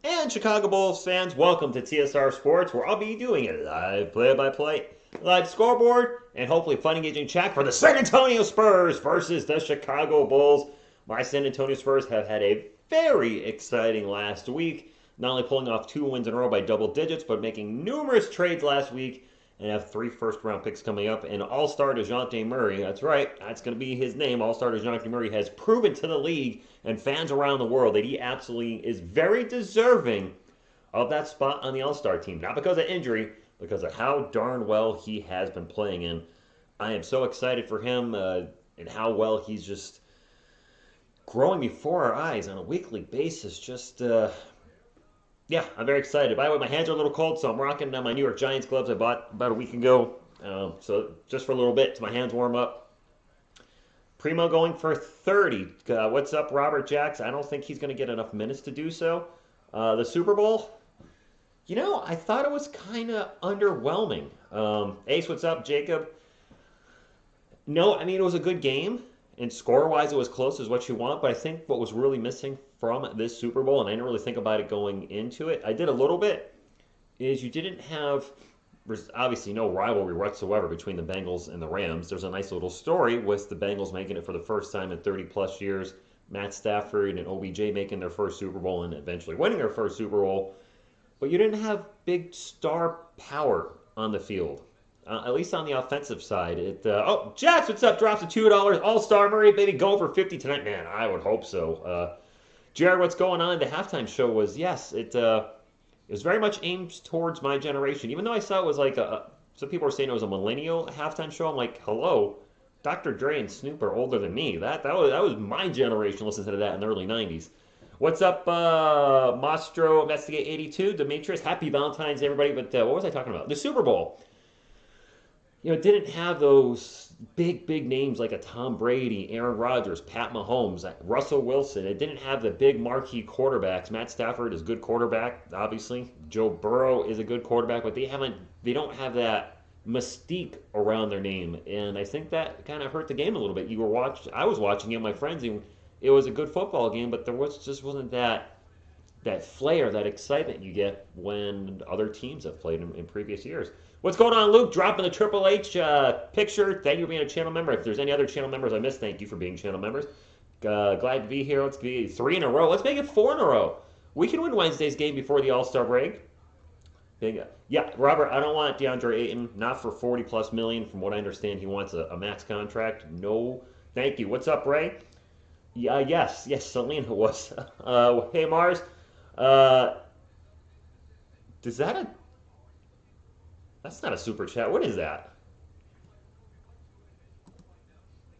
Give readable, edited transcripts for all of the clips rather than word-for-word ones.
And Chicago Bulls fans, welcome to TSR Sports, where I'll be doing a live play-by-play, live scoreboard, and hopefully fun engaging chat for the San Antonio Spurs versus the Chicago Bulls. My San Antonio Spurs have had a very exciting last week, not only pulling off 2 wins in a row by double digits, but making numerous trades last week and have 3 first-round picks coming up. And All-Star DeJounte Murray, that's right, that's going to be his name. All-Star DeJounte Murray has proven to the league and fans around the world that he absolutely is very deserving of that spot on the All-Star team. Not because of injury, because of how darn well he has been playing. And I am so excited for him and how well he's just growing before our eyes on a weekly basis. Yeah, I'm very excited. By the way, my hands are a little cold, so I'm rocking my New York Giants gloves I bought about a week ago. So just for a little bit, till my hands warm up. Primo going for 30. What's up, Robert Jacks? I don't think he's going to get enough minutes to do so. The Super Bowl, I thought it was kind of underwhelming. Ace, what's up, Jacob? No, I mean, it was a good game, and score-wise, it was close as what you want, but I think what was really missing from this Super Bowl, and I didn't really think about it going into it, I did a little bit, is you didn't have, there's obviously no rivalry whatsoever between the Bengals and the Rams. There's a nice little story with the Bengals making it for the first time in 30-plus years, Matt Stafford and OBJ making their first Super Bowl and eventually winning their first Super Bowl, but you didn't have big star power on the field. At least on the offensive side. Jets, what's up? Drops to $2. All-Star Murray, baby, go over 50 tonight. Man, I would hope so. Jared, what's going on? The halftime show was, yes, it was very much aimed towards my generation. Even though I saw it was like some people are saying it was a millennial halftime show. I'm like, hello, Dr. Dre and Snoop are older than me. That was my generation listening to that in the early 90s. What's up, Mastro Investigate 82, Demetrius? Happy Valentine's, everybody. But what was I talking about? The Super Bowl. It didn't have those big names like a Tom Brady, Aaron Rodgers, Pat Mahomes, Russell Wilson. It didn't have the big marquee quarterbacks. Matt Stafford is a good quarterback, obviously. Joe Burrow is a good quarterback, but they don't have that mystique around their name, and I think that kind of hurt the game a little bit. I was watching it with my friends, and it was a good football game, but just wasn't that flair, that excitement you get when other teams have played in previous years. What's going on, Luke? Dropping the Triple H picture. Thank you for being a channel member. If there's any other channel members I missed, thank you for being channel members. Glad to be here. Let's be 3 in a row. Let's make it 4 in a row. We can win Wednesday's game before the All-Star break. Yeah, Robert, I don't want DeAndre Ayton. Not for 40-plus million. From what I understand, he wants a max contract. No, thank you. What's up, Ray? Yeah, yes, Selena was. Hey, Mars. Does that That's not a super chat. What is that?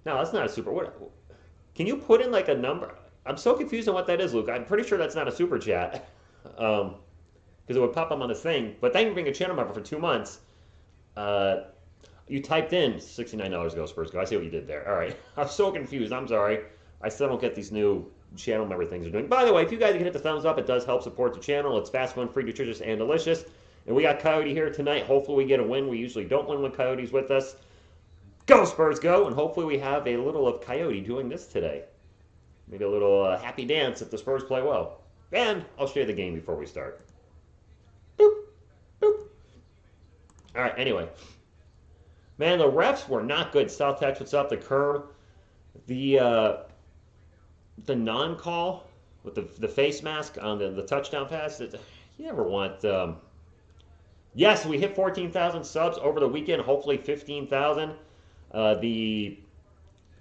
No, that's not a super. What? Can you put in like a number? I'm so confused on what that is, Luke. I'm pretty sure that's not a super chat. Because it would pop up on the thing. But thank you for being a channel member for 2 months. You typed in $69 Go Spurs Go. I see what you did there. All right. I'm so confused. I'm sorry. I still don't get these new channel member things are doing. By the way, if you guys can hit the thumbs up, it does help support the channel. It's fast, fun, free, nutritious, and delicious. And we got Coyote here tonight. Hopefully we get a win. We usually don't win when Coyote's with us. Go Spurs Go! And hopefully we have a little of Coyote doing this today. Maybe a little happy dance if the Spurs play well. And I'll show you the game before we start. Boop. Boop. All right, anyway. Man, the refs were not good. South Tex, what's up? The curb. The non-call with the face mask on the touchdown pass. You never want... Yes, we hit 14,000 subs over the weekend. Hopefully 15,000. The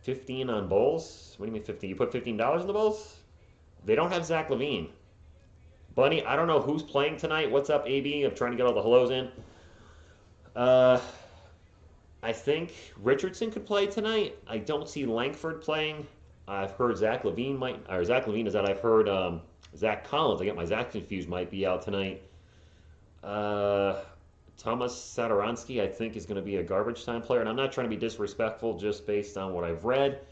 15 on Bulls? What do you mean 15? You put $15 in the Bulls? They don't have Zach LaVine. Bunny, I don't know who's playing tonight. What's up, AB? I'm trying to get all the hellos in. I think Richardson could play tonight. I don't see Langford playing. I've heard Zach LaVine is that I've heard Zach Collins. I get my Zach confused, might be out tonight. Thomas Satoransky, I think, is going to be a garbage time player, and I'm not trying to be disrespectful just based on what I've read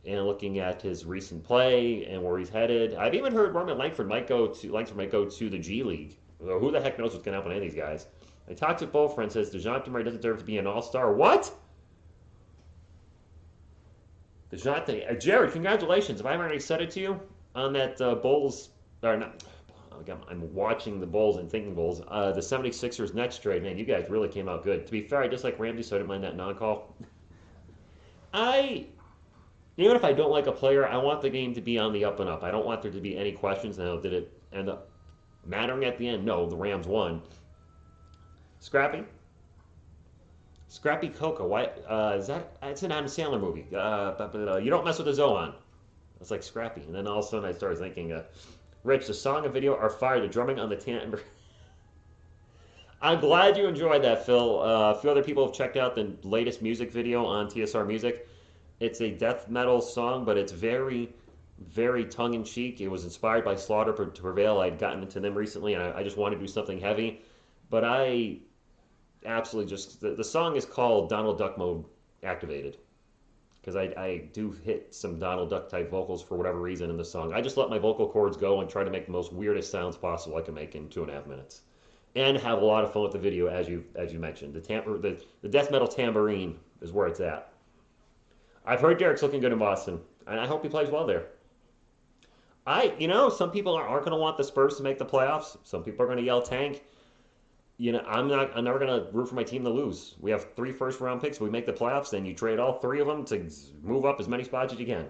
and looking at his recent play and where he's headed. I've even heard Roman Langford might go to the G League. Who the heck knows what's going to happen to any of these guys? A toxic bull friend says DeJounte Murray doesn't deserve to be an all-star. What? DeJounte, Jared, congratulations. Have I already said it to you on that Bulls, or not, I'm watching the Bulls and thinking Bulls. The 76ers Nets trade, man, you guys really came out good. To be fair, I just like Ramsey, so I didn't mind that non-call. I Even if I don't like a player, I want the game to be on the up and up. I don't want there to be any questions. Now, did it end up mattering at the end? No, the Rams won. Scrappy? Scrappy Coco. Why? Is that? It's an Adam Sandler movie. You don't mess with the Zohan. It's like Scrappy. And then all of a sudden I started thinking, Rich, the song and video are fire. The drumming on the timbre. I'm glad you enjoyed that, Phil. A few other people have checked out the latest music video on TSR Music. It's a death metal song, but it's very, very tongue-in-cheek. It was inspired by Slaughter to Prevail. I'd gotten into them recently, and I just wanted to do something heavy. But I absolutely just... The song is called Donald Duck Mode Activated. Because I do hit some Donald Duck type vocals for whatever reason in the song. I just let my vocal cords go and try to make the most weirdest sounds possible I can make in 2.5 minutes. And have a lot of fun with the video, as you mentioned. The death metal tambourine is where it's at. I've heard Derek's looking good in Boston, and I hope he plays well there. Some people aren't going to want the Spurs to make the playoffs. Some people are going to yell tank. I'm never going to root for my team to lose. We have 3 first-round picks. We make the playoffs, then you trade all 3 of them to move up as many spots as you can.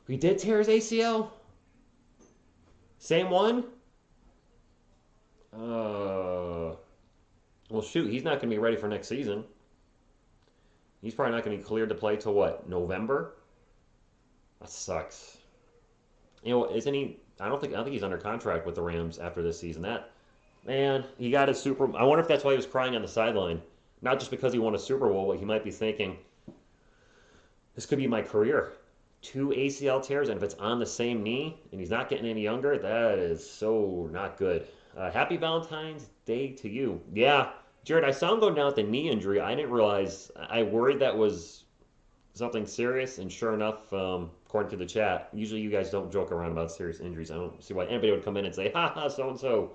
He did tear his ACL? Same one? Well, shoot, he's not going to be ready for next season. He's probably not going to be cleared to play till what, November? That sucks. Isn't he? I don't think he's under contract with the Rams after this season. Man, he got his Super Bowl. I wonder if that's why he was crying on the sideline. Not just because he won a Super Bowl, but he might be thinking, this could be my career. 2 ACL tears, and if it's on the same knee, and he's not getting any younger, that is so not good. Happy Valentine's Day to you. Yeah, Jared, I saw him go down with the knee injury. I didn't realize. I worried that was something serious, and sure enough, according to the chat, usually you guys don't joke around about serious injuries. I don't see why anybody would come in and say, ha ha, so-and-so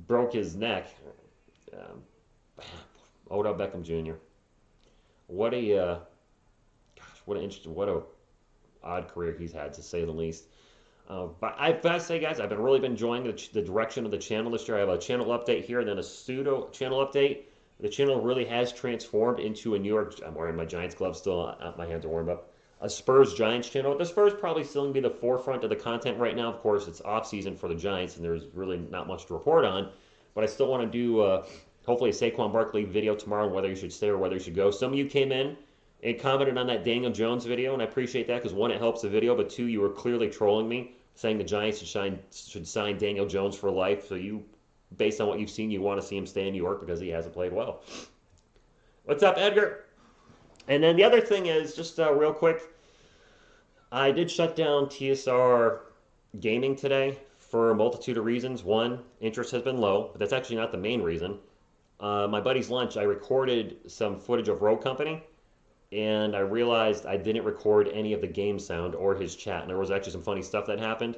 broke his neck. Odell Beckham Jr. What a odd career he's had, to say the least. But I've got to say, guys, I've really been enjoying the direction of the channel this year. I have a channel update here, and then a pseudo channel update. The channel really has transformed into a New York... I'm wearing my Giants gloves still. My hands are warmed up. A Spurs-Giants channel. The Spurs probably still going to be the forefront of the content right now. Of course, it's off-season for the Giants, and there's really not much to report on. But I still want to do, hopefully, a Saquon Barkley video tomorrow on whether you should stay or whether you should go. Some of you came in and commented on that Daniel Jones video, and I appreciate that because, 1, it helps the video, but 2, you were clearly trolling me, saying the Giants should sign Daniel Jones for life. So you, based on what you've seen, you want to see him stay in New York because he hasn't played well. What's up, Edgar? And then the other thing is, just real quick, I did shut down TSR Gaming today for a multitude of reasons. 1, interest has been low, but that's actually not the main reason. My buddy's lunch, I recorded some footage of Road Company, and I realized I didn't record any of the game sound or his chat. And there was actually some funny stuff that happened.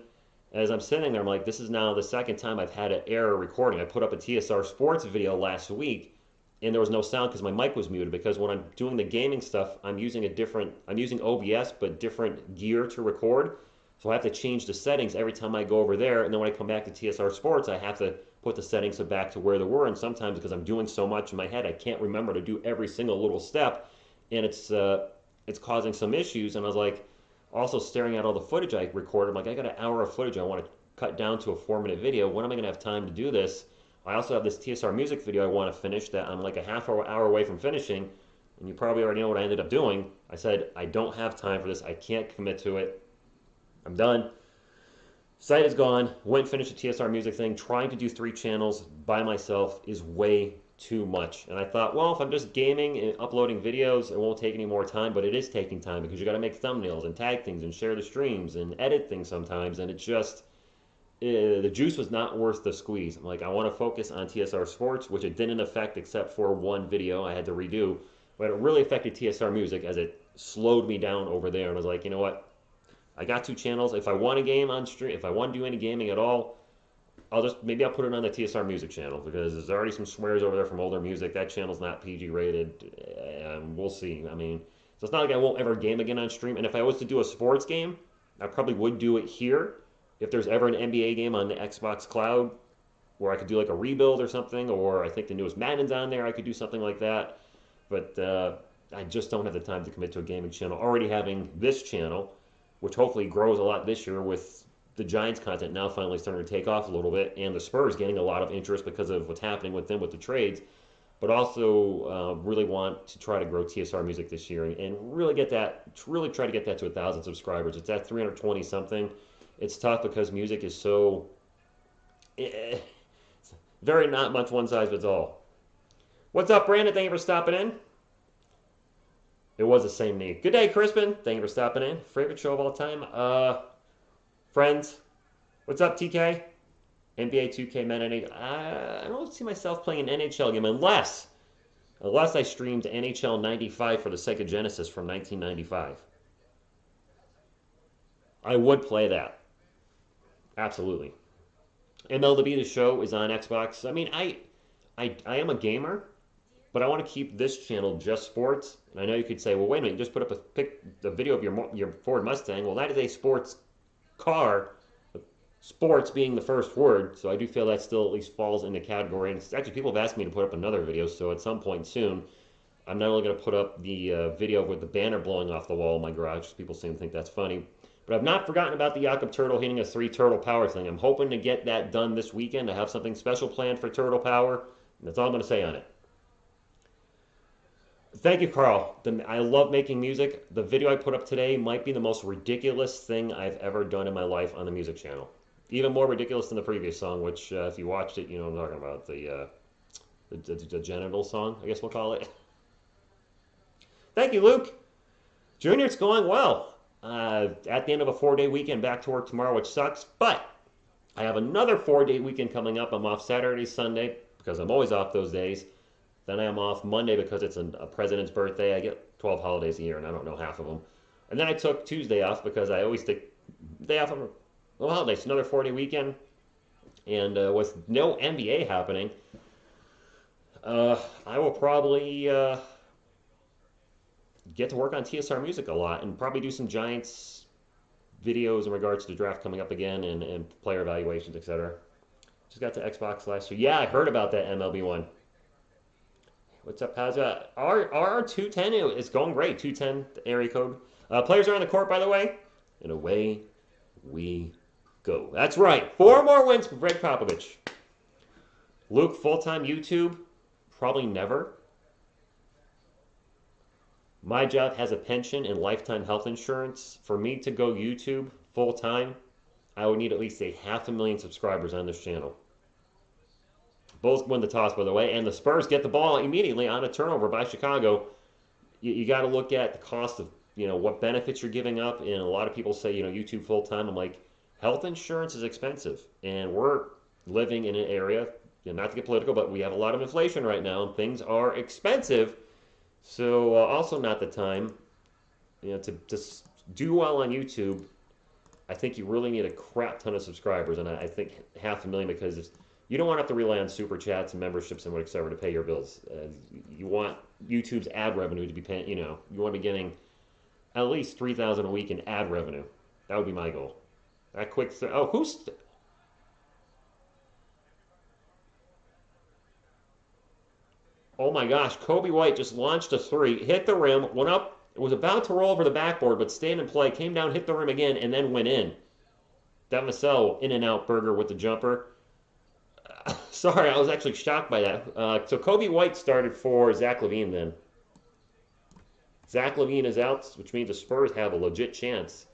As I'm sitting there, I'm like, this is now the second time I've had an error recording. I put up a TSR Sports video last week, and there was no sound because my mic was muted. Because when I'm doing the gaming stuff, I'm using OBS, but different gear to record. So I have to change the settings every time I go over there. And then when I come back to TSR Sports, I have to put the settings back to where they were. And sometimes because I'm doing so much in my head, I can't remember to do every single little step. And it's causing some issues. And I was like, also staring at all the footage I recorded, I'm like, I got an hour of footage I want to cut down to a 4-minute video. When am I going to have time to do this? I also have this TSR music video I want to finish that I'm like a half hour away from finishing. And you probably already know what I ended up doing. I said, I don't have time for this. I can't commit to it. I'm done. Site is gone. Went and finished the TSR music thing. Trying to do 3 channels by myself is way too much. And I thought, well, if I'm just gaming and uploading videos, it won't take any more time, but it is taking time because you got to make thumbnails and tag things and share the streams and edit things sometimes, and it's just the juice was not worth the squeeze. I'm like, I want to focus on TSR Sports, which it didn't affect except for 1 video I had to redo, but it really affected TSR Music as it slowed me down over there. And I was like, you know what? I got 2 channels. If I want a game on stream, if I want to do any gaming at all, maybe I'll put it on the TSR Music channel because there's already some swears over there from older music. That channel's not PG rated. We'll see. I mean, so it's not like I won't ever game again on stream. And if I was to do a sports game, I probably would do it here. if there's ever an NBA game on the Xbox Cloud where I could do like a rebuild or something, or I think the newest Madden's on there, I could do something like that. But I just don't have the time to commit to a gaming channel. Already having this channel, which hopefully grows a lot this year with the Giants content now finally starting to take off a little bit, and the Spurs getting a lot of interest because of what's happening with them with the trades. But also really want to try to grow TSR Music this year and really get that, really try to get that to 1,000 subscribers. It's at 320 something. It's tough because music is so very not much one size fits all. What's up, Brandon? Thank you for stopping in. It was the same knee. Good day, Crispin. Thank you for stopping in. Favorite show of all time? Friends. What's up, TK? NBA 2K Men NHL. I don't see myself playing an NHL game unless I streamed NHL 95 for the Sega Genesis from 1995. I would play that. Absolutely. MLB The Show is on Xbox. I mean, I am a gamer, but I want to keep this channel just sports. And I know you could say, well, wait a minute, you just put up a video of your Ford Mustang. Well, that is a sports car. Sports being the first word, so I do feel that still at least falls in the category. And actually, people have asked me to put up another video, so at some point soon, I'm not only going to put up the video with the banner blowing off the wall in my garage, because people seem to think that's funny, but I've not forgotten about the Jakob Turtle hitting a 3-turtle power thing. I'm hoping to get that done this weekend. I have something special planned for Turtle Power, and that's all I'm going to say on it. Thank you, Carl. I love making music. The video I put up today might be the most ridiculous thing I've ever done in my life on the music channel. Even more ridiculous than the previous song, which if you watched it, you know what I'm talking about. The genital song, I guess we'll call it. Thank you, Luke. Junior, it's going well. At the end of a 4-day weekend, back to work tomorrow, which sucks. But I have another 4-day weekend coming up. I'm off Saturday, Sunday, because I'm always off those days. Then I am off Monday because it's a president's birthday. I get 12 holidays a year, and I don't know half of them. And then I took Tuesday off because I always take day off of well, holidays, another 4-day weekend, and with no NBA happening, I will probably get to work on TSR Music a lot and probably do some Giants videos in regards to the draft coming up again and player evaluations, etc. Just got to Xbox last year. Yeah, I heard about that MLB one. What's up, Pazza? Our 210 is going great. 210 area code. Players are on the court, by the way, and away we go. That's right. 4 more wins for Greg Popovich. Luke, full-time YouTube? Probably never. My job has a pension and lifetime health insurance. For me to go YouTube full-time, I would need at least 500,000 subscribers on this channel. Bulls win the toss, by the way, and the Spurs get the ball immediately on a turnover by Chicago. You got to look at the cost of, what benefits you're giving up, and a lot of people say, YouTube full-time. I'm like, health insurance is expensive, and we're living in an area, not to get political, but we have a lot of inflation right now, and things are expensive. So also not the time, to do well on YouTube. I think you really need a crap ton of subscribers, and I think 500,000 because you don't want to have to rely on super chats and memberships and whatever to pay your bills. You want YouTube's ad revenue to be paying. You want to be getting at least $3,000 a week in ad revenue. That would be my goal. That quick. Oh my gosh! Kobe White just launched a 3, hit the rim, went up. It was about to roll over the backboard, but stayed in play. Came down, hit the rim again, and then went in. Devin Vassell, in-and-out burger with the jumper. Sorry, I was actually shocked by that. So Kobe White started for Zach LaVine then. Zach LaVine is out, which means the Spurs have a legit chance.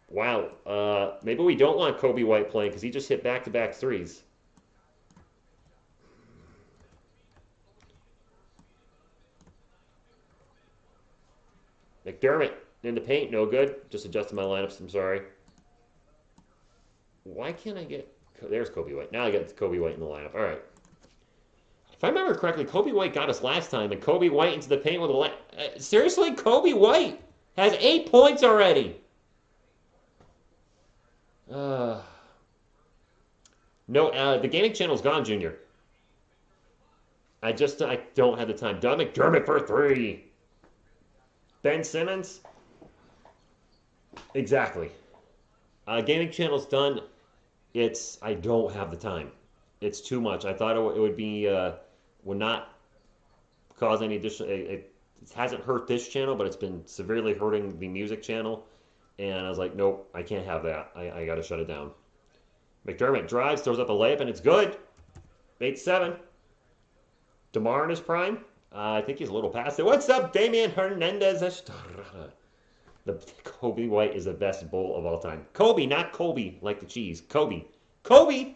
Wow. Maybe we don't want Kobe White playing because he just hit back-to-back threes. McDermott in the paint, no good. Just adjusted my lineups, I'm sorry. Why can't I get... There's Kobe White. Now I got Kobe White in the lineup. All right. If I remember correctly, Kobe White got us last time, and Kobe White into the paint with a... seriously? Kobe White has 8 points already. No, the gaming channel's gone, Junior. I don't have the time. Doug McDermott for 3. Ben Simmons? Exactly. Gaming channel's done. I don't have the time. It's too much. I thought it would be would not cause any additional. It hasn't hurt this channel, but it's been severely hurting the music channel. And I was like, nope, I can't have that. I got to shut it down. McDermott drives, throws up a layup, and it's good. 8-7. DeMar in his prime. I think he's a little past it. What's up, Damian Hernandez? The Kobe White is the best bull of all time. Kobe, not Kobe, like the cheese. Kobe. Kobe!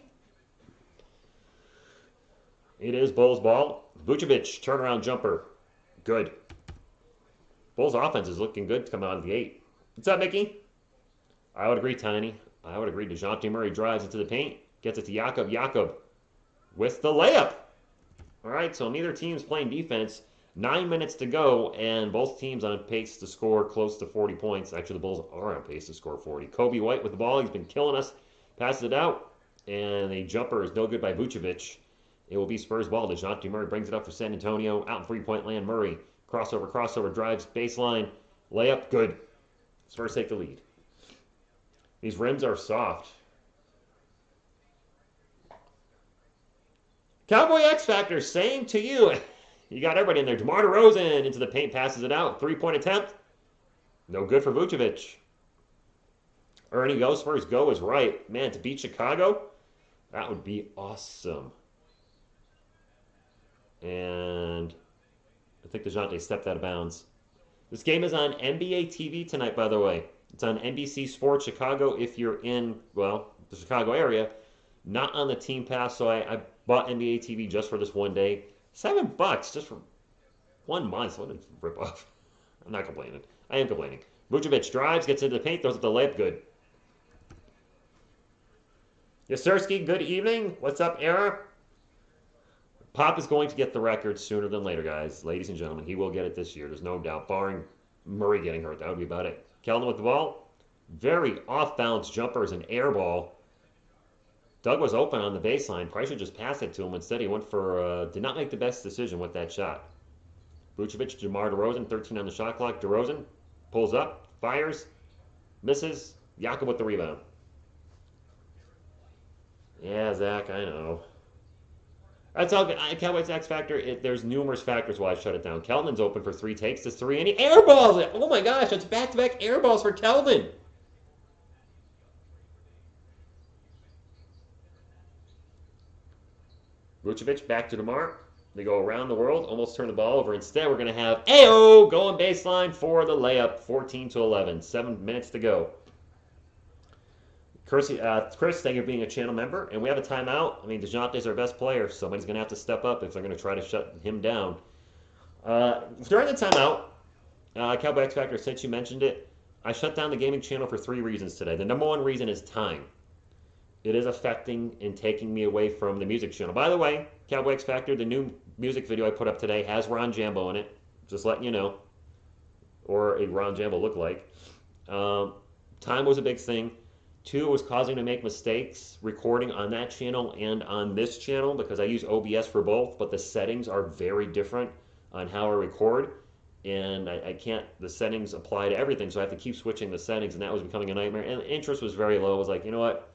It is Bulls ball. Vucevic, turnaround jumper. Good. Bulls offense is looking good to come out of the 8. What's up, Mickey? I would agree, Tiny. I would agree. DeJounte Murray drives into the paint. Gets it to Jakob. Jakob with the layup. All right, so neither team's playing defense. 9 minutes to go, and both teams on pace to score close to 40 points. Actually, the Bulls are on pace to score 40. Kobe White with the ball. He's been killing us. Passes it out, and a jumper is no good by Vucevic. It will be Spurs ball. DeJounte Murray brings it up for San Antonio. Out in three-point land. Murray. Crossover, drives, baseline. Layup, good. Spurs take the lead. These rims are soft. Cowboy X Factor, same to you. You got everybody in there. DeMar DeRozan into the paint, passes it out. Three-point attempt. No good for Vucevic. Ernie Go, Spurs go is right. Man, to beat Chicago, that would be awesome. And I think DeJounte stepped out of bounds. This game is on NBA TV tonight, by the way. It's on NBC Sports Chicago if you're in, well, the Chicago area. Not on the Team Pass, so I bought NBA TV just for this one day. $7 just for 1 month. What a ripoff. I'm not complaining. I am complaining. Vucevic drives, gets into the paint, throws it the layup, good. Yasirski, good evening. What's up, Era? Pop is going to get the record sooner than later, guys. Ladies and gentlemen, he will get it this year. There's no doubt, barring Murray getting hurt. That would be about it. Keldon with the ball. Very off-balance jumper is an air ball. Doug was open on the baseline. Price should just pass it to him. Instead, he went for, did not make the best decision with that shot. Vucevic, DeMar DeRozan, 13 on the shot clock. DeRozan pulls up, fires, misses. Jakob with the rebound. Yeah, Zach, I know. That's all. Cowboys X Factor. There's numerous factors why I shut it down. Keldon's open for 3 takes to 3, and he airballs it. Oh my gosh, that's back-to-back airballs for Keldon. Vucevic back to DeMar. They go around the world, almost turn the ball over. Instead, we're going to have Ayo going baseline for the layup, 14-11. 7 minutes to go. Chris, thank you for being a channel member. And we have a timeout. I mean, DeJounte's our best player. Somebody's going to have to step up if they're going to try to shut him down. During the timeout, Cowboy X Factor, since you mentioned it, I shut down the gaming channel for 3 reasons today. The number one reason is time. It is affecting and taking me away from the music channel. By the way, Cowboy X Factor, the new music video I put up today has Ron Jambo in it. Just letting you know. Or a Ron Jambo look like. Time was a big thing. 2, it was causing me to make mistakes recording on that channel and on this channel because I use OBS for both, but the settings are very different on how I record. And I can't, the settings apply to everything, so I have to keep switching the settings, and that was becoming a nightmare. And interest was very low. I was like, you know what?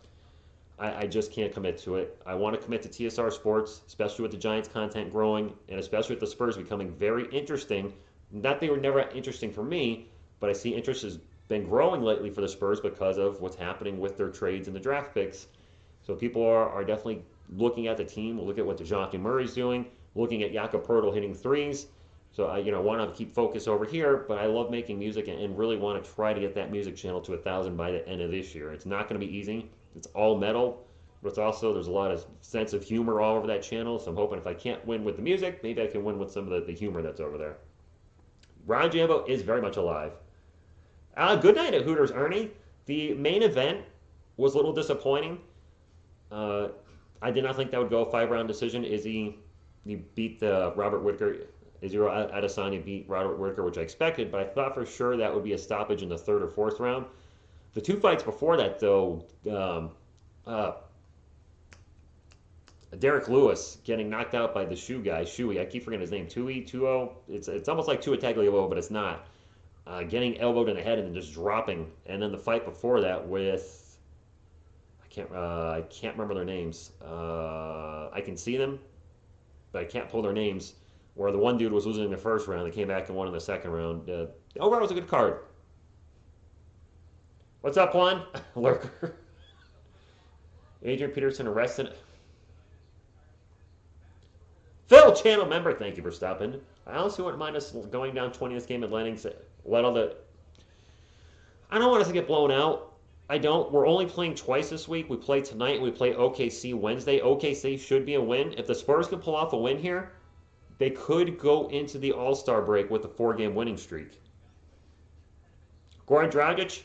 I just can't commit to it. I want to commit to TSR Sports, especially with the Giants content growing, and especially with the Spurs becoming very interesting. Not they were never interesting for me, but I see interest has been growing lately for the Spurs because of what's happening with their trades and the draft picks. So people are definitely looking at the team. We'll look at what DeJounte Murray's doing, looking at Jakob Poeltl hitting threes. So I want to keep focus over here, but I love making music and really want to try to get that music channel to 1,000 by the end of this year. It's not going to be easy. It's all metal, but it's also, there's a lot of sense of humor all over that channel. So I'm hoping if I can't win with the music, maybe I can win with some of the humor that's over there. Ron Jambo is very much alive. Good night at Hooters, Ernie. The main event was a little disappointing. I did not think that would go a 5-round decision. He beat Robert Whitaker. Israel Adesanya beat Robert Whitaker, which I expected, but I thought for sure that would be a stoppage in the 3rd or 4th round. The 2 fights before that, though, Derek Lewis getting knocked out by the shoe guy, Shuey. I keep forgetting his name. Tuo. It's almost like Tua Tagovailoa, but it's not. Getting elbowed in the head and then just dropping. And then the fight before that with I can't remember their names. I can see them, but I can't pull their names. Where the one dude was losing in the first round, they came back and won in the second round. Overall, it was a good card. What's up, Juan? Lurker. Adrian Peterson arrested. Phil, channel member, thank you for stopping. I also wouldn't mind us going down 20 this game and letting let all the. I don't want us to get blown out. I don't. We're only playing twice this week. We play tonight. We play OKC Wednesday. OKC should be a win. If the Spurs can pull off a win here, they could go into the All-Star break with a 4-game winning streak. Goran Dragic,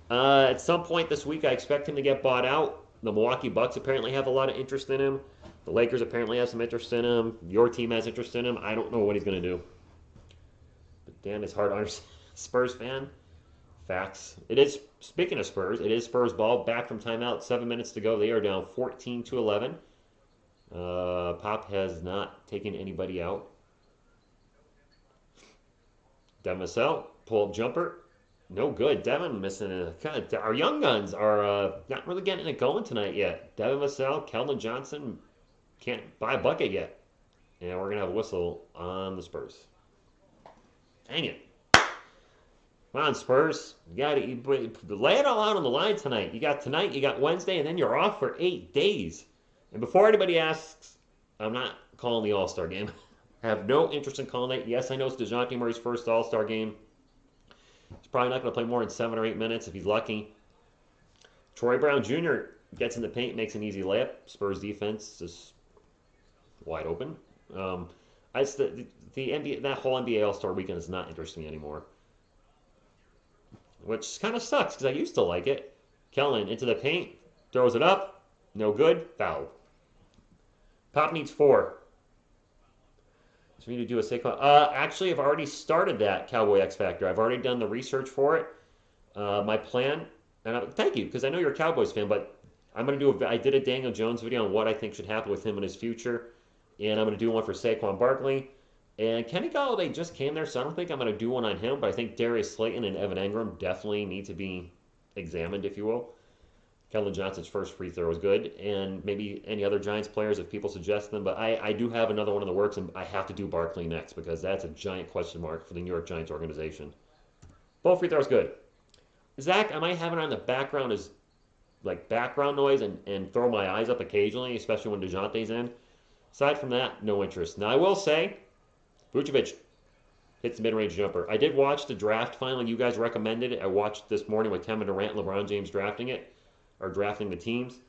at some point this week, I expect him to get bought out. The Milwaukee Bucks apparently have a lot of interest in him. The Lakers apparently have some interest in him. Your team has interest in him. I don't know what he's going to do. But damn, it's hard to understand. Spurs fan. Facts. It is, speaking of Spurs, it is Spurs ball. Back from timeout. 7 minutes to go. They are down 14-11. Pop has not taken anybody out. Devin Vassell, pull-up jumper. No good. Devin missing a... Our young guns are not really getting it going tonight yet. Devin Vassell, Keldon Johnson can't buy a bucket yet. And we're going to have a whistle on the Spurs. Dang it. Come on, Spurs. You got to lay it all out on the line tonight. You got tonight, you got Wednesday, and then you're off for 8 days. And before anybody asks, I'm not calling the All-Star game. I have no interest in calling it. Yes, I know it's DeJounte Murray's first All-Star game. He's probably not going to play more than 7 or 8 minutes if he's lucky. Troy Brown Jr. gets in the paint, makes an easy layup. Spurs defense is wide open. The NBA, that whole NBA All-Star weekend is not interesting anymore, which kind of sucks because I used to like it. Kellen into the paint, throws it up, no good, foul. Pop needs 4. So we need to do a Saquon. Actually, I've already started that Cowboy X Factor. I've already done the research for it. My plan, and thank you, because I know you're a Cowboys fan, but I'm going to do I did a Daniel Jones video on what I think should happen with him in his future, and I'm going to do one for Saquon Barkley. And Kenny Golladay just came there, so I don't think I'm going to do one on him, but I think Darius Slayton and Evan Engram definitely need to be examined, if you will. Keldon Johnson's first free throw was good, and maybe any other Giants players if people suggest them. But I do have another one in the works, and I have to do Barkley next because that's a giant question mark for the New York Giants organization. Both free throws good. Zach, I might have it on the background as like background noise and throw my eyes up occasionally, especially when DeJounte's in. Aside from that, no interest. Now I will say, Vucevic hits the mid-range jumper. I did watch the draft finally. You guys recommended it. I watched this morning with Kevin Durant and LeBron James drafting it. Or drafting the teams.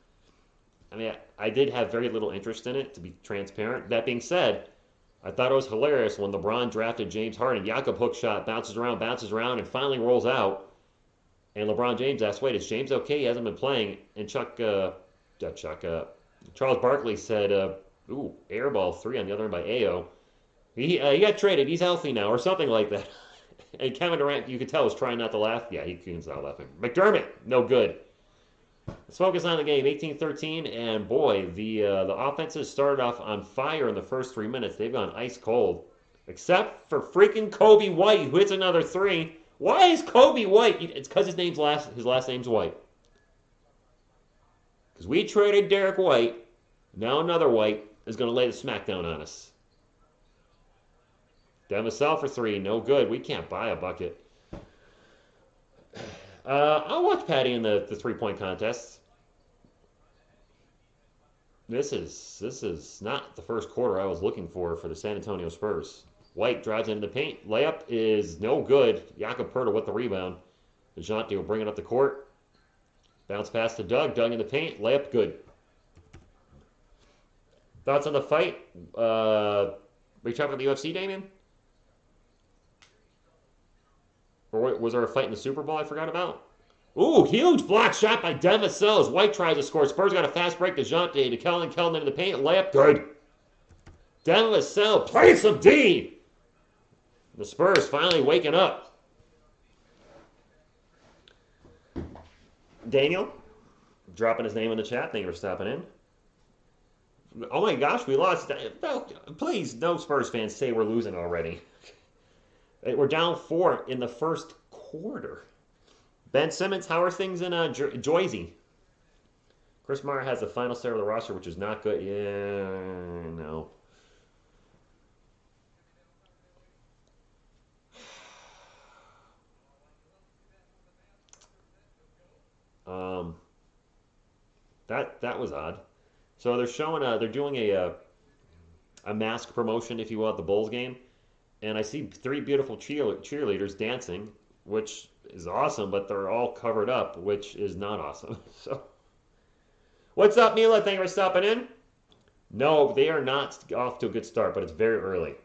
I mean, I did have very little interest in it, to be transparent. That being said, I thought it was hilarious when LeBron drafted James Harden. Jakob hook shot, bounces around, and finally rolls out. And LeBron James asks, wait, is James okay? He hasn't been playing. And Charles Barkley said, ooh, airball 3 on the other end by Ayo. He got traded. He's healthy now, or something like that. And Kevin Durant, you could tell, was trying not to laugh. Yeah, he couldn't stop laughing. McDermott, no good. Let's focus on the game, 18-13, and boy, the offenses started off on fire in the first 3 minutes. They've gone ice cold, except for freaking Kobe White, who hits another 3. Why is Kobe White? It's because his last name's White. Because we traded Derek White, now another White is going to lay the smackdown on us. Devin Vassell for 3, no good. We can't buy a bucket. I'll watch Patty in the 3-point contest. This is not the first quarter I was looking for the San Antonio Spurs. White drives into the paint. Layup is no good. Jakob Poeltl with the rebound. DeJounte will bring it up the court. Bounce pass to Doug. Doug in the paint. Layup good. Thoughts on the fight? Reach out for the UFC, Damien? Or was there a fight in the Super Bowl I forgot about? Ooh, huge block shot by Devin Vassell as White tries to score. Spurs got a fast break to DeJounte to Keldon into the paint. Layup good. Devin Vassell plays some D. The Spurs finally waking up. Daniel, dropping his name in the chat. Thank you for stopping in. Oh my gosh, we lost. No, please, no Spurs fans say we're losing already. We're down 4 in the first quarter. Ben Simmons, how are things in Jersey? Chris Meyer has the final set of the roster, which is not good. Yeah, no. Um, that was odd. So they're showing they're doing a mask promotion, if you will, at the Bulls game, and I see three beautiful cheerleaders dancing, which is awesome, but they're all covered up, which is not awesome. So, what's up, Mila? Thank you for stopping in. No, they are not off to a good start, but it's very early.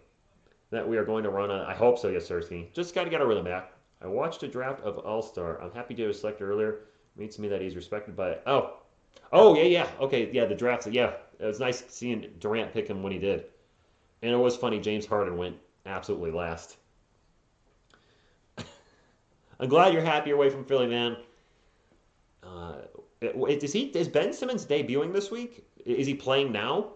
That we are going to run on. I hope so, yes, Sirski. Just got to get a rhythm back. I watched a draft of All Star. I'm happy to have selected earlier. It means to me that he's respected by. Oh, yeah. Okay, yeah, the draft. Yeah, it was nice seeing Durant pick him when he did. And it was funny, James Harden went absolutely last. I'm glad you're happy away from Philly, man. Is Ben Simmons debuting this week? Is he playing now?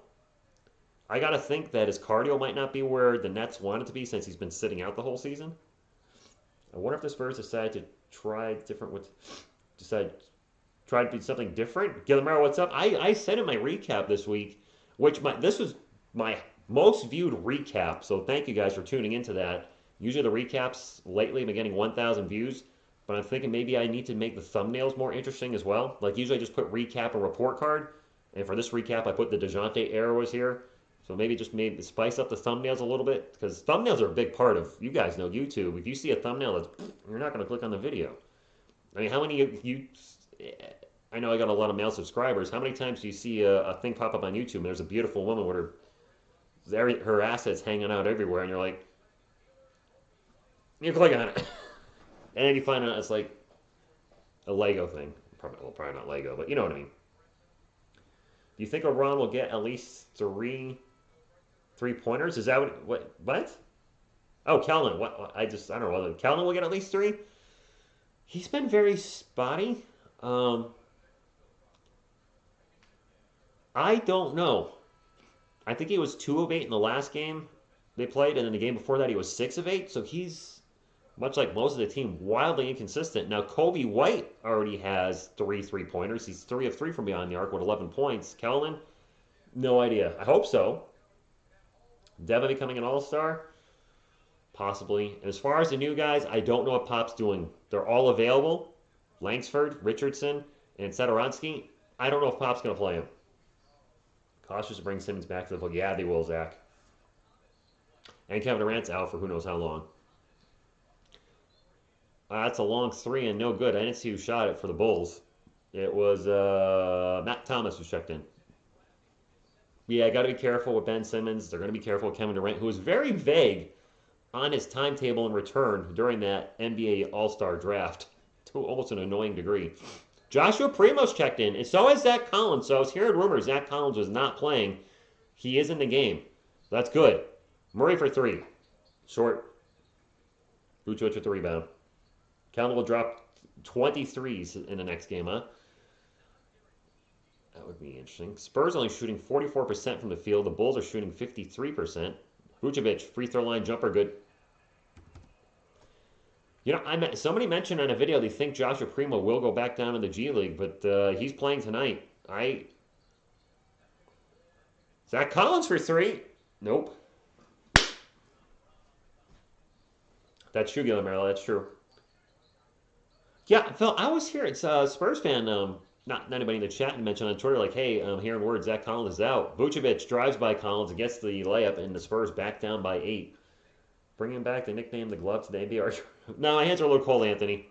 I got to think that his cardio might not be where the Nets want it to be since he's been sitting out the whole season. I wonder if the Spurs decide to try try to do something different. Guillermo, what's up? I said in my recap this week, this was my most viewed recap, so thank you guys for tuning into that. Usually the recaps lately have been getting 1,000 views, but I'm thinking maybe I need to make the thumbnails more interesting as well. Like usually I just put recap and report card, and for this recap I put the DeJounte era was here. So maybe just maybe spice up the thumbnails a little bit, because thumbnails are a big part of, you guys know YouTube. If you see a thumbnail, you're not going to click on the video. I mean, how many of you, I know I got a lot of male subscribers, how many times do you see a thing pop up on YouTube and there's a beautiful woman with her assets hanging out everywhere, and you're like, you click on it, and then you find out it's like a Lego thing. Probably not Lego, but you know what I mean. Do you think LeBron will get at least three-pointers? Is that what? Oh, Kellen. I don't know whether Kellen will get at least 3. He's been very spotty. I don't know. I think he was 2 of 8 in the last game they played, and then the game before that he was 6 of 8. So he's, much like most of the team, wildly inconsistent. Now, Kobe White already has 3 3-pointers. He's 3 of 3 from beyond the arc with 11 points. Kellen, no idea. I hope so. Devin becoming an all-star? Possibly. And as far as the new guys, I don't know what Pop's doing. They're all available. Langsford, Richardson, and Satoransky. I don't know if Pop's going to play him. Cautious to bring Simmons back to the book. Yeah, they will, Zach. And Kevin Durant's out for who knows how long. That's a long 3 and no good. I didn't see who shot it for the Bulls. It was Matt Thomas who checked in. Yeah, got to be careful with Ben Simmons. They're going to be careful with Kevin Durant, who was very vague on his timetable in return during that NBA All-Star draft to almost an annoying degree. Joshua Primo's checked in, and so is Zach Collins. So I was hearing rumors Zach Collins was not playing. He is in the game. So that's good. Murray for 3. Short. Vucevic with the rebound. Calvin will drop 23s in the next game, huh? That would be interesting. Spurs only shooting 44% from the field. The Bulls are shooting 53%. Vucevic, free throw line jumper, good. You know, somebody mentioned on a video they think Joshua Primo will go back down in the G League, but he's playing tonight. Zach Collins for 3. Nope. That's true, Guillermo. That's true. Yeah, Phil, I was here. It's a Spurs fan. Not anybody in the chat and mentioned on Twitter, like, hey, I'm hearing word Zach Collins is out. Vucevic drives by Collins and gets the layup, and the Spurs back down by 8. Bringing back the nickname the glove to the NBA. No, my hands are a little cold, Anthony.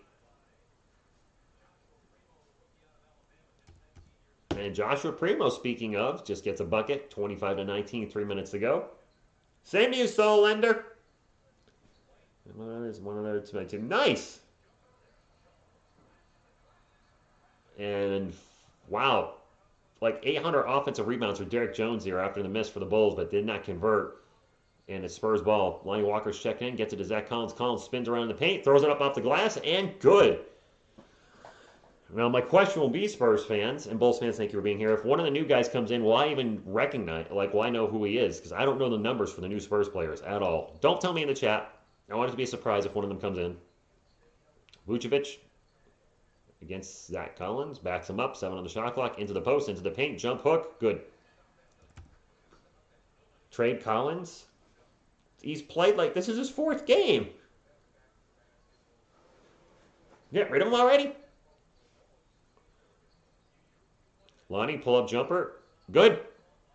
And Joshua Primo, speaking of, just gets a bucket. 25-19, 3 minutes to go. Same to you, Soul Lender. And one other to my team. Nice! And, wow. Like 800 offensive rebounds for Derek Jones here after the miss for the Bulls, but did not convert. And it's Spurs ball. Lonnie Walker's checking in, gets it to Zach Collins. Collins spins around in the paint, throws it up off the glass, and good. Now, my question will be, Spurs fans, and Bulls fans, thank you for being here. If one of the new guys comes in, will I even recognize, will I know who he is? Because I don't know the numbers for the new Spurs players at all. Don't tell me in the chat. I want it to be a surprise if one of them comes in. Vucevic. against Zach Collins. Backs him up. 7 on the shot clock. Into the post. Into the paint. Jump hook. Good. Trade Collins. He's played like this is his 4th game. Get rid of him already? Lonnie, pull-up jumper. Good.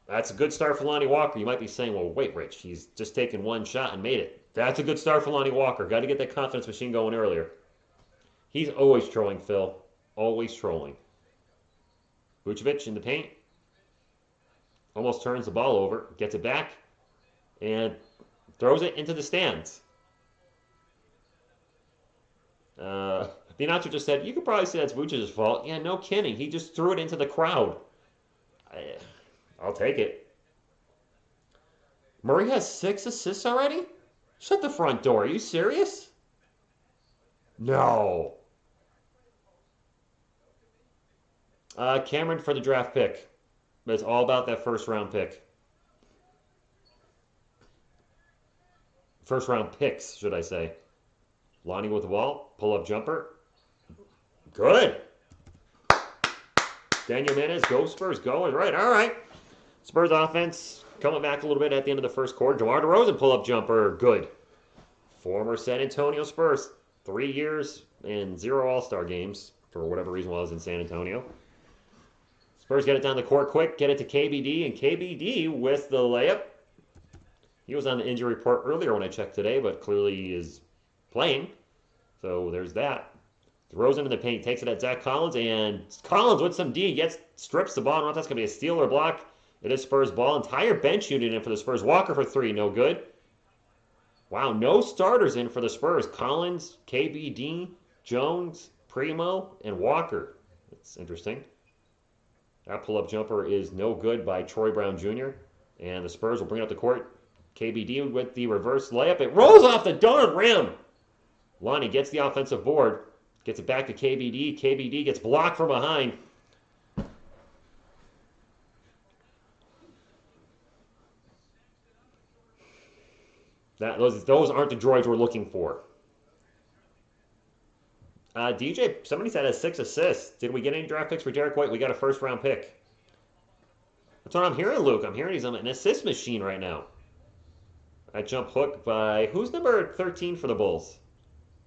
That's a good start for Lonnie Walker. You might be saying, well, wait, Rich, he's just taken one shot and made it. That's a good start for Lonnie Walker. Got to get that confidence machine going earlier. He's always trolling, Phil. Always trolling. Vucevic in the paint. Almost turns the ball over. Gets it back. And throws it into the stands. The announcer just said, you could probably say that's Vucevic's fault. Yeah, no kidding. He just threw it into the crowd. I'll take it. Murray has 6 assists already? Shut the front door. Are you serious? No. Cameron for the draft pick. But it's all about that first round pick. First round picks, should I say. Lonnie with the ball. Pull-up jumper. Good. Daniel Manez, go Spurs, go. All right. Spurs offense coming back a little bit at the end of the first quarter. DeMar DeRozan pull-up jumper, good. Former San Antonio Spurs, 3 years and 0 All-Star games for whatever reason while I was in San Antonio. Spurs get it down the court quick, get it to KBD, and KBD with the layup. He was on the injury report earlier when I checked today, but clearly he is playing. So there's that. DeRozan in the paint, takes it at Zach Collins, and Collins with some D, strips the ball. I don't know if that's going to be a steal or block. It is Spurs ball. Entire bench unit in for the Spurs. Walker for 3, no good. Wow, no starters in for the Spurs. Collins, KBD, Jones, Primo, and Walker. That's interesting. That pull-up jumper is no good by Troy Brown Jr. And the Spurs will bring it up the court. KBD with the reverse layup. It rolls off the darn rim. Lonnie gets the offensive board. Gets it back to KBD. KBD gets blocked from behind. Those aren't the droids we're looking for. DJ, somebody said has 6 assists. Did we get any draft picks for Derek White? We got a first-round pick. That's what I'm hearing, Luke. I'm hearing he's an assist machine right now. That jump hook by... Who's number 13 for the Bulls?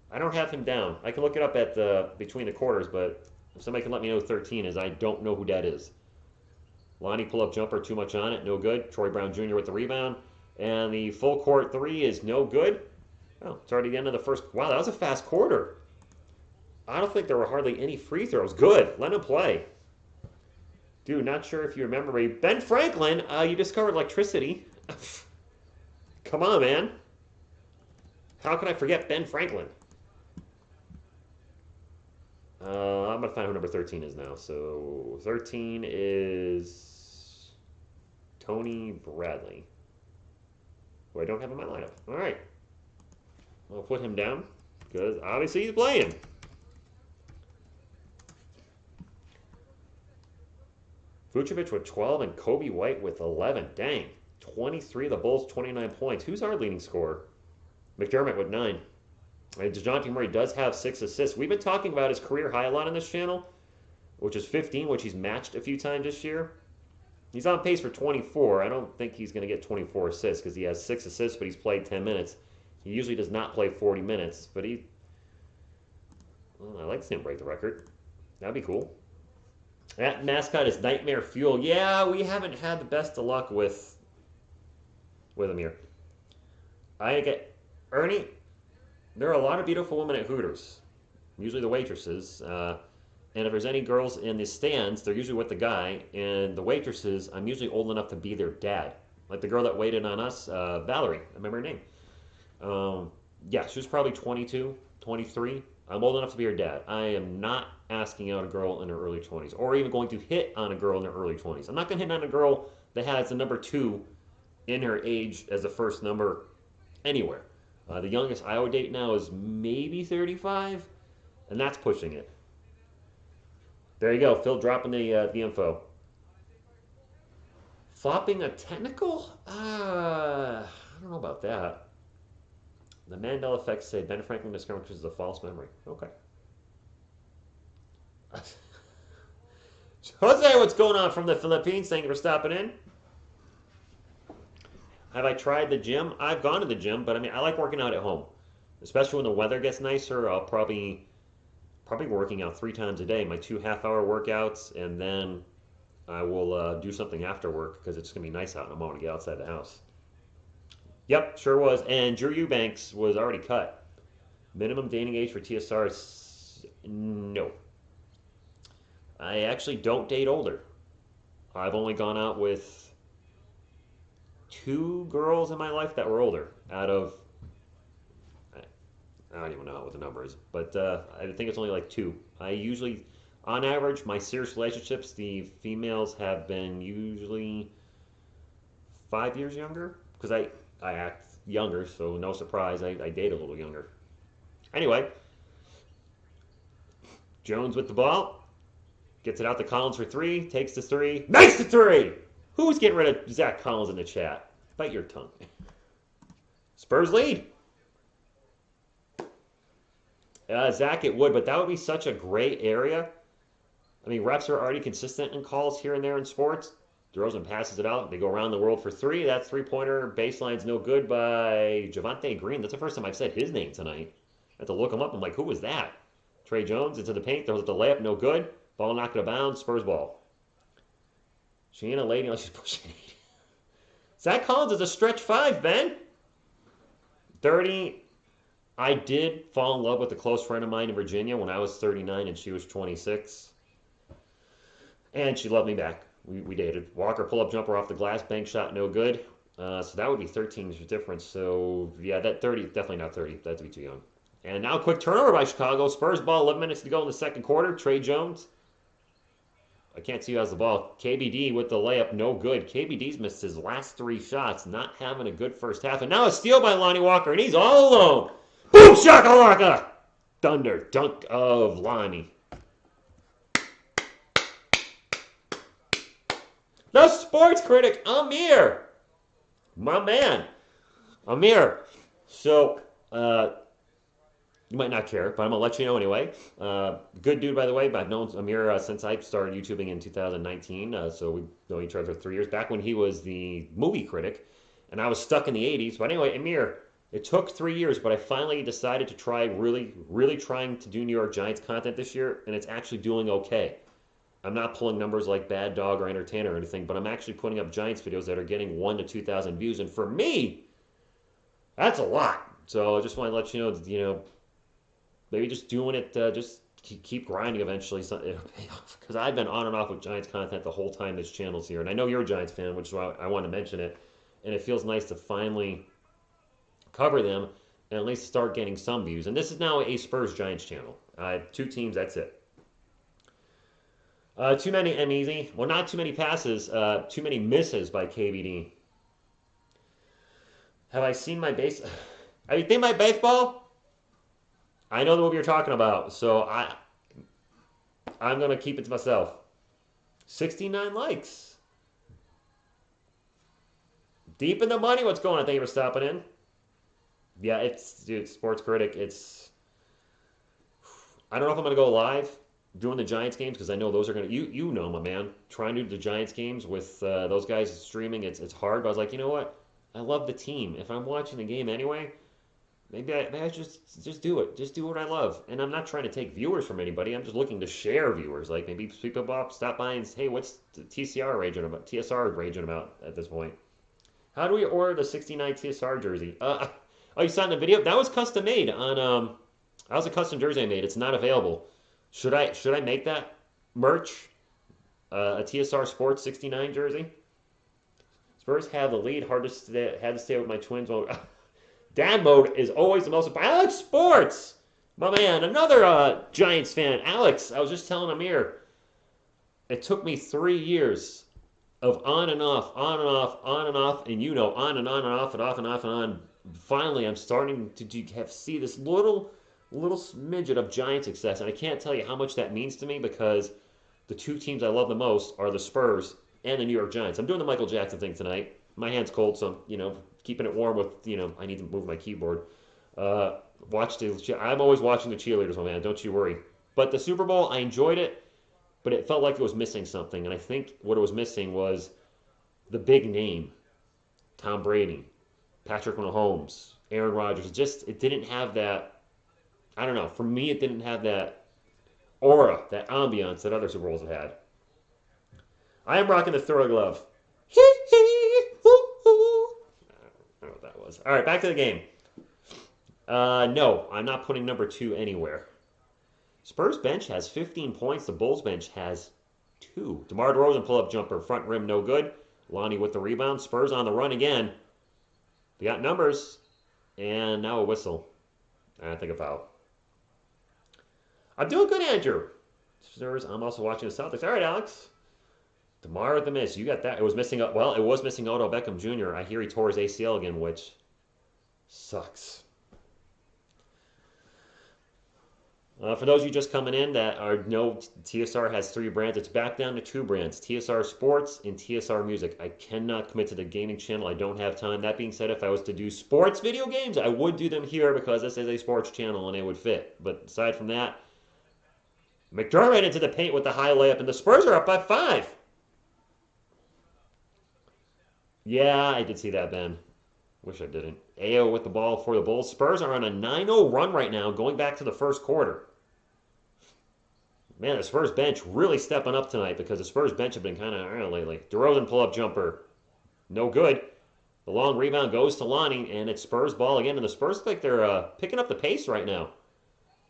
I don't have him down. I can look it up at between the quarters, but if somebody can let me know who 13 is, I don't know who that is. Lonnie pull-up jumper, too much on it, no good. Troy Brown Jr. with the rebound. And the full court 3 is no good. Oh, it's already the end of the first. Wow, that was a fast quarter. I don't think there were hardly any free throws. Good. Let him play. Dude, not sure if you remember me. Ben Franklin, you discovered electricity. Come on, man. How can I forget Ben Franklin? I'm going to find who number 13 is now. So 13 is Tony Bradley, who I don't have in my lineup. All right. I'll put him down because obviously he's playing. Vucevic with 12 and Kobe White with 11. Dang. 23, the Bulls 29 points. Who's our leading scorer? McDermott with 9. And DeJounte Murray does have 6 assists. We've been talking about his career high a lot on this channel, which is 15, which he's matched a few times this year. He's on pace for 24. I don't think he's going to get 24 assists because he has 6 assists, but he's played 10 minutes. He usually does not play 40 minutes, but I'd like to see him break the record. That'd be cool. That mascot is Nightmare Fuel. Yeah, we haven't had the best of luck with him here. I get Ernie. There are a lot of beautiful women at Hooters, usually the waitresses. And if there's any girls in the stands, they're usually with the guy. And the waitresses, I'm usually old enough to be their dad. Like the girl that waited on us, Valerie. I remember her name. Yeah, she was probably 22, 23. I'm old enough to be her dad. I am not asking out a girl in her early 20s or even going to hit on a girl in her early 20s. I'm not going to hit on a girl that has the number 2 in her age as the first number anywhere. The youngest I would date now is maybe 35, and that's pushing it. There you go, Phil dropping the info. Flopping a technical? I don't know about that. The Mandela effect say Ben Franklin discovered is a false memory. Okay. Jose, what's going on from the Philippines? Thank you for stopping in. Have I tried the gym? I've gone to the gym, but I mean, I like working out at home, especially when the weather gets nicer. I'll probably working out 3 times a day, my 2 half-hour workouts, and then I will do something after work because it's gonna be nice out and I'm going to get outside the house. Yep, sure was. And Drew Eubanks was already cut. Minimum dating age for TSR is no. I actually don't date older. I've only gone out with 2 girls in my life that were older out of I don't even know what the number is, but I think it's only like 2. I usually, on average, my serious relationships, the females have been usually 5 years younger because I act younger, so no surprise, I date a little younger. Anyway, Jones with the ball, gets it out to Collins for 3, takes the 3, nice to 3! Who's getting rid of Zach Collins in the chat? Bite your tongue. Spurs lead. Zach, it would, but that would be such a gray area. I mean, refs are already consistent in calls here and there in sports. DeRozan passes it out. They go around the world for 3. That three-pointer baseline's no good by Javonte Green. That's the first time I've said his name tonight. I had to look him up. I'm like, who was that? Trey Jones into the paint. Throws it the layup. No good. Ball knocked it out of bounds. Spurs ball. She ain't a lady unless she's pushing 8. Zach Collins is a stretch 5, Ben. 30. I did fall in love with a close friend of mine in Virginia when I was 39 and she was 26. And she loved me back. We dated. Walker pull-up jumper off the glass, bank shot, no good. So that would be 13 difference. So, yeah, that 30, definitely not 30. That'd be too young. And now a quick turnover by Chicago. Spurs ball, 11 minutes to go in the second quarter. Trey Jones. I can't see who has the ball. KBD with the layup, no good. KBD's missed his last 3 shots, not having a good first half. And now a steal by Lonnie Walker, and he's all alone. Boom, shakalaka! Thunder dunk of Lonnie. The sports critic, Amir. My man, Amir. So, you might not care, but I'm going to let you know anyway. Good dude, by the way. I've known Amir since I started YouTubing in 2019. So we know each other for 3 years. Back when he was the movie critic, and I was stuck in the 80s. But anyway, Amir, it took 3 years, but I finally decided to try really trying to do New York Giants content this year, and it's actually doing okay. I'm not pulling numbers like Bad Dog or Entertainer or anything, but I'm actually putting up Giants videos that are getting 1,000 to 2,000 views, and for me, that's a lot. So I just want to let you know that, maybe just doing it, just keep grinding eventually. It'll pay off. Because I've been on and off with Giants content the whole time this channel's here. And I know you're a Giants fan, which is why I want to mention it. And it feels nice to finally cover them and at least start getting some views. And this is now a Spurs Giants channel. 2 teams, that's it. Too many easy. Well, not too many passes. Too many misses by KBD. Have I seen my base? Have you seen my baseball? I know the movie you're talking about, so I'm going to keep it to myself. 69 likes. Deep in the money, what's going on? Thank you for stopping in. Yeah, dude, Sports Critic, I don't know if I'm going to go live doing the Giants games, because I know those are going to, you know, my man, trying to do the Giants games with those guys streaming, it's hard, but I was like, you know what? I love the team. If I'm watching the game anyway, maybe I just do it. Just do what I love. And I'm not trying to take viewers from anybody. I'm just looking to share viewers. Like maybe people stop by and say, hey, what's the TSR raging about at this point? How do we order the 69 TSR jersey? Oh, you saw in the video? That was custom made on that was a custom jersey I made. It's not available. Should I make that merch? A TSR Sports 69 jersey? Spurs have the lead. Had to stay with my Twins. Dad mode is always the most. Alex Sports, my man, another Giants fan. Alex, I was just telling Amir, it took me 3 years of on and off, on and off, on and off, and on and on and off and off and off and on. Finally, I'm starting to see this little smidget of Giant success, and I can't tell you how much that means to me because the 2 teams I love the most are the Spurs and the New York Giants. I'm doing the Michael Jackson thing tonight. My hand's cold, so keeping it warm with, I need to move my keyboard. I'm always watching the cheerleaders, my man. Don't you worry. But the Super Bowl, I enjoyed it, but it felt like it was missing something. And I think what it was missing was the big name. Tom Brady, Patrick Mahomes, Aaron Rodgers. It didn't have that, I don't know. For me, it didn't have that aura, that ambiance that other Super Bowls have had. I am rocking the Throw Glove. I don't know what that was. All right, back to the game. No, I'm not putting number 2 anywhere. Spurs bench has 15 points. The Bulls bench has 2. DeMar DeRozan pull-up jumper, front rim, no good. Lonnie with the rebound. Spurs on the run again. They got numbers. And now a whistle. I think a foul. I'm doing good, Andrew. Spurs, I'm also watching the Celtics. All right, Alex. DeMar with the miss. You got that. It was missing Odell Beckham Jr. I hear he tore his ACL again, which sucks. For those of you just coming in that know TSR has 3 brands, it's back down to 2 brands, TSR Sports and TSR Music. I cannot commit to the gaming channel. I don't have time. That being said, if I was to do sports video games, I would do them here because this is a sports channel and it would fit. But aside from that, McDermott into the paint with the high layup, and the Spurs are up by 5. Yeah, I did see that, Ben. Wish I didn't. Ayo with the ball for the Bulls. Spurs are on a 9-0 run right now, going back to the first quarter. Man, the Spurs bench really stepping up tonight because the Spurs bench have been kind of lately. DeRozan pull-up jumper. No good. The long rebound goes to Lonnie, and it's Spurs ball again. And the Spurs look like they're picking up the pace right now.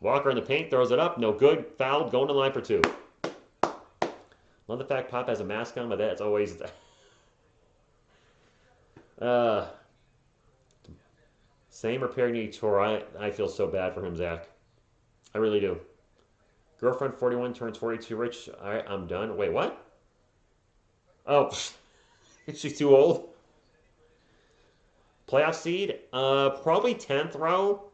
Walker in the paint, throws it up. No good. Fouled, going to the line for 2. Love the fact Pop has a mask on, but that's always... Same repair need tour. I feel so bad for him, Zach. I really do. Girlfriend 41 turns 42 rich. All right, I'm done. Wait, what? Oh, is she too old? Playoff seed? Probably 10th row.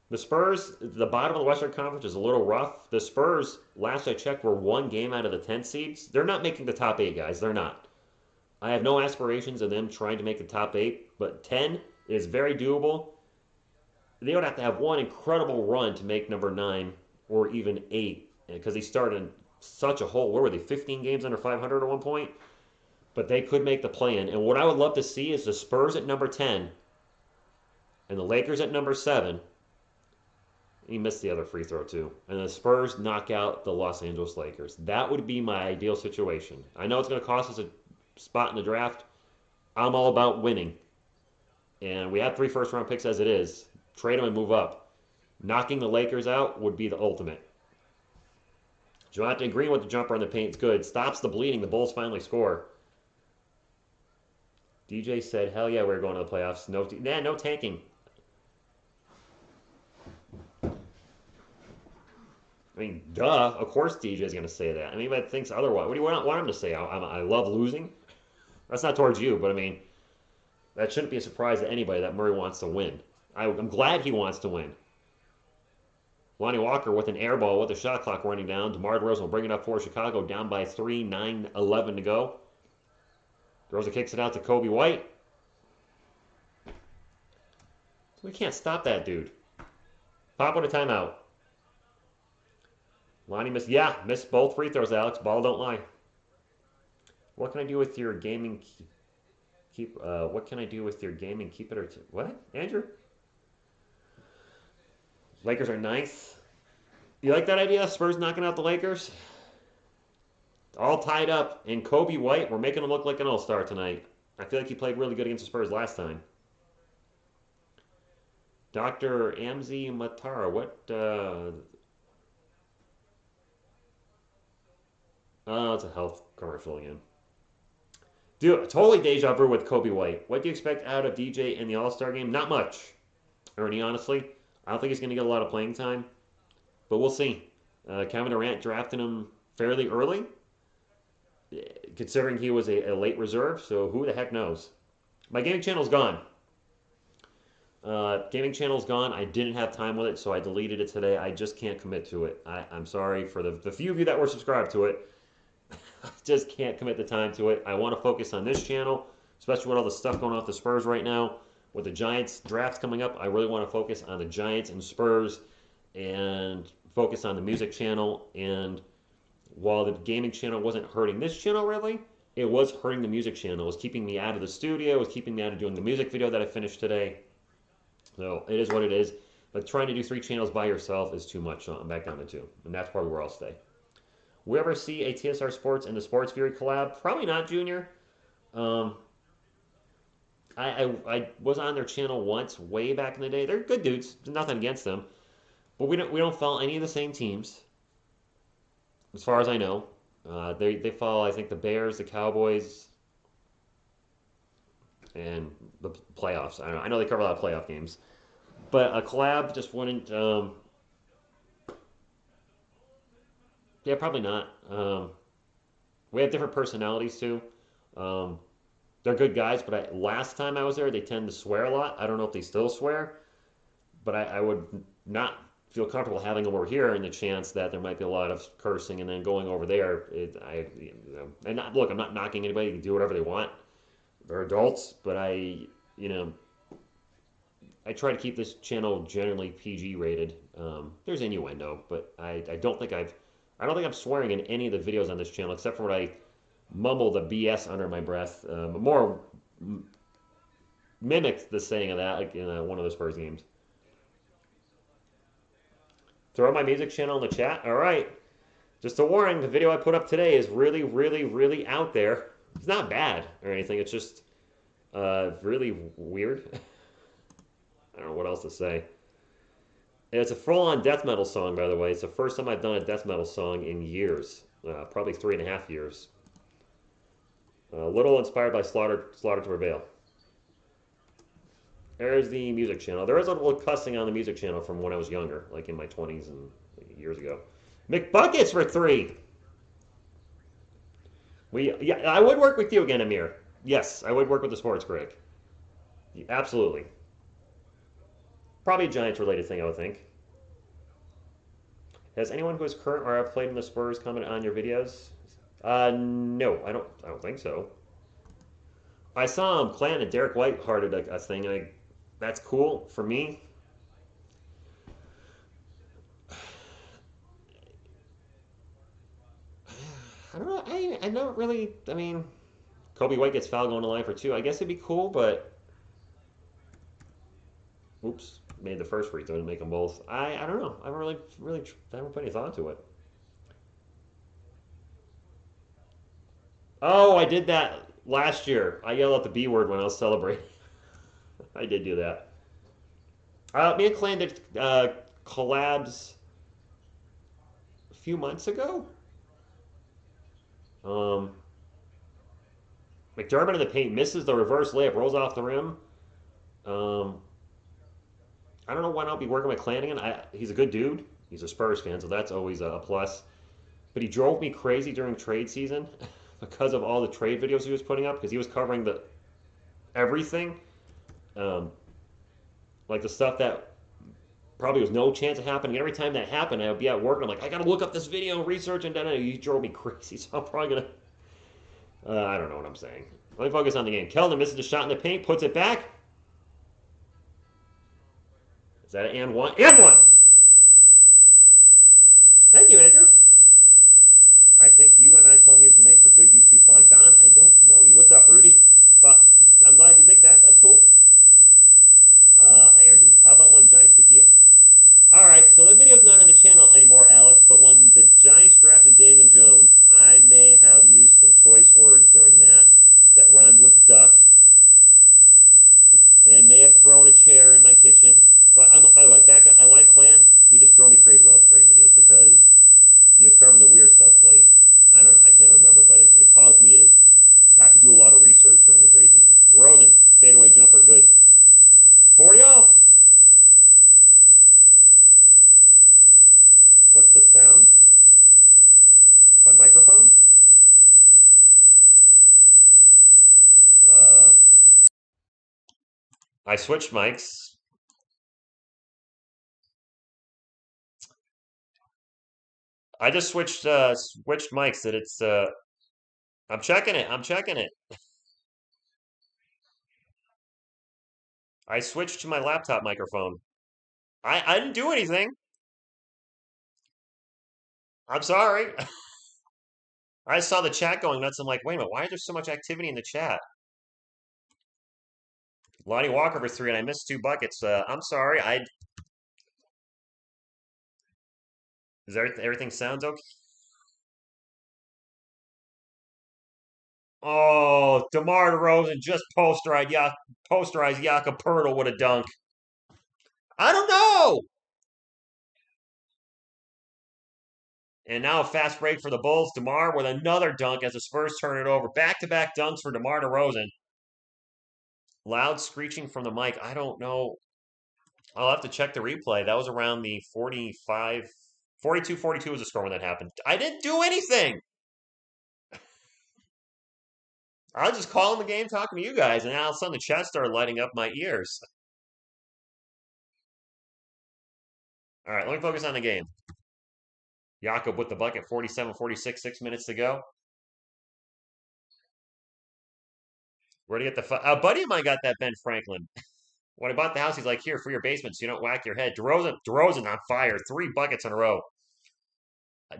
The Spurs, the bottom of the Western Conference is a little rough. The Spurs, last I checked, were 1 game out of the 10 seeds. They're not making the top 8, guys. They're not. I have no aspirations of them trying to make the top 8, but 10 is very doable. They would have to have one incredible run to make number 9 or even 8, because they started in such a hole. Where were they, 15 games under 500 at one point? But they could make the play-in. And what I would love to see is the Spurs at number 10 and the Lakers at number 7. He missed the other free throw, too. And the Spurs knock out the Los Angeles Lakers. That would be my ideal situation. I know it's going to cost us a spot in the draft. I'm all about winning. And we have 3 first-round picks as it is. Trade them and move up. Knocking the Lakers out would be the ultimate. Jonathan Green with the jumper in the paint is good. Stops the bleeding. The Bulls finally score. DJ said, hell yeah, we're going to the playoffs. No tanking. I mean, duh. Of course DJ's going to say that. I mean, but thinks otherwise. What do you want him to say? I love losing? That's not towards you, but I mean, that shouldn't be a surprise to anybody that Murray wants to win. I'm glad he wants to win. Lonnie Walker with an air ball with the shot clock running down. DeMar DeRozan will bring it up for Chicago, down by 3, 9-11 to go. DeRozan kicks it out to Kobe White. We can't stop that dude. Pop with a timeout. Lonnie missed both free throws, Alex. Ball don't lie. What can I do with your gaming what can I do with your gaming keep it or what? Andrew? Lakers are 9th. You like that idea? Spurs knocking out the Lakers? All tied up. And Kobe White, we're making him look like an all-star tonight. I feel like he played really good against the Spurs last time. Dr. Amzi Matara, what? Oh, it's a health commercial again. Dude, totally deja vu with Kobe White. What do you expect out of DJ in the All-Star game? Not much, Ernie, honestly. I don't think he's going to get a lot of playing time, but we'll see. Kevin Durant drafted him fairly early, considering he was a late reserve, so who the heck knows? My gaming channel's gone. Gaming channel's gone. I didn't have time with it, so I deleted it today. I just can't commit to it. I'm sorry for the few of you that were subscribed to it. I just can't commit the time to it. I want to focus on this channel, especially with all the stuff going off the Spurs right now. With the Giants drafts coming up, I really want to focus on the Giants and Spurs and focus on the music channel. And while the gaming channel wasn't hurting this channel really, it was hurting the music channel. It was keeping me out of the studio. It was keeping me out of doing the music video that I finished today. So it is what it is. But trying to do 3 channels by yourself is too much. So I'm back down to 2. And that's probably where I'll stay. Will we ever see a TSR Sports and the Sports Fury collab? Probably not, Junior. Um, I was on their channel once, way back in the day. They're good dudes. There's nothing against them. But we don't follow any of the same teams, as far as I know. They follow, I think, the Bears, the Cowboys, and the playoffs. I don't know. I know they cover a lot of playoff games. But a collab just wouldn't. Yeah, probably not. We have different personalities too. Um, they're good guys, but last time I was there, they tend to swear a lot. I don't know if they still swear, but I would not feel comfortable having them over here in the chance that there might be a lot of cursing and then going over there. And look, I'm not knocking anybody. They can do whatever they want. They're adults, but you know, I try to keep this channel generally PG rated. There's innuendo, but I don't think I don't think I'm swearing in any of the videos on this channel except for when I mumble the BS under my breath. More mimic the saying of that, like in one of the Spurs games. Throw my music channel in the chat. All right. Just a warning: the video I put up today is really, really, really out there. It's not bad or anything. It's just really weird. I don't know what else to say. It's a full-on death metal song, by the way. It's the first time I've done a death metal song in years, probably 3.5 years. A little inspired by Slaughter to Prevail. There's the music channel. There is a little cussing on the music channel from when I was younger, like in my 20s and years ago. McBuckets for 3. Yeah, I would work with you again, Amir. Yes, I would work with the sports critic. Absolutely. Probably a Giants-related thing, I would think. Has anyone who is current or have played in the Spurs commented on your videos? No, I don't think so. I saw Clan and Derek White hearted a thing, and that's cool for me. I don't know. I don't really. I mean, Kobe White gets foul going to line for 2. I guess it'd be cool, but oops, made the first free throw to make them both. I don't know. I haven't really I haven't put any thought to it. Oh, I did that last year. I yelled out the B word when I was celebrating. I did do that. Me and Clan did collabs a few months ago. Um, McDermott in the paint misses the reverse layup, rolls off the rim. Um, I don't know when I'll be working with Clan again. He's a good dude. He's a Spurs fan, so that's always a plus. But he drove me crazy during trade season because of all the trade videos he was putting up because he was covering the everything. Um, like the stuff that probably was no chance of happening. Every time that happened, I would be at work and I'm like, I gotta look up this video, research, and then he drove me crazy. So I'm probably gonna. I don't know what I'm saying. Let me focus on the game. Keldon misses the shot in the paint, puts it back. Is that an and one? And one! Thank you, Andrew. I think you and I playing games make for good YouTube fun. Don, I don't know you. What's up, Rudy? But I'm glad you think that. That's cool. Hi, Andrew. How about when Giants picked you? All right, so that video's not on the channel anymore, Alex, but when the Giants drafted Daniel Jones, I may have used some choice words during that rhymed with duck, and may have thrown a chair in my kitchen. But by the way, I like Clan. He just drove me crazy with all the trade videos because he was covering the weird stuff. Like I can't remember, but it caused me to have to do a lot of research during the trade season. DeRozan, fadeaway jumper, good. 40 all. What's the sound? My microphone? Uh, I switched mics. I just switched mics. That it's I'm checking it. I'm checking it. I switched to my laptop microphone. I didn't do anything. I'm sorry. I saw the chat going nuts. I'm like, wait a minute, why is there so much activity in the chat? Lonnie Walker for three, and I missed two buckets. I'm sorry. Is everything sounds okay? Oh, DeMar DeRozan just posterized Jakob Pertl with a dunk. I don't know. And now a fast break for the Bulls. DeMar with another dunk as the Spurs turn it over. Back-to-back dunks for DeMar DeRozan. Loud screeching from the mic. I don't know. I'll have to check the replay. That was around the 45, 42-42 was the score when that happened. I didn't do anything. I was just calling the game, talking to you guys, and all of a sudden the chat started lighting up my ears. All right, let me focus on the game. Jakob with the bucket, 47-46, 6 minutes to go. Where'd he get the a buddy of mine got that Ben Franklin. When I bought the house, he's like, here, for your basement so you don't whack your head. DeRozan on fire. 3 buckets in a row.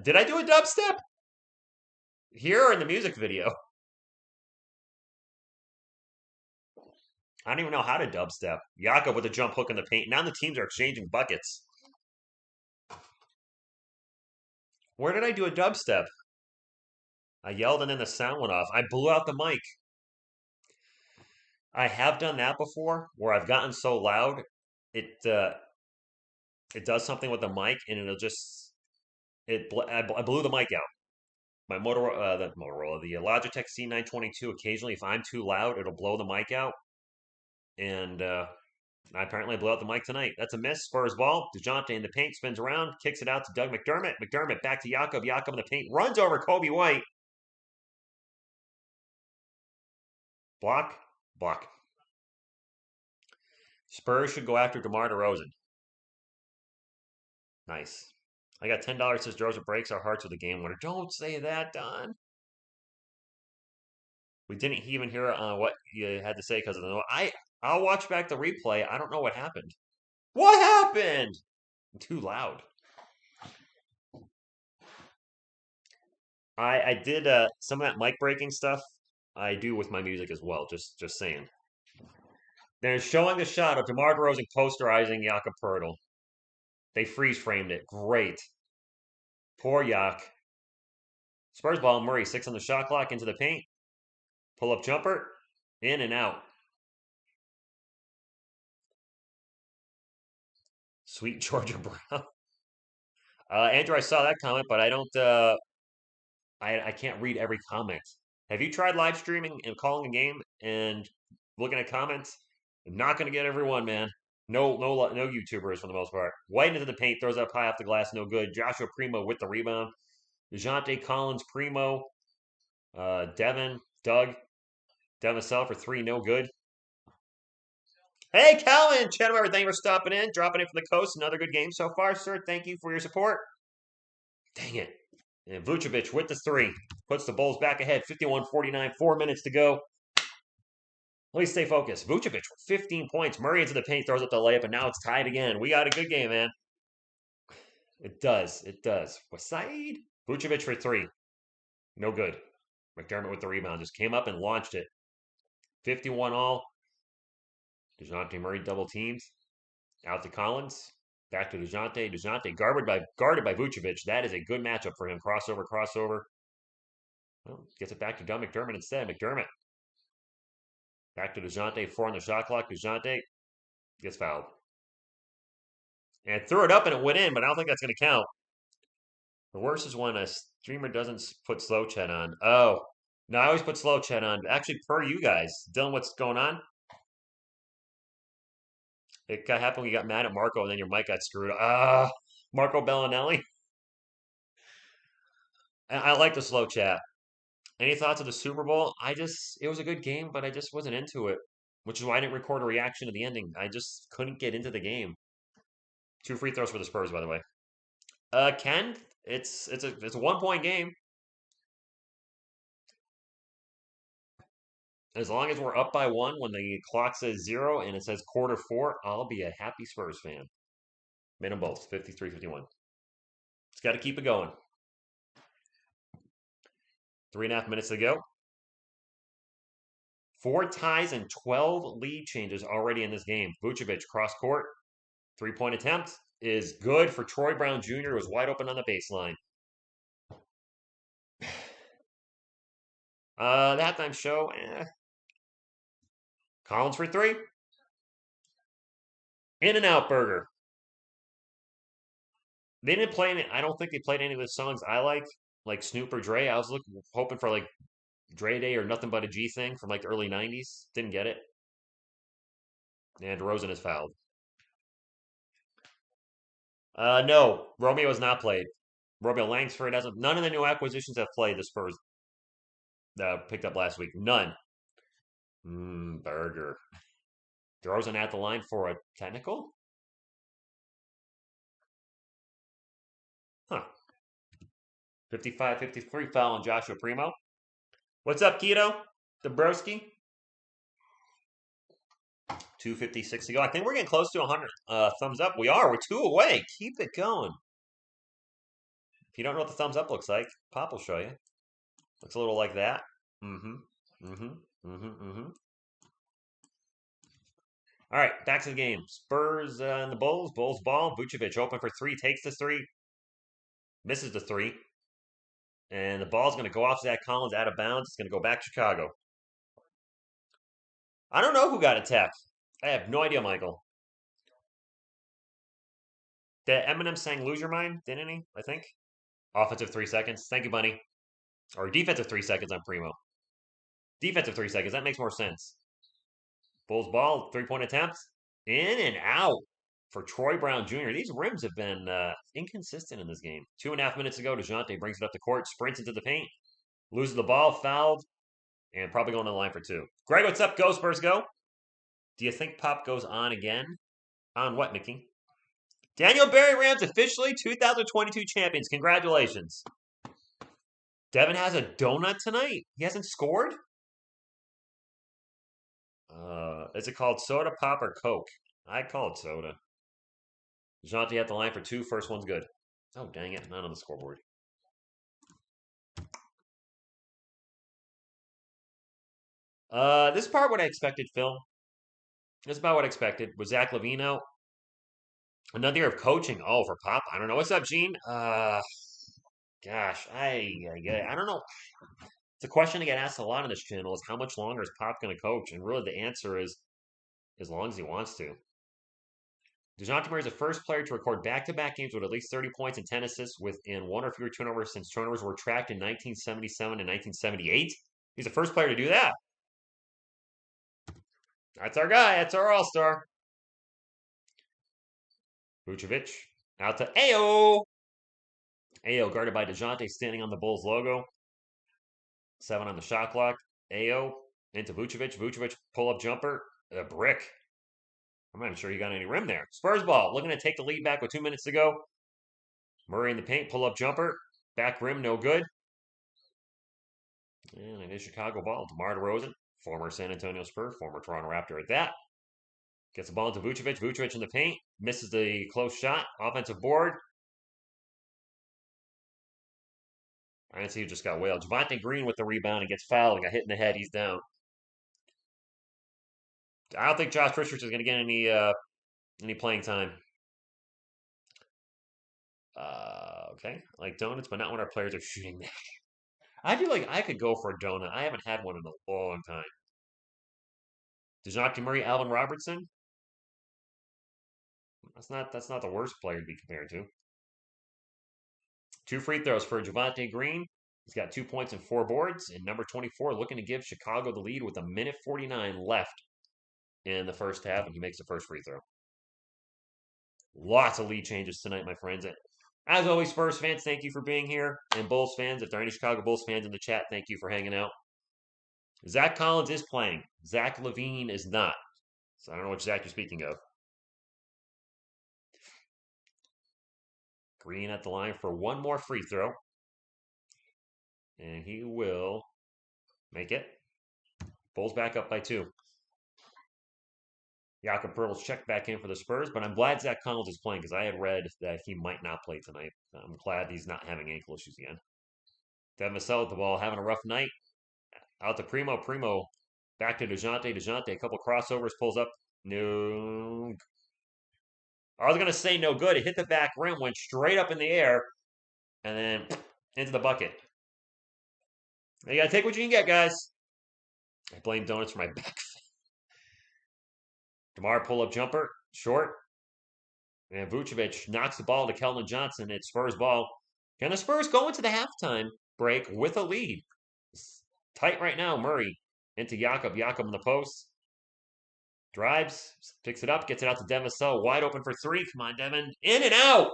Did I do a dubstep? Here or in the music video? I don't even know how to dubstep. Jakob with a jump hook in the paint. Now the teams are exchanging buckets. Where did I do a dubstep? I yelled and then the sound went off. I blew out the mic. I have done that before where I've gotten so loud it does something with the mic and it'll just I blew the mic out. My the Logitech C922. Occasionally, if I'm too loud, it'll blow the mic out, and I apparently blew out the mic tonight. That's a miss. Spurs ball. DeJounte in the paint spins around, kicks it out to Doug McDermott. McDermott back to Jakob. Jakob in the paint runs over Kobe White. Block. Spurs should go after DeMar DeRozan. Nice. I got $10. Says DeRozan breaks our hearts with a game winner. Don't say that, Don. We didn't even hear what you had to say because of the. I'll watch back the replay. I don't know what happened. What happened? Too loud. I did some of that mic breaking stuff. I do with my music as well. Just saying. They're showing the shot of DeMar DeRozan posterizing Jakob Pertl. They freeze framed it. Great. Poor Yak. Spurs ball. Murray 6 on the shot clock into the paint. Pull up jumper. In and out. Sweet Georgia Brown. Andrew, I saw that comment, but I don't. I can't read every comment. Have you tried live streaming and calling a game and looking at comments? I'm not going to get everyone, man. No YouTubers for the most part. White into the paint, throws up high off the glass, no good. Joshua Primo with the rebound. DeJounte Collins, Primo, Devin, Doug, Devin Sell for three, no good. Hey, Calvin, Chattemer, thank you for stopping in, dropping in from the coast. Another good game so far, sir. Thank you for your support. Dang it. And Vucevic with the three. Puts the Bulls back ahead. 51-49, 4 minutes to go. Let me stay focused. Vucevic with 15 points. Murray into the paint, throws up the layup, and now it's tied again. We got a good game, man. It does. Wasaid. Vucevic for three. No good. McDermott with the rebound. Just came up and launched it. 51 all. DeJounte Murray double teams. Out to Collins. Back to DeJounte. DeJounte guarded by Vucevic. That is a good matchup for him. Crossover. Well, gets it back to Doug McDermott instead. McDermott. Back to DeJounte. 4 on the shot clock. DeJounte gets fouled. And threw it up and it went in, but I don't think that's going to count. The worst is when a streamer doesn't put slow chat on. Oh, no, I always put slow chat on. Actually, per you guys. Dylan, what's going on? It happened when you got mad at Marco and then your mic got screwed. Marco Bellinelli. I like the slow chat. Any thoughts of the Super Bowl? It was a good game, but I just wasn't into it, which is why I didn't record a reaction to the ending. I just couldn't get into the game. 2 free throws for the Spurs, by the way. Ken, it's a 1-point game. As long as we're up by 1 when the clock says 0 and it says quarter 4, I'll be a happy Spurs fan. Made them both, 53-51. It's got to keep it going. 3.5 minutes to go. 4 ties and 12 lead changes already in this game. Vucevic cross court. 3-point attempt is good for Troy Brown Jr., who was wide open on the baseline. The halftime show, Collins for 3. In-N-Out Burger. They didn't play any. I don't think they played any of the songs I like Snoop or Dre. I was hoping for like Dre Day or Nothing But a G thing from like the early '90s. Didn't get it. And DeRozan is fouled. No, Romeo has not played. Romeo Langsford hasn't. None of the new acquisitions have played the Spurs picked up last week. None. Burger. DeRozan at the line for a technical? Huh. 55-53 foul on Joshua Primo. What's up, Keto? Dabrowski? 2:56 to go. I think we're getting close to 100 thumbs up. We are. We're 2 away. Keep it going. If you don't know what the thumbs up looks like, Pop will show you. Looks a little like that. All right, back to the game. Spurs and the Bulls. Bulls ball. Vucevic open for 3. Takes the 3. Misses the 3. And the ball's going to go off Zach Collins out of bounds. It's going to go back to Chicago. I don't know who got attacked. I have no idea, Michael. That Eminem sang Lose Your Mind, didn't he? I think. Offensive 3 seconds. Thank you, Bunny. Or defensive 3 seconds on Primo. Defensive 3 seconds. That makes more sense. Bulls ball. 3-point attempt. In and out for Troy Brown Jr. These rims have been inconsistent in this game. 2.5 minutes ago, DeJounte brings it up the court, sprints into the paint, loses the ball, fouled, and probably going to the line for 2. Greg, what's up? Go, Spurs, go. Do you think Pop goes on again? On what, Mickey? Daniel Barry Rams officially 2022 champions. Congratulations. Devin has a donut tonight. He hasn't scored? Is it called soda, pop, or Coke? I call it soda. DeJounte at the line for 2. First one's good. Oh, dang it. Not on the scoreboard. This part what I expected, Phil. This is about what I expected. Was Zach LaVine out? Another year of coaching. Oh, for Pop. I don't know. What's up, Gene? Gosh, I don't know. The question I get asked a lot on this channel is how much longer is Pop going to coach? And really, the answer is as long as he wants to. DeJounte Murray is the first player to record back-to-back games with at least 30 points and 10 assists within 1 or fewer turnovers since turnovers were tracked in 1977 and 1978. He's the first player to do that. That's our guy. That's our all-star. Vucevic out to Ayo. Ayo guarded by DeJounte, standing on the Bulls logo. 7 on the shot clock. Ayo into Vucevic. Vucevic pull-up jumper. A brick. I'm not even sure he got any rim there. Spurs ball. Looking to take the lead back with 2 minutes to go. Murray in the paint. Pull-up jumper. Back rim. No good. And it is Chicago ball. DeMar DeRozan. Former San Antonio Spurs. Former Toronto Raptor at that. Gets the ball into Vucevic. Vucevic in the paint. Misses the close shot. Offensive board. I didn't see who just got whaled. Javonte Green with the rebound and gets fouled and got hit in the head. He's down. I don't think Josh Richards is going to get any playing time. Okay. I like donuts, but not when our players are shooting that. I feel like I could go for a donut. I haven't had one in a long time. DeJounte Murray, Alvin Robertson. That's not the worst player to be compared to. 2 free throws for Javonte Green. He's got 2 points and 4 boards. And number 24 looking to give Chicago the lead with 1:49 left in the first half, and he makes the first free throw. Lots of lead changes tonight, my friends. As always, Spurs fans, thank you for being here. And Bulls fans, if there are any Chicago Bulls fans in the chat, thank you for hanging out. Zach Collins is playing. Zach LaVine is not. So I don't know what Zach you're speaking of. Green at the line for 1 more free throw. And he will make it. Bulls back up by 2. Jakob Poeltl's checked back in for the Spurs, but I'm glad Zach Collins is playing because I had read that he might not play tonight. I'm glad he's not having ankle issues again. Devin Vassell with the ball, having a rough night. Out to Primo. Primo back to DeJounte. DeJounte, a couple crossovers, pulls up. No. I was going to say no good. It hit the back rim, went straight up in the air, and then into the bucket. You got to take what you can get, guys. I blame Donuts for my back. DeMar pull-up jumper, short. And Vucevic knocks the ball to Keldon Johnson. It's Spurs ball. Can the Spurs go into the halftime break with a lead? It's tight right now. Murray into Jakob. Jakob in the post. Drives, picks it up, gets it out to Devin Vassell. Wide open for three. Come on, Devin. In and out.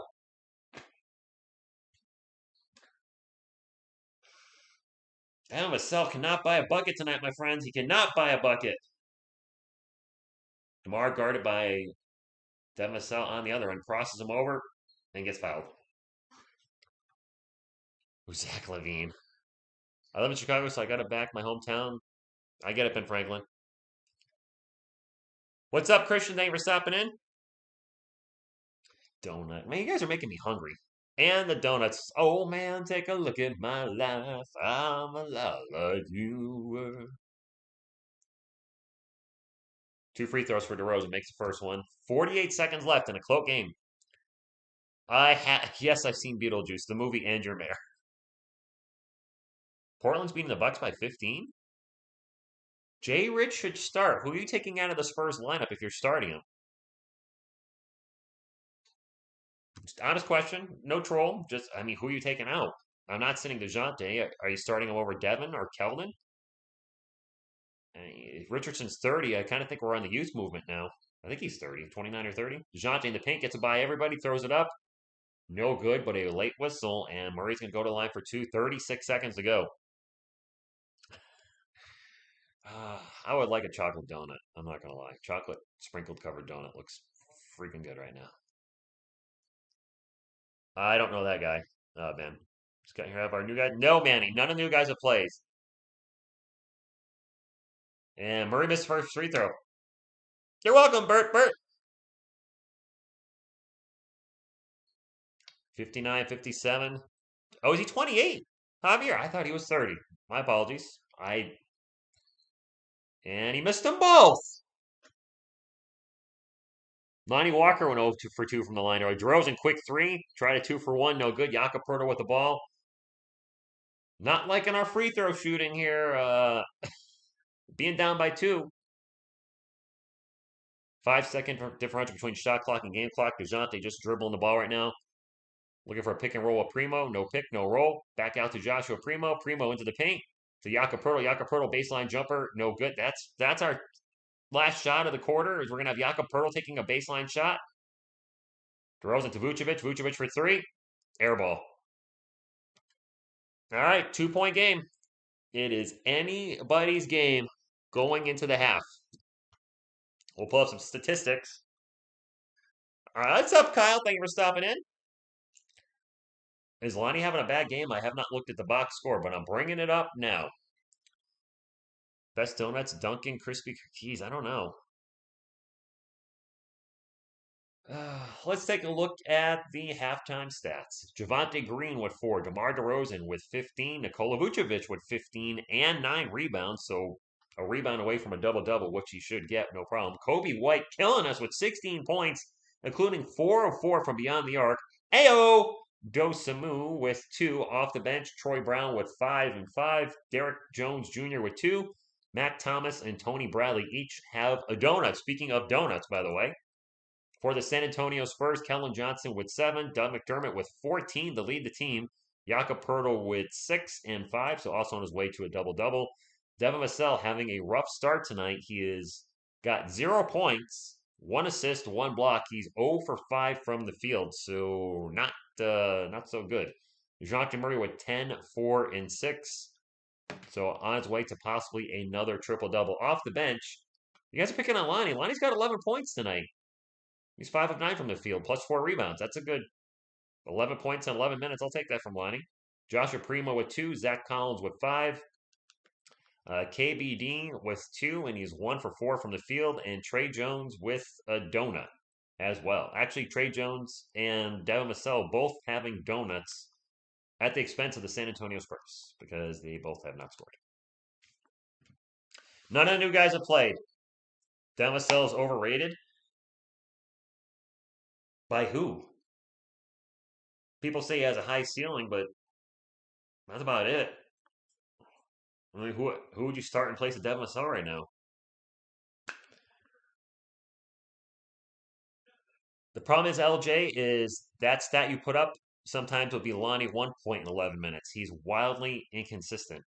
Devin Vassell cannot buy a bucket tonight, my friends. He cannot buy a bucket. DeMar guarded by Devin Vassell on the other end. Crosses him over and gets fouled. Zach LaVine. I live in Chicago, so I got to back my hometown. I get it, Ben Franklin. What's up, Christian? Thank you for stopping in. Donut. Man, you guys are making me hungry. And the donuts. Oh, man, take a look at my life. I'm a lot like you were. 2 free throws for DeRozan. Makes the first one. 48 seconds left in a close game. Yes, I've seen Beetlejuice, the movie, and your mayor. Portland's beating the Bucks by 15. Jay Rich should start. Who are you taking out of the Spurs lineup if you're starting him? Just honest question. No troll. Just, I mean, who are you taking out? I'm not sitting DeJounte. Are you starting him over Devin or Keldon? If Richardson's 30, I kind of think we're on the youth movement now. I think he's 30, 29 or 30. DeJounte in the paint gets it by everybody, throws it up. No good, but a late whistle, and Murray's going to go to the line for two. 36 seconds to go. I would like a chocolate donut. I'm not going to lie. Chocolate sprinkled covered donut looks freaking good right now. I don't know that guy, Ben. Just got here have our new guy. No, Manny. None of the new guys have plays. And Murray missed first free throw. You're welcome, Bert. 59, 57. Oh, is he 28? Javier, I thought he was 30. My apologies. And he missed them both. Lonnie Walker went 0 for 2 from the line. DeRozan, quick three. Tried a 2 for 1. No good. Jakob Poeltl with the ball. Not liking our free throw shooting here. Being down by 2. 5-second differential between shot clock and game clock. DeJounte just dribbling the ball right now. Looking for a pick and roll with Primo. No pick, no roll. Back out to Joshua Primo. Primo into the paint. To Jakob Poeltl. Jakob Poeltl baseline jumper. No good. That's our last shot of the quarter. Is we're going to have Jakob Poeltl taking a baseline shot. DeRozan to Vucevic. Vucevic for 3. Air ball. All right, 2-point game. It is anybody's game going into the half. We'll pull up some statistics. All right, what's up, Kyle? Thank you for stopping in. Is Lonnie having a bad game? I have not looked at the box score, but I'm bringing it up now. Best donuts, Dunkin' Crispy Cookies. I don't know. Let's take a look at the halftime stats. Javonte Green with 4. DeMar DeRozan with 15. Nikola Vucevic with 15 and 9 rebounds. So a rebound away from a double-double, which he should get, no problem. Kobe White killing us with 16 points, including 4 of 4 from beyond the arc. Ayo! Dosamu with 2 off the bench. Troy Brown with 5 and 5. Derek Jones Jr. with 2. Mac Thomas and Tony Bradley each have a donut. Speaking of donuts, by the way. For the San Antonio Spurs, Keldon Johnson with 7. Doug McDermott with 14 to lead the team. Jakob Poeltl with 6 and 5, so also on his way to a double-double. Devin Vassell having a rough start tonight. He has got 0 points, 1 assist, 1 block. He's 0 for 5 from the field, so not so good. DeJounte Murray with 10, 4, and 6. So on his way to possibly another triple-double. Off the bench, you guys are picking on Lonnie. Lonnie's got 11 points tonight. He's 5 of 9 from the field, plus 4 rebounds. That's a good 11 points in 11 minutes. I'll take that from Lonnie. Joshua Primo with 2. Zach Collins with 5. KBD with 2, and he's 1 for 4 from the field. And Trey Jones with a donut as well. Actually, Trey Jones and Devin Vassell both having donuts at the expense of the San Antonio Spurs because they both have not scored. None of the new guys have played. Demoiselle is overrated. By who? People say he has a high ceiling, but that's about it. I mean, who would you start in place of Demoiselle right now? The problem is LJ is that stat you put up sometimes will be Lonnie 1 point in 11 minutes. He's wildly inconsistent.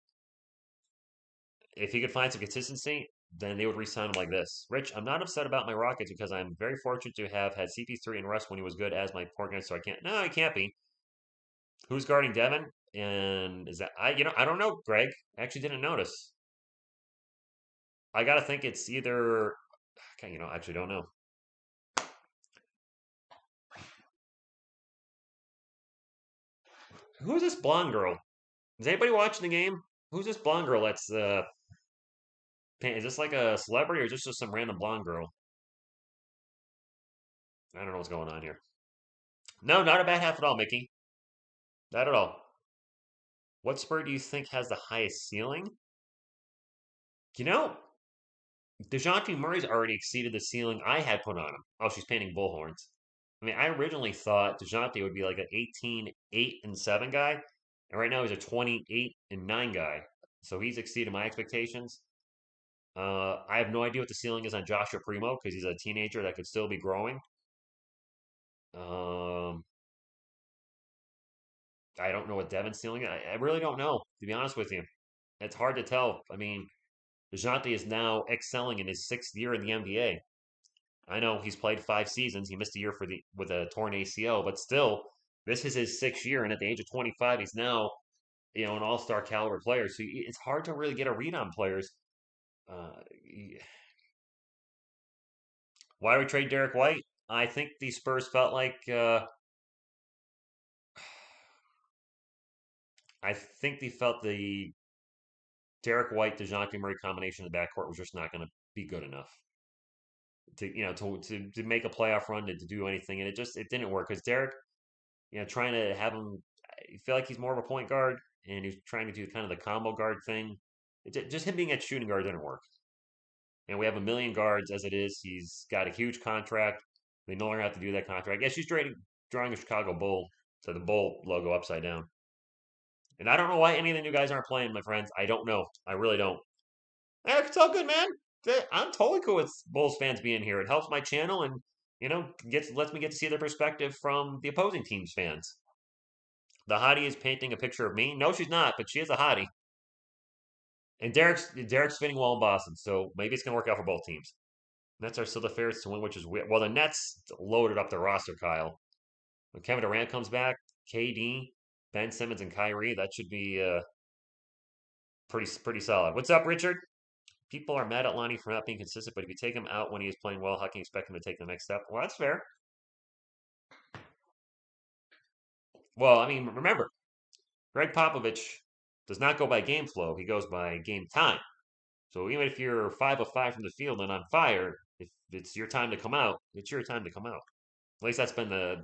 If he could find some consistency, then they would re-sign him like this. Rich, I'm not upset about my Rockets because I'm very fortunate to have had CP3 and Russ when he was good as my point guard, so I can't. No, I can't be. Who's guarding Devin? And is that I don't know, Greg. I actually didn't notice. I gotta think it's either. Okay, I actually don't know. Who's this blonde girl? Is anybody watching the game? Who's this blonde girl? That's is this like a celebrity or is this just some random blonde girl? I don't know what's going on here. No, not a bad half at all, Mickey. Not at all. What Spur do you think has the highest ceiling? You know, DeJounte Murray's already exceeded the ceiling I had put on him. Oh, she's painting bullhorns. I mean, I originally thought DeJounte would be like an 18, 8, and 7 guy, and right now he's a 28 and 9 guy. So he's exceeded my expectations. I have no idea what the ceiling is on Joshua Primo because he's a teenager that could still be growing. Um, I don't know what Devin's ceiling is. I really don't know, to be honest with you. It's hard to tell. I mean, DeJounte is now excelling in his 6th year in the NBA. I know he's played 5 seasons. He missed a year with a torn ACL, but still, this is his 6th year, and at the age of 25, he's now an all-star caliber player. So it's hard to really get a read on players. Uh, why do we trade Derek White? I think the Spurs felt like I think they felt the Derek White DeJounte Murray combination in the backcourt was just not going to be good enough to make a playoff run to do anything, and it didn't work because Derek, trying to have him, I feel like he's more of a point guard, and he's trying to do kind of the combo guard thing. Just him being at shooting guard didn't work, and we have a million guards as it is. He's got a huge contract. They no longer have to do that contract. Yeah, she's drawing a Chicago Bull to the Bull logo upside down. And I don't know why any of the new guys aren't playing, my friends. I don't know. I really don't. Eric, it's all good, man. I'm totally cool with Bulls fans being here. It helps my channel and lets me get to see their perspective from the opposing team's fans. The hottie is painting a picture of me. No, she's not, but she is a hottie. And Derek's fitting well in Boston, so maybe it's gonna work out for both teams. Nets are still the favorites to win, which is weird. Well, the Nets loaded up their roster, Kyle. When Kevin Durant comes back, KD, Ben Simmons, and Kyrie, that should be pretty solid. What's up, Richard? People are mad at Lonnie for not being consistent, but if you take him out when he is playing well, how can you expect him to take the next step? Well, that's fair. Well, I mean, remember, Greg Popovich does not go by game flow; he goes by game time. So even if you're 5 of 5 from the field and on fire, if it's your time to come out, it's your time to come out. At least that's been the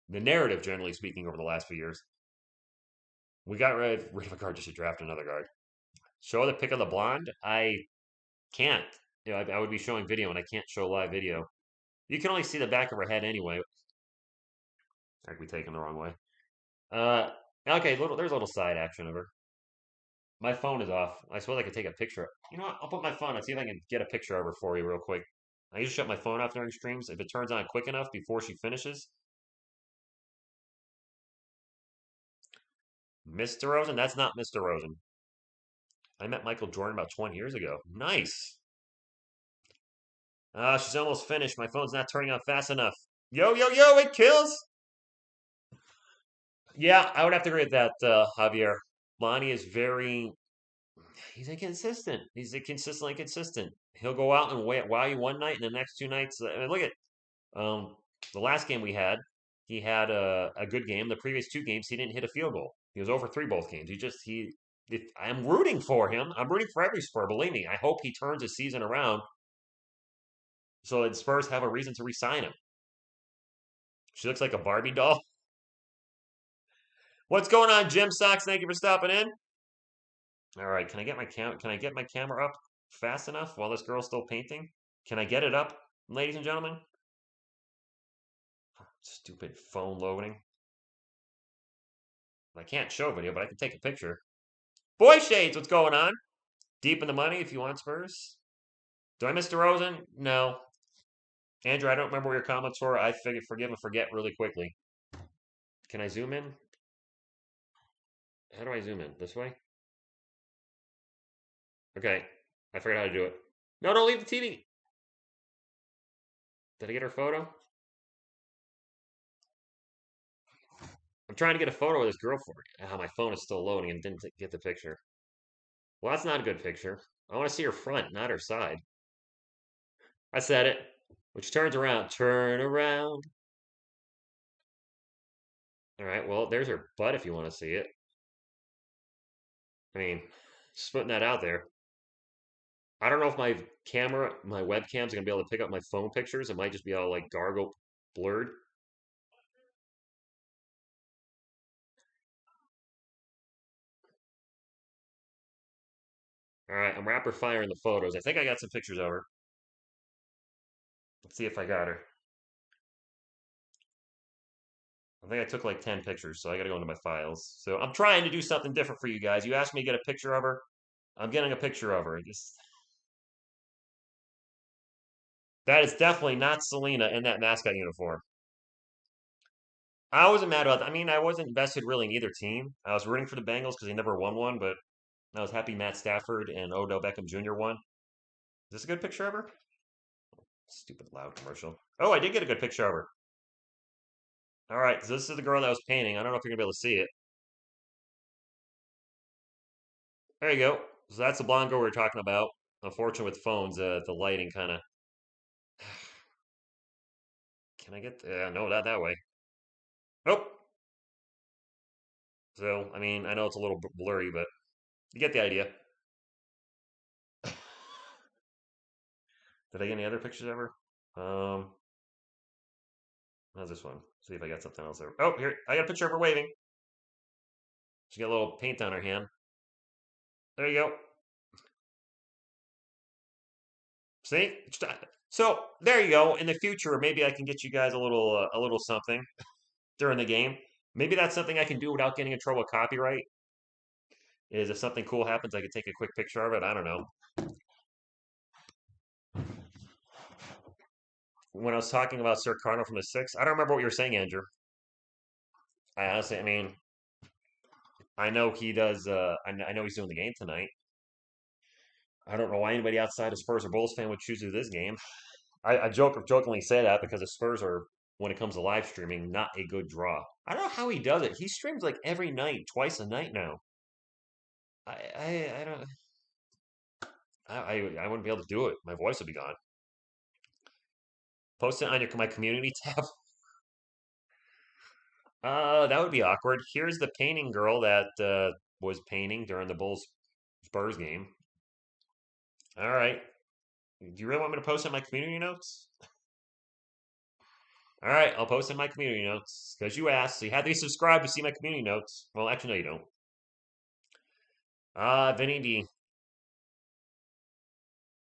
narrative, generally speaking, over the last few years. We got rid of a guard just to draft another guard. Show the pick of the blonde. I can't. I would be showing video, and I can't show live video. You can only see the back of her head anyway. I could be taken the wrong way. Uh, okay, there's a little side action of her. My phone is off. I suppose I could take a picture. You know what? I'll put my phone. I'll see if I can get a picture of her for you real quick. I usually shut my phone off during streams. If it turns on quick enough before she finishes. Mr. Rosen? That's not Mr. Rosen. I met Michael Jordan about 20 years ago. Nice. She's almost finished. My phone's not turning on fast enough. Yo, yo, yo, it kills! Yeah, I would have to agree with that, Javier. Lonnie is he's inconsistent. He's consistently consistent. He'll go out and wow you one night, and the next 2 nights. I mean, look at the last game we had. He had a good game. The previous 2 games, he didn't hit a field goal. He was over 3 both games. I'm rooting for him. I'm rooting for every Spur. Believe me. I hope he turns his season around so that Spurs have a reason to re-sign him. She looks like a Barbie doll. What's going on, Jim Socks? Thank you for stopping in. All right, can I get my camera up fast enough while this girl's still painting? Can I get it up, ladies and gentlemen? Stupid phone loading. I can't show video, but I can take a picture. Boy Shades, what's going on? Deep in the money if you want Spurs. Do I miss DeRozan? No. Andrew, I don't remember what your comments were. I forgive and forget really quickly. Can I zoom in? How do I zoom in? This way? Okay. I figured out how to do it. No, don't leave the TV. Did I get her photo? I'm trying to get a photo of this girl for you. Oh, my phone is still loading and didn't get the picture. Well, that's not a good picture. I want to see her front, not her side. I said it. Which turns around. Turn around. All right, well, there's her butt if you want to see it. I mean, just putting that out there. I don't know if my webcam's gonna be able to pick up my phone pictures. It might just be all like gargle blurred. All right, I'm rapid firing the photos. I think I got some pictures of her. Let's see if I got her. I think I took like 10 pictures, so I gotta go into my files. So I'm trying to do something different for you guys. You asked me to get a picture of her. I'm getting a picture of her. That is definitely not Selena in that mascot uniform. I wasn't mad about that. I mean, I wasn't invested really in either team. I was rooting for the Bengals because they never won one, but I was happy Matt Stafford and Odell Beckham Jr. won. Is this a good picture of her? Stupid loud commercial. Oh, I did get a good picture of her. All right, so this is the girl that was painting. I don't know if you're gonna be able to see it. There you go. So that's the blonde girl we were talking about. Unfortunately, with phones, the lighting kind of. Can I get? No, not that way. Nope. So, I mean, I know it's a little blurry, but you get the idea. Did I get any other pictures of her? How's this one? See if I got something else there. Oh, here, I got a picture of her waving. She got a little paint on her hand. There you go. See? So there you go. In the future, maybe I can get you guys a little something during the game. Maybe that's something I can do without getting in trouble with copyright. Is if something cool happens, I could take a quick picture of it. I don't know. When I was talking about Sir Cardinal from the Six, I don't remember what you were saying, Andrew. I honestly, I mean, I know he does. I know he's doing the game tonight. I don't know why anybody outside of Spurs or Bulls fan would choose to do this game. I jokingly say that because the Spurs are, when it comes to live streaming, not a good draw. I don't know how he does it. He streams like every night, twice a night now. I don't. I wouldn't be able to do it. My voice would be gone. Post it on my community tab. That would be awkward. Here's the painting girl that was painting during the Bulls Spurs game. All right. Do you really want me to post in my community notes? All right, I'll post in my community notes because you asked. So you have to be subscribed to see my community notes. Well, actually, no, you don't. Vinny D.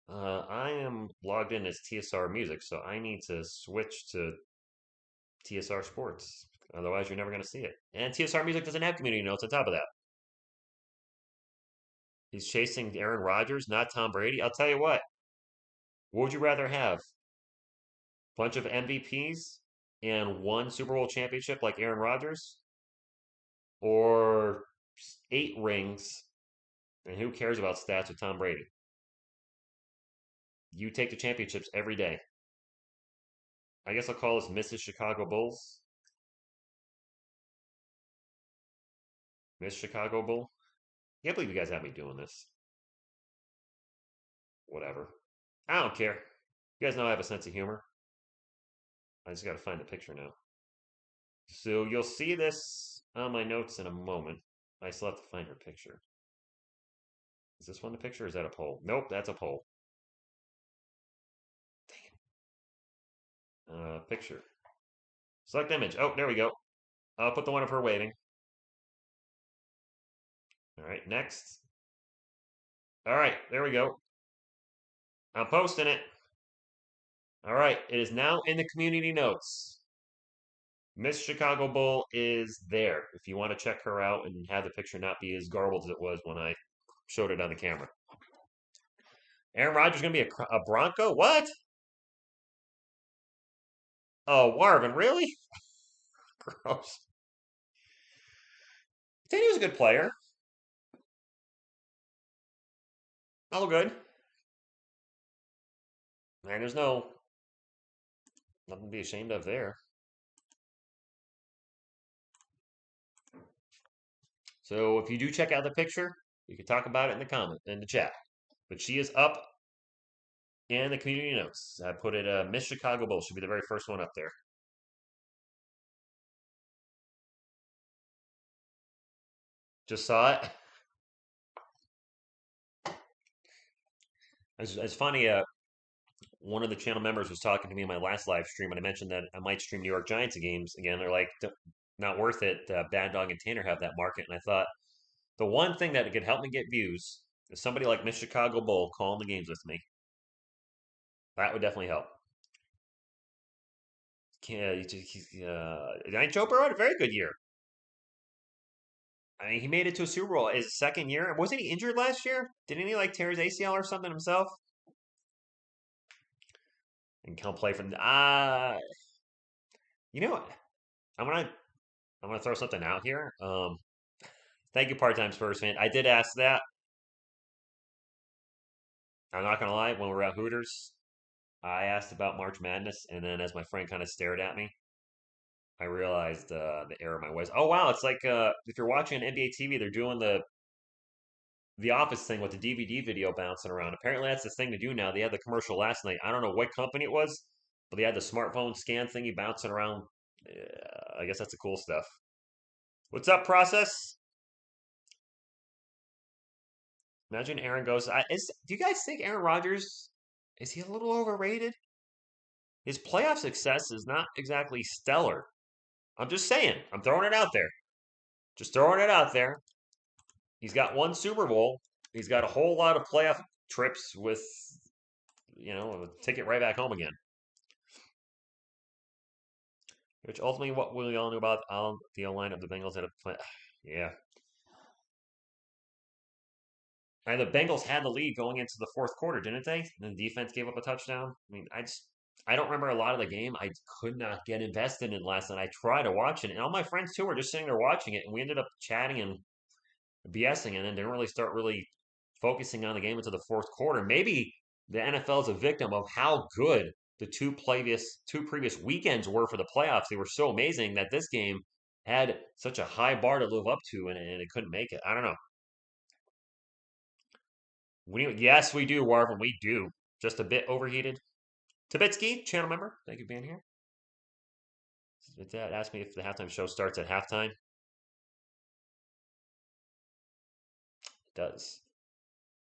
I am logged in as TSR Music, so I need to switch to TSR Sports. Otherwise, you're never going to see it. And TSR Music doesn't have community notes on top of that. He's chasing Aaron Rodgers, not Tom Brady. I'll tell you what. What would you rather have? Bunch of MVPs and one Super Bowl championship like Aaron Rodgers? Or 8 rings? And who cares about stats with Tom Brady? You take the championships every day. I guess I'll call this Mrs. Chicago Bulls. Miss Chicago Bull. Can't believe you guys have me doing this. Whatever. I don't care. You guys know I have a sense of humor. I just got to find the picture now. So you'll see this on my notes in a moment. I still have to find her picture. Is this one the picture or is that a poll? Nope, that's a poll. Dang it. Picture. Select image. Oh, there we go. I'll put the one of her waving. All right, next. All right, there we go. I'm posting it. All right, it is now in the community notes. Miss Chicago Bull is there. If you want to check her out and have the picture not be as garbled as it was when I showed it on the camera. Aaron Rodgers going to be a Bronco? What? Oh, Warvin, really? Gross. I think he was a good player. All good. Man, there's nothing to be ashamed of there. So if you do check out the picture, you can talk about it in the chat. But she is up in the community notes. I put it Miss Chicago Bull should be the very first one up there. Just saw it. It's funny. One of the channel members was talking to me in my last live stream, and I mentioned that I might stream New York Giants games again. They're like, not worth it. Bad Dog and Tanner have that market, and I thought the one thing that could help me get views is somebody like Miss Chicago Bull calling the games with me. That would definitely help. Joe Burrow had a very good year. I mean, he made it to a Super Bowl his second year. Wasn't he injured last year? Didn't he like tear his ACL or something himself? And can't play from. You know what? I'm gonna I'm gonna throw something out here. Thank you, part-time Spurs fan. I did ask that. I'm not gonna lie. When we were at Hooters, I asked about March Madness, and then as my friend kind of stared at me, I realized the error of my ways. Oh wow, it's like if you're watching NBA TV, they're doing the Office thing with the DVD video bouncing around. Apparently, that's the thing to do now. They had the commercial last night. I don't know what company it was, but they had the smartphone scan thingy bouncing around. I guess that's the cool stuff. What's up, process? Imagine Aaron goes. Do you guys think Aaron Rodgers is he a little overrated? His playoff success is not exactly stellar. I'm just saying. I'm throwing it out there. Just throwing it out there. He's got one Super Bowl. He's got a whole lot of playoff trips with, a ticket right back home again. Which ultimately, what we all knew about the line of the Bengals had a play. Yeah. And the Bengals had the lead going into the fourth quarter, didn't they? And the defense gave up a touchdown. I mean, I don't remember a lot of the game. I could not get invested in last night. I tried to watch it, and all my friends too were just sitting there watching it, and we ended up chatting and BSing, and then didn't really start really focusing on the game into the fourth quarter. Maybe the NFL is a victim of how good the two previous weekends were for the playoffs. They were so amazing that this game had such a high bar to live up to, and it couldn't make it. I don't know. Yes, we do, Warvin. We do. Just a bit overheated. Tabitsky, channel member. Thank you for being here. Ask me if the halftime show starts at halftime. It does.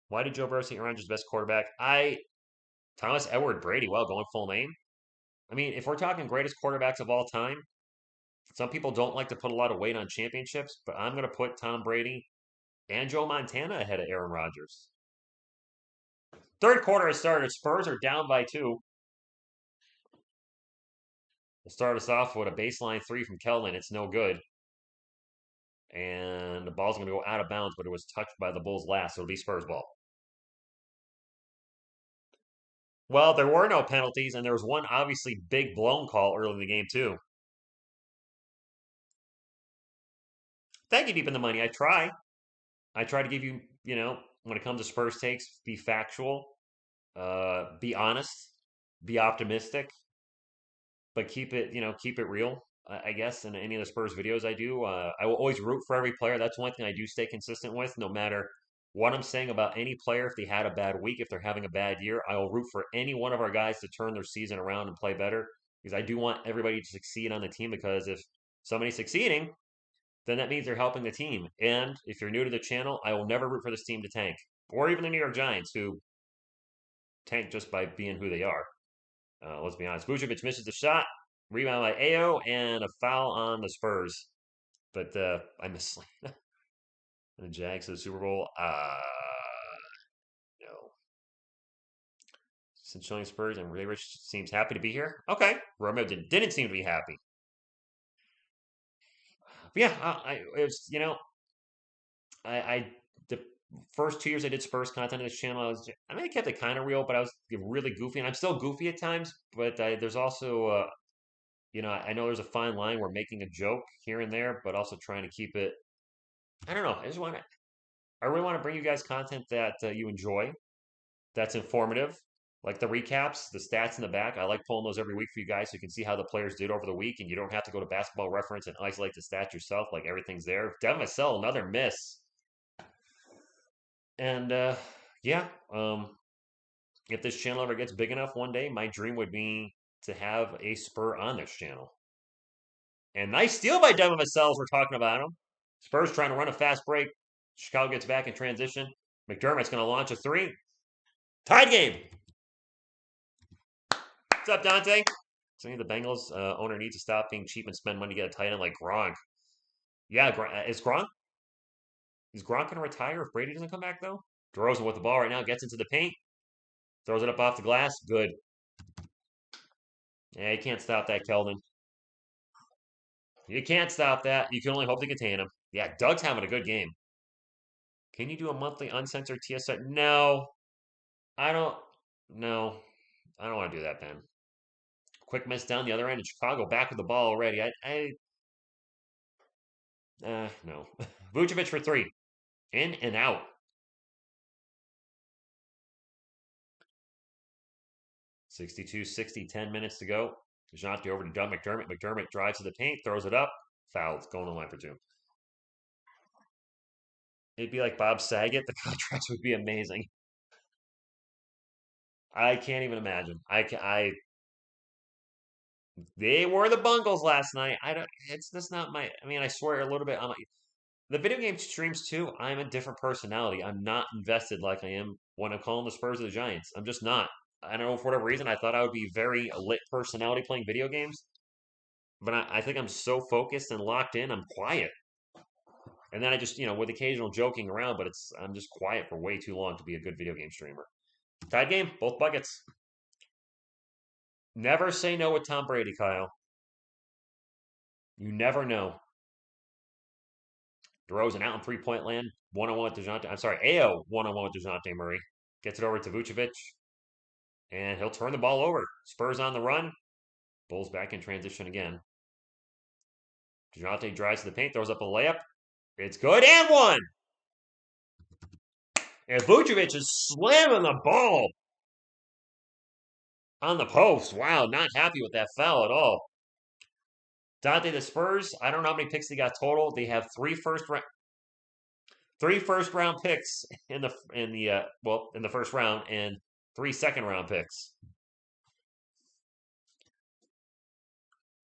Why did Joe Burrow say Aaron Rodgers best quarterback? Thomas Edward Brady. Well, going full name. I mean, if we're talking greatest quarterbacks of all time, some people don't like to put a lot of weight on championships, but I'm going to put Tom Brady and Joe Montana ahead of Aaron Rodgers. Third quarter has started. Spurs are down by 2. We'll start us off with a baseline 3 from Keldon. It's no good. And the ball's going to go out of bounds, but it was touched by the Bulls last, so it'll be Spurs ball. Well, there were no penalties, and there was one obviously big blown call early in the game, too. Thank you, Deep in the Money. I try. I try to give you, when it comes to Spurs takes, be factual, be honest, be optimistic, but keep it real. I guess in any of the Spurs videos I do, I will always root for every player. That's one thing I do stay consistent with, no matter what I'm saying about any player. If they had a bad week, if they're having a bad year, I will root for any one of our guys to turn their season around and play better because I do want everybody to succeed on the team. Because if somebody's succeeding, then that means they're helping the team. And if you're new to the channel, I will never root for this team to tank, or even the New York Giants, who tank just by being who they are. Let's be honest. Vucevic misses the shot, rebound by Ao, and a foul on the Spurs. But I miss The Jags to the Super Bowl. No. San Antonio Spurs and Ray Rich seems happy to be here. Okay. Romeo didn't seem to be happy. But yeah, it was, I the first 2 years I did Spurs content on this channel, I kept it kind of real, but I was really goofy, and I'm still goofy at times. But there's also, I know there's a fine line where making a joke here and there, but also trying to keep it. I don't know. I really want to bring you guys content that you enjoy, that's informative, like the recaps, the stats in the back. I like pulling those every week for you guys so you can see how the players did over the week, and you don't have to go to Basketball Reference and isolate the stats yourself. Like everything's there. Devin Vassell, another miss. And yeah, if this channel ever gets big enough one day, my dream would be to have a Spur on this channel. And nice steal by Devin Vassell as we're talking about him. Spurs trying to run a fast break. Chicago gets back in transition. McDermott's going to launch a three. Tied game. What's up, Dante? So the Bengals owner needs to stop being cheap and spend money to get a tight end like Gronk. Yeah, is Gronk? Is Gronk going to retire if Brady doesn't come back, though? DeRozan with the ball right now, gets into the paint. Throws it up off the glass. Good. Yeah, you can't stop that, Keldon. You can't stop that. You can only hope to contain him. Yeah, Doug's having a good game. Can you do a monthly uncensored TSR? No. I don't. No. I don't want to do that, Ben. Quick miss down the other end. Chicago back with the ball already. No. Vucevic for three. In and out. 62-60, 10 minutes to go. DeJounte over to Doug McDermott. McDermott drives to the paint, throws it up. Fouled. Going on line for two. It'd be like Bob Saget. The contracts would be amazing. I can't even imagine. They were the Bungles last night. I don't. It's that's not my. I mean, I swear a little bit. The video game streams too. I'm a different personality. I'm not invested like I am when I'm calling the Spurs or the Giants. I'm just not. I don't know, for whatever reason, I thought I would be very a lit personality playing video games, but I think I'm so focused and locked in. I'm quiet, and then I just with occasional joking around, but I'm just quiet for way too long to be a good video game streamer. Tied game, both buckets. Never say no with Tom Brady, Kyle. You never know. DeRozan out in three-point land. One-on-one with DeJounte. I'm sorry, AO one-on-one with DeJounte Murray. Gets it over to Vucevic. And he'll turn the ball over. Spurs on the run. Bulls back in transition again. DeJounte drives to the paint, throws up a layup. It's good, and one! And Vucevic is slamming the ball on the post. Wow, not happy with that foul at all. Dante, the Spurs, I don't know how many picks they got total. They have three first round picks in the first round and 3 second-round picks.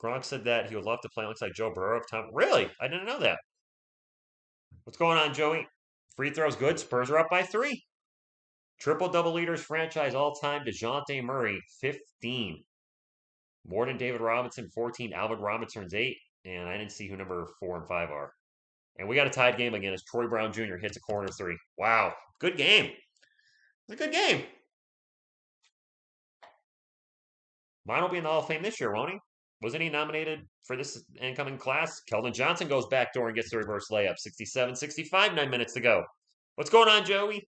Gronk said that he would love to play alongside Joe Burrow. Really? I didn't know that. What's going on, Joey? Free throws good. Spurs are up by 3. Triple-double leaders franchise all-time. DeJounte Murray, 15. More than David Robinson, 14. Alvin Robinson's 8. And I didn't see who number 4 and 5 are. And we got a tied game again as Troy Brown Jr. hits a corner 3. Wow. Good game. It's a good game. Mine will be in the Hall of Fame this year, won't he? Wasn't he nominated for this incoming class? Keldon Johnson goes backdoor and gets the reverse layup. 67-65, 9 minutes to go. What's going on, Joey?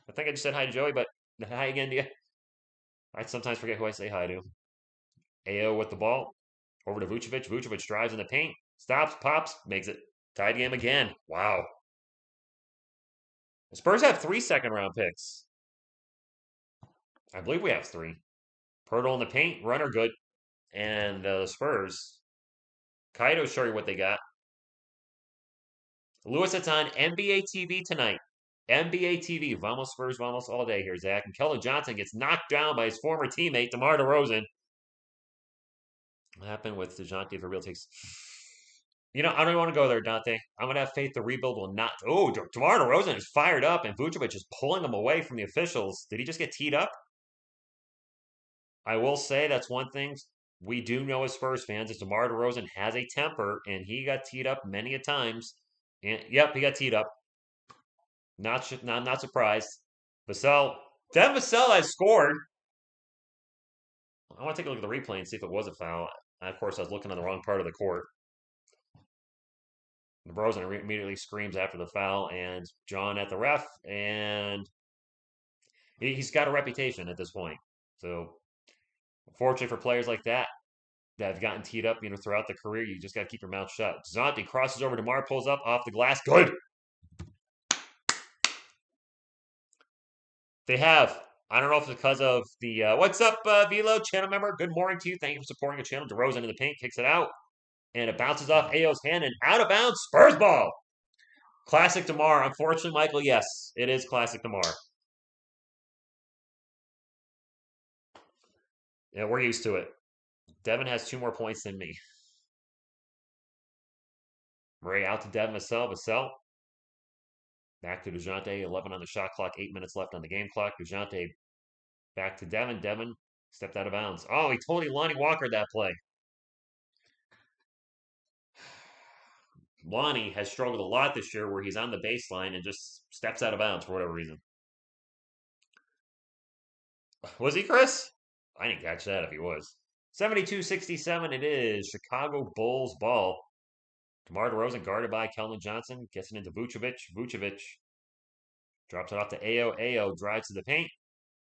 I think I just said hi to Joey, but hi again to you. I sometimes forget who I say hi to. AO with the ball. Over to Vucevic. Vucevic drives in the paint. Stops, pops, makes it. Tied game again. Wow. The Spurs have 3 second-round picks. I believe we have 3. Pirtle in the paint. Runner good. And the Spurs. Kaido show you what they got. Lewis, it's on NBA TV tonight. NBA TV. Vamos Spurs, vamos all day here, Zach. And Keldon Johnson gets knocked down by his former teammate, DeMar DeRozan. What happened with DeJounte if it real takes... I don't even want to go there, Dante. I'm going to have faith the rebuild will not... Oh, DeMar DeRozan is fired up, and Vucevic is pulling him away from the officials. Did he just get teed up? I will say that's one thing we do know as Spurs fans is DeMar DeRozan has a temper, and he got teed up many a times. And, yep, he got teed up. Not surprised. Devin Vassell has scored. I want to take a look at the replay and see if it was a foul. Of course, I was looking on the wrong part of the court. DeRozan immediately screams after the foul, and John at the ref, and he's got a reputation at this point. So, fortunately for players like that have gotten teed up, throughout the career, you just got to keep your mouth shut. Zonte crosses over. DeMar pulls up off the glass. Good. They have. I don't know if it's because of the what's up, Velo channel member. Good morning to you. Thank you for supporting the channel. DeRozan in the paint kicks it out, and it bounces off Ayo's hand and out of bounds. Spurs ball. Classic DeMar. Unfortunately, Michael, yes, it is classic DeMar. Yeah, we're used to it. Devin has 2 more points than me. Murray out to Devin Vassell. Vassell back to DeJounte. 11 on the shot clock. 8 minutes left on the game clock. DeJounte back to Devin. Devin stepped out of bounds. Oh, he totally Lonnie Walker that play. Lonnie has struggled a lot this year where he's on the baseline and just steps out of bounds for whatever reason. Was he, Chris? I didn't catch that if he was. 72-67, it is Chicago Bulls ball. DeMar DeRozan guarded by Keldon Johnson. Gets it into Vucevic. Vucevic drops it off to Ayo. Ayo drives to the paint.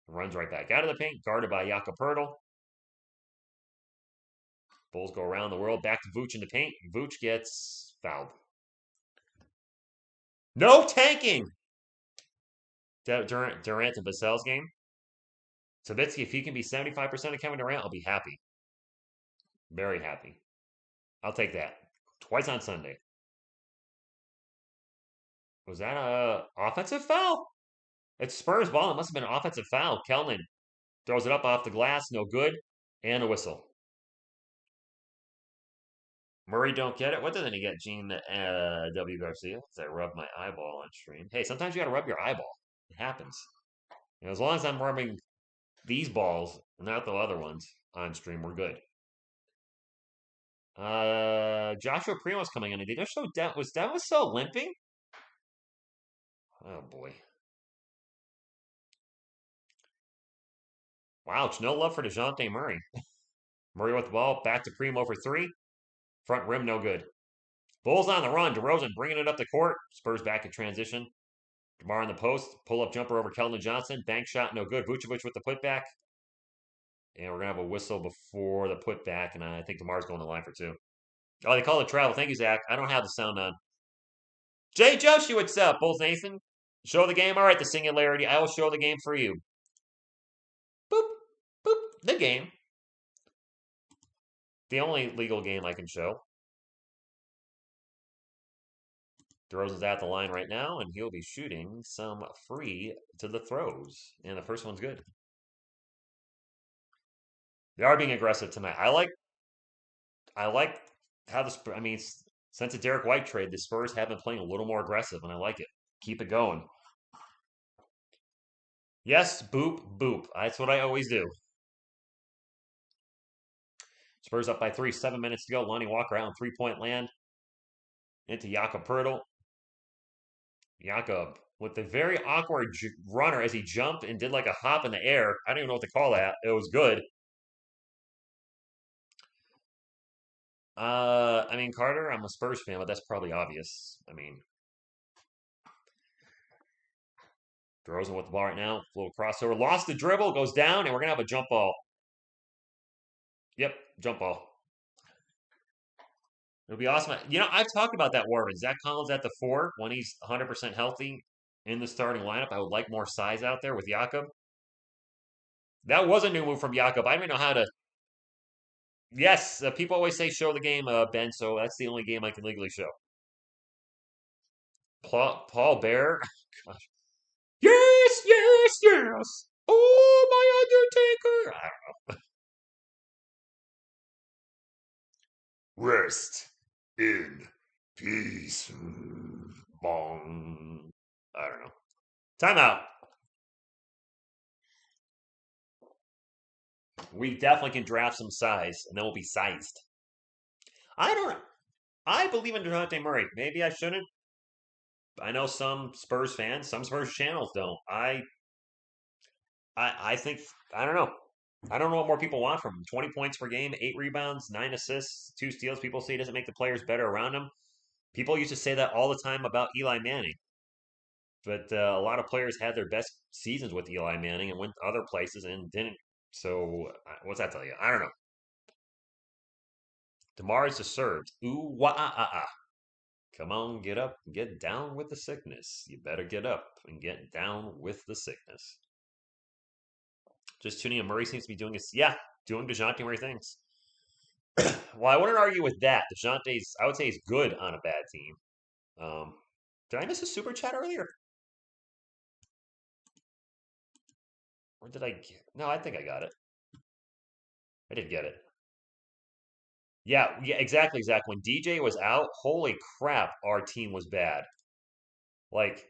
Runs right back out of the paint. Guarded by Jakob Poeltl. Bulls go around the world. Back to Vooch in the paint. Vooch gets fouled. No tanking! Durant and Vassell's game. Savitsky, if he can be 75% of Kevin Durant, I'll be happy. Very happy. I'll take that. Twice on Sunday. Was that a offensive foul? It's Spurs ball. It must have been an offensive foul. Keldon throws it up off the glass. No good. And a whistle. Murray don't get it. What doesn't he get, Gene W. Garcia? Because I rubbed my eyeball on stream. Hey, sometimes you got to rub your eyeball. It happens. As long as I'm rubbing these balls, not the other ones, on stream, we're good. Joshua Primo's coming in. Did they show was Devin still limping? Oh boy. Wow, it's no love for DeJounte Murray. Murray with the ball, back to Primo for 3. Front rim, no good. Bulls on the run. DeRozan bringing it up the court. Spurs back in transition. DeMar in the post. Pull-up jumper over Keldon Johnson. Bank shot, no good. Vucevic with the putback. And we're going to have a whistle before the putback, and I think DeMar's going to the line for 2. Oh, they call it travel. Thank you, Zach. I don't have the sound on. Jay Joshi, what's up? Bulls Nathan. Show the game. All right, the singularity. I will show the game for you. Boop, boop. The game. The only legal game I can show. DeRozan's at the line right now, and he'll be shooting some free to the throws. And the first one's good. They are being aggressive tonight. I like how since the Derek White trade, the Spurs have been playing a little more aggressive, and I like it. Keep it going. Yes, boop, boop. That's what I always do. Spurs up by 3, 7 minutes to go. Lonnie Walker out on 3-point land. Into Jakob Poeltl. Jakob with the very awkward runner as he jumped and did like a hop in the air. I don't even know what to call that. It was good. Carter, I'm a Spurs fan, but that's probably obvious. DeRozan with the ball right now. A little crossover. Lost the dribble. Goes down, and we're going to have a jump ball. Yep, jump ball. It'll be awesome. I've talked about that, Warren. Zach Collins at the 4 when he's 100% healthy in the starting lineup. I would like more size out there with Jakob. That was a new move from Jakob. I don't even know how to... Yes, people always say show the game, Ben, so that's the only game I can legally show. Paul Bear. Gosh. Yes, yes, yes. Oh, my Undertaker. I don't know. Rest in peace. Bong. I don't know. Timeout. We definitely can draft some size, and then we'll be sized. I don't know. I believe in DeJounte Murray. Maybe I shouldn't. I know some Spurs fans, some Spurs channels don't. I think I don't know. I don't know what more people want from him. 20 points per game, 8 rebounds, 9 assists, 2 steals. People say he doesn't make the players better around him. People used to say that all the time about Eli Manning. But a lot of players had their best seasons with Eli Manning and went other places and didn't. So what's that tell you? I don't know. DeMar is just served. Ooh wah ah ah ah. Come on, get up, get down with the sickness. You better get up and get down with the sickness. Just tuning in. Murray seems to be doing his doing DeJounte Murray things. Well, I wouldn't argue with that. DeJounte's I would say he's good on a bad team. Um, did I miss a super chat earlier? Or did I get no, I think I got it. I did get it. Yeah, exactly. When DJ was out, holy crap, our team was bad. Like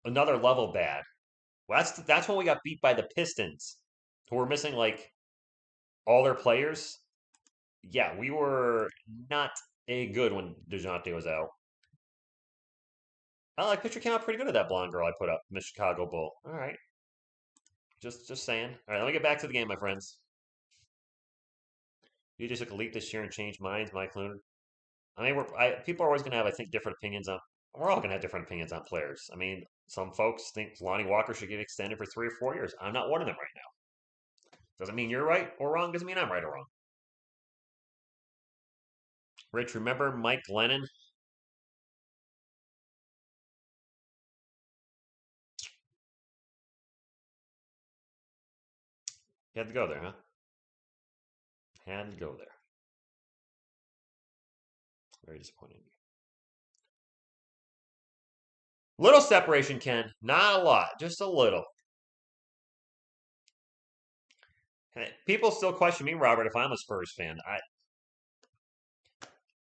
another level bad. Well, that's when we got beat by the Pistons, who were missing like all their players. Yeah, we were not a good when DeJounte was out. Oh, that picture came out pretty good of that blonde girl I put up, Miss Chicago Bull. All right, just saying. All right, let me get back to the game, my friends. You just took a leap this year and changed minds, Mike included. I mean, people are always going to have, I think, different opinions on. We're all going to have different opinions on players. I mean, some folks think Lonnie Walker should get extended for 3 or 4 years. I'm not one of them right now. Doesn't mean you're right or wrong. Doesn't mean I'm right or wrong. Rich, remember Mike Glennon? You had to go there, huh? Had to go there. Very disappointing. Little separation, Ken. Not a lot. Just a little. People still question me, Robert, if I'm a Spurs fan.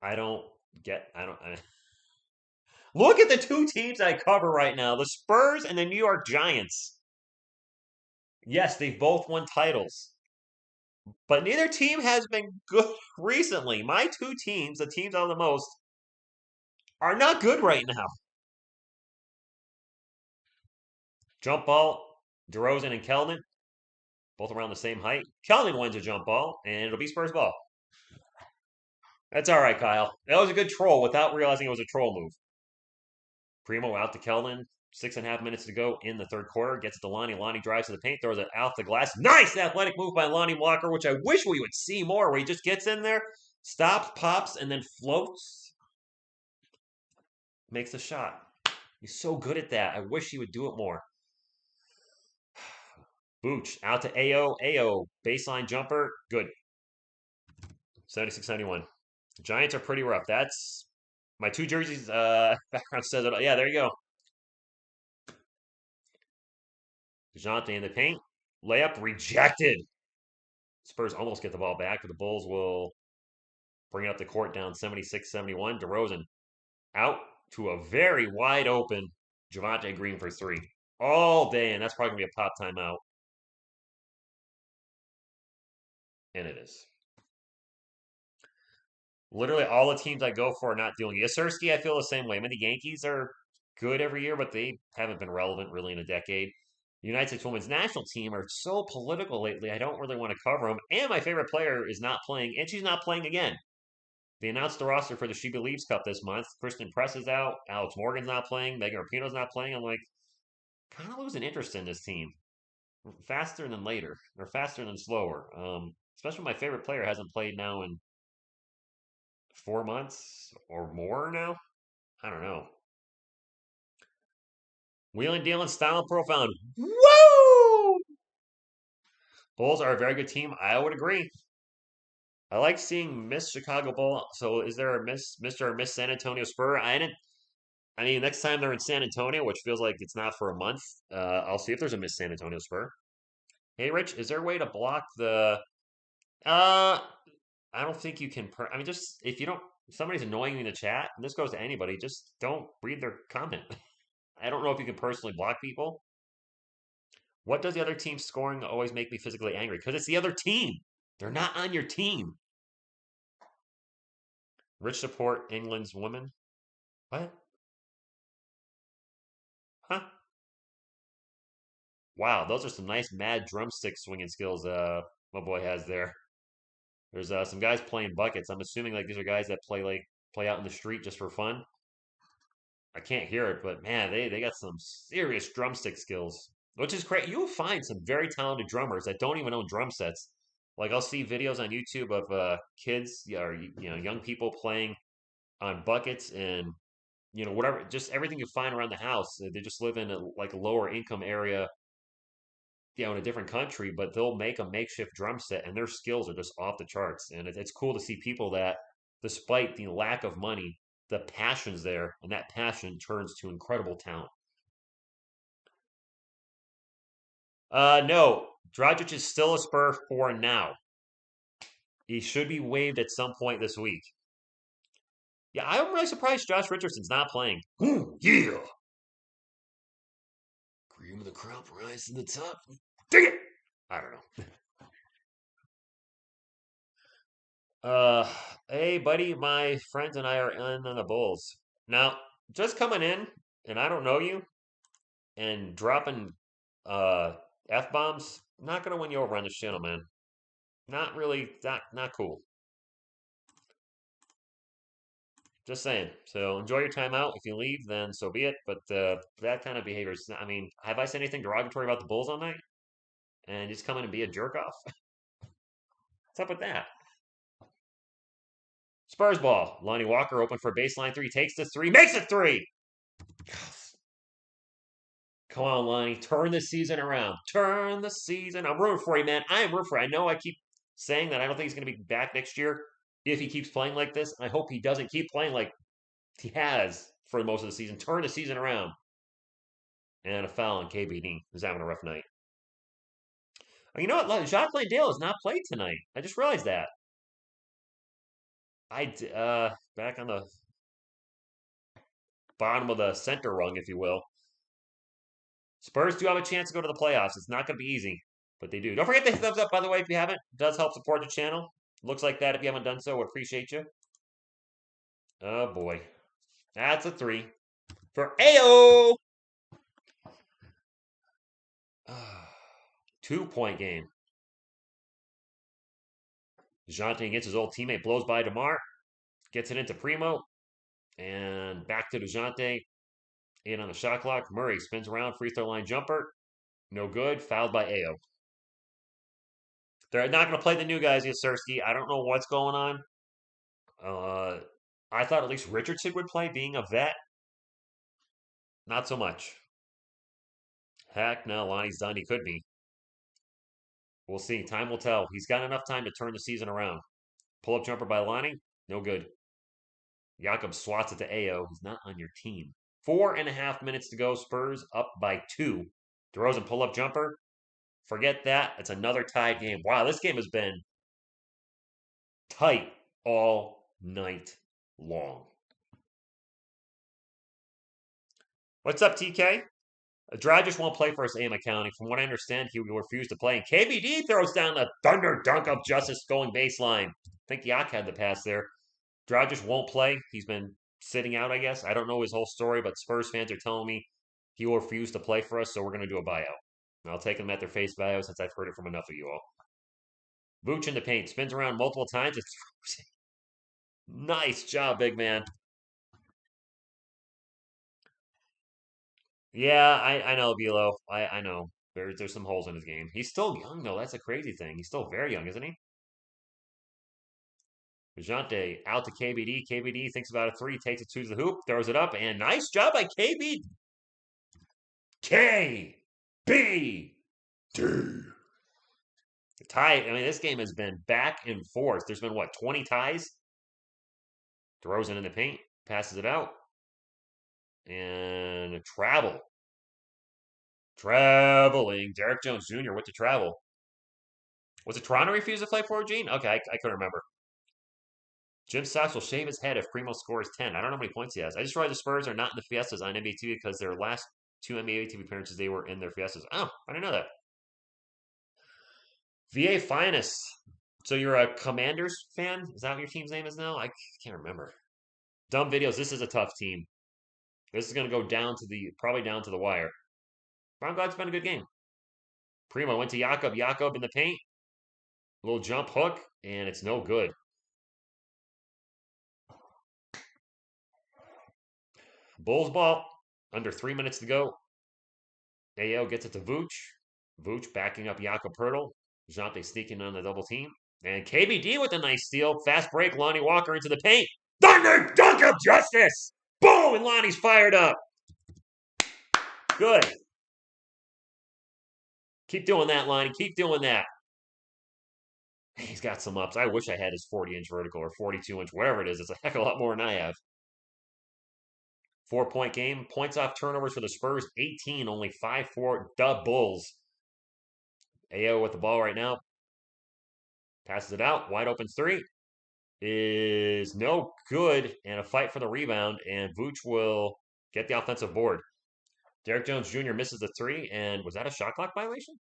I don't get. I don't. Look at the two teams I cover right now: the Spurs and the New York Giants. Yes, they've both won titles, but neither team has been good recently. My two teams, the teams I love the most, are not good right now. Jump ball, DeRozan and Keldon, both around the same height. Keldon wins a jump ball, and it'll be Spurs ball. That's all right, Kyle. That was a good troll without realizing it was a troll move. Primo out to Keldon. 6.5 minutes to go in the third quarter. Gets it to Lonnie. Lonnie drives to the paint, throws it out the glass. Nice athletic move by Lonnie Walker, which I wish we would see more, where he just gets in there, stops, pops, and then floats. Makes a shot. He's so good at that. I wish he would do it more. Booch out to AO. AO. Baseline jumper. Good. 76-71. Giants are pretty rough. That's my two jerseys. Background says it. Yeah, there you go. DeJounte in the paint. Layup rejected. Spurs almost get the ball back, but the Bulls will bring it up the court down 76-71. DeRozan out to a very wide open Javonte Green for three all day, and that's probably going to be a pop timeout. And it is. Literally all the teams I go for are not doing it. Yasirski, I feel the same way. I mean, the Yankees are good every year, but they haven't been relevant really in a decade. The United States women's national team are so political lately, I don't really want to cover them. And my favorite player is not playing, and she's not playing again. They announced the roster for the She Believes Cup this month. Kristen Press is out. Alex Morgan's not playing. Megan Rapinoe's not playing. I'm like, kind of losing interest in this team. Faster than later, or faster than slower. Especially my favorite player hasn't played now in 4 months or more now. I don't know. Wheeling, dealing, styling, profound. Woo! Bulls are a very good team. I would agree. I like seeing Miss Chicago Bull. So is there a Mr. or Miss San Antonio Spur? I mean, next time they're in San Antonio, which feels like it's not for a month, I'll see if there's a Miss San Antonio Spur. Hey, Rich, is there a way to block the? Uh, I don't think you can. I mean, just if you don't, if somebody's annoying you in the chat, and this goes to anybody, just don't read their comment. I don't know if you can personally block people. What does the other team scoring always make me physically angry? Because it's the other team. They're not on your team. Rich support England's women. What? Huh. Wow, those are some nice mad drumstick swinging skills my boy has there. There's some guys playing buckets. I'm assuming like these are guys that play out in the street just for fun. I can't hear it, but man, they got some serious drumstick skills, which is great. You'll find some very talented drummers that don't even own drum sets. Like I'll see videos on YouTube of kids, or young people playing on buckets and whatever, just everything you find around the house. They just live in like a lower income area, in a different country, but they'll make a makeshift drum set, and their skills are just off the charts. And it's cool to see people that, despite the lack of money, the passion's there, and that passion turns to incredible talent. No, Dragic is still a Spur for now. He should be waived at some point this week. Yeah, I'm really surprised Josh Richardson's not playing. Ooh, yeah. Cream of the crop rise to the top. Dig it! I don't know. Uh, hey, buddy, my friends and I are in on the Bulls. Now, just coming in, and I don't know you, and dropping uh F bombs, not gonna win you over on this channel, man. Not really, not cool. Just saying. So enjoy your time out. If you leave, then so be it. But that kind of behavior is, I mean, have I said anything derogatory about the Bulls all night? And just come in and be a jerk off? What's up with that? Spurs ball. Lonnie Walker open for baseline three, takes the three, makes it three. Come on, Lonnie. Turn the season around. Turn the season. I'm rooting for you, man. I am rooting for you. I know I keep saying that I don't think he's going to be back next year if he keeps playing like this. I hope he doesn't keep playing like he has for most of the season. Turn the season around. And a foul on KBD, who's having a rough night. You know what? Jacques Landale has not played tonight. I just realized that. Back on the bottom of the center rung, if you will. Spurs do have a chance to go to the playoffs. It's not going to be easy, but they do. Don't forget to hit thumbs up, by the way, if you haven't. It does help support the channel. Looks like that if you haven't done so. Would appreciate you. Oh, boy. That's a three for AO. 2-point game. DeJounte against his old teammate, blows by DeMar. Gets it into Primo. And back to DeJounte. In on the shot clock. Murray spins around. Free throw line jumper. No good. Fouled by AO. They're not going to play the new guys, Yasirski. I don't know what's going on. I thought at least Richardson would play, being a vet. Not so much. Heck, no, Lonnie's done. He could be. We'll see. Time will tell. He's got enough time to turn the season around. Pull-up jumper by Lonnie. No good. Jakob swats it to AO. He's not on your team. 4.5 minutes to go. Spurs up by 2. DeRozan pull-up jumper. Forget that. It's another tied game. Wow, this game has been tight all night long. What's up, TK? Dragic won't play for us, AM Accounting. From what I understand, he will refuse to play. And KBD throws down the thunder dunk of justice going baseline. I think Yak had the pass there. Dragic won't play. He's been sitting out, I guess. I don't know his whole story, but Spurs fans are telling me he will refuse to play for us, so we're going to do a buyout. And I'll take them at their face value since I've heard it from enough of you all. Vooch in the paint. Spins around multiple times. Nice job, big man. Yeah, I know, Velo. I know. There's some holes in his game. He's still young, though. That's a crazy thing. He's still very young, isn't he? DeJounte out to KBD. KBD thinks about a three, takes it to the hoop, throws it up, and nice job by KBD. KBD. Tie. I mean, this game has been back and forth. There's been, what, 20 ties? DeRozan in the paint. Passes it out. And a travel. Traveling. Derek Jones Jr. with the travel. Was it Toronto refused to play for Gene? Okay, I couldn't remember. Jim Sox will shave his head if Primo scores 10. I don't know how many points he has. I just realized the Spurs are not in the Fiestas on NBA TV because their last 2 NBA TV appearances, they were in their Fiestas. Oh, I didn't know that. VA Finest. So you're a Commanders fan? Is that what your team's name is now? I can't remember. Dumb videos. This is a tough team. This is going to go down to probably down to the wire. But I'm glad it's been a good game. Primo went to Jakob. Jakob in the paint. Little jump hook, and it's no good. Bulls ball. Under 3 minutes to go. AO gets it to Vooch. Vooch backing up Jakob Pertl. Jante sneaking on the double team. And KBD with a nice steal. Fast break. Lonnie Walker into the paint. Thunder dunk of justice. Boom! And Lonnie's fired up. Good. Keep doing that, Lonnie. Keep doing that. He's got some ups. I wish I had his 40-inch vertical or 42-inch, whatever it is. It's a heck of a lot more than I have. 4-point game. Points off turnovers for the Spurs. 18, only 5-4. The Bulls. AO with the ball right now. Passes it out. Wide open three. Is no good. And a fight for the rebound. And Vooch will get the offensive board. Derek Jones Jr. misses the three. And was that a shot clock violation?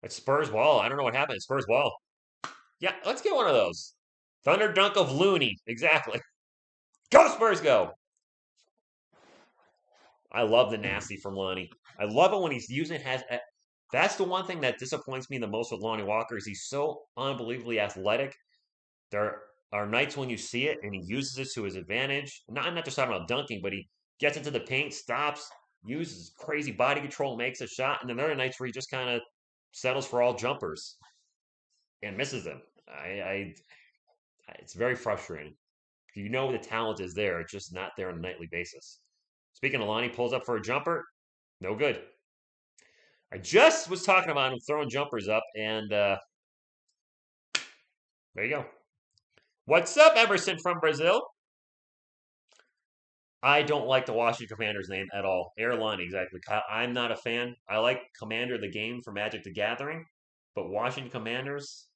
It's Spurs ball. I don't know what happened. It's Spurs ball. Yeah, let's get one of those. Thunder dunk of Looney. Exactly. Go Spurs, go! I love the nasty from Lonnie. I love it when he's using it. That's the one thing that disappoints me the most with Lonnie Walker is he's so unbelievably athletic. There are nights when you see it and he uses it to his advantage. I'm not just talking about dunking, but he gets into the paint, stops, uses crazy body control, makes a shot, and then there are nights where he just kind of settles for all jumpers and misses them. It's very frustrating. You know the talent is there, it's just not there on a nightly basis. Speaking of Lonnie, pulls up for a jumper, no good. I just was talking about him throwing jumpers up, and there you go. What's up, Emerson from Brazil? I don't like the Washington Commanders name at all. Airline, exactly. I'm not a fan. I like Commander the game for Magic the Gathering, but Washington Commanders,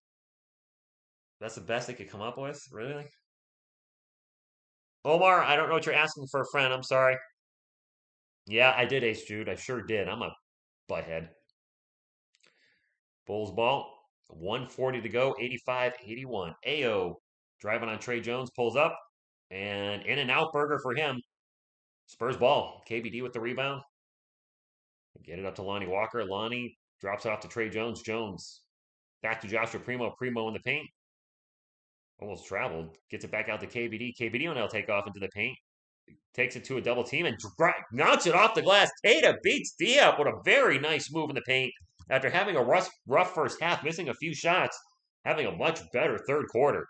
that's the best they could come up with? Really? Omar, I don't know what you're asking for a friend. I'm sorry. Yeah, I did, Ace Jude. I sure did. I'm a butthead. Bulls ball. 140 to go. 85-81. AO driving on Trey Jones. Pulls up. And in and out burger for him. Spurs ball. KBD with the rebound. Get it up to Lonnie Walker. Lonnie drops it off to Trey Jones. Jones back to Joshua Primo. Primo in the paint. Almost traveled. Gets it back out to KBD. KBD will now take off into the paint. Takes it to a double team and knocks it off the glass. Tata beats Diop with a very nice move in the paint. After having a rough first half, missing a few shots, having a much better third quarter.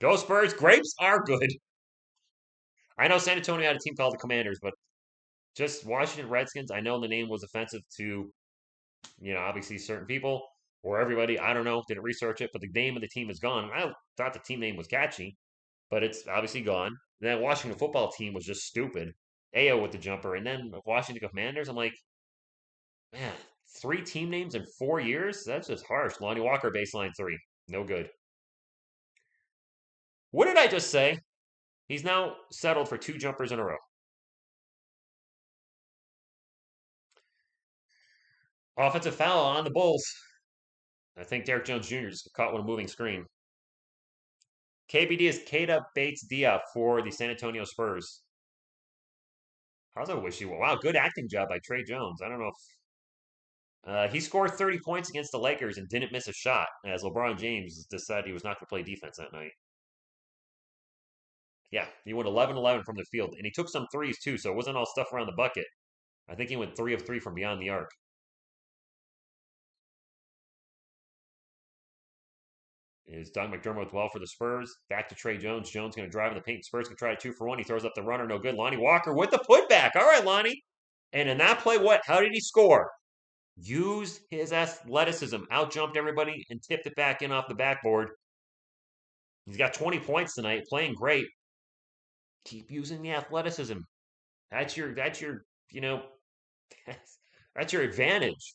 Go Spurs. Grapes are good. I know San Antonio had a team called the Commanders, but just Washington Redskins, I know the name was offensive to, obviously certain people or everybody. I don't know. Didn't research it, but the name of the team is gone. I thought the team name was catchy, but it's obviously gone. That Washington football team was just stupid. AO with the jumper. And then Washington Commanders, I'm like, man, 3 team names in 4 years? That's just harsh. Lonnie Walker, baseline 3. No good. What did I just say? He's now settled for 2 jumpers in a row. Offensive foul on the Bulls. I think Derek Jones Jr. just caught with a moving screen. KBD is Keita Bates Diop for the San Antonio Spurs. How's that wishy? Wow, good acting job by Trey Jones. I don't know if he scored 30 points against the Lakers and didn't miss a shot as LeBron James decided he was not going to play defense that night. Yeah, he went 11-11 from the field, and he took some threes too, so it wasn't all stuff around the bucket. I think he went 3 of 3 from beyond the arc. Is Doug McDermott with well for the Spurs. Back to Trey Jones. Jones going to drive in the paint. Spurs can try a 2-for-1. He throws up the runner. No good. Lonnie Walker with the putback. All right, Lonnie. And in that play, how did he score? Used his athleticism. Outjumped everybody and tipped it back in off the backboard. He's got 20 points tonight. Playing great. Keep using the athleticism. That's your that's your advantage.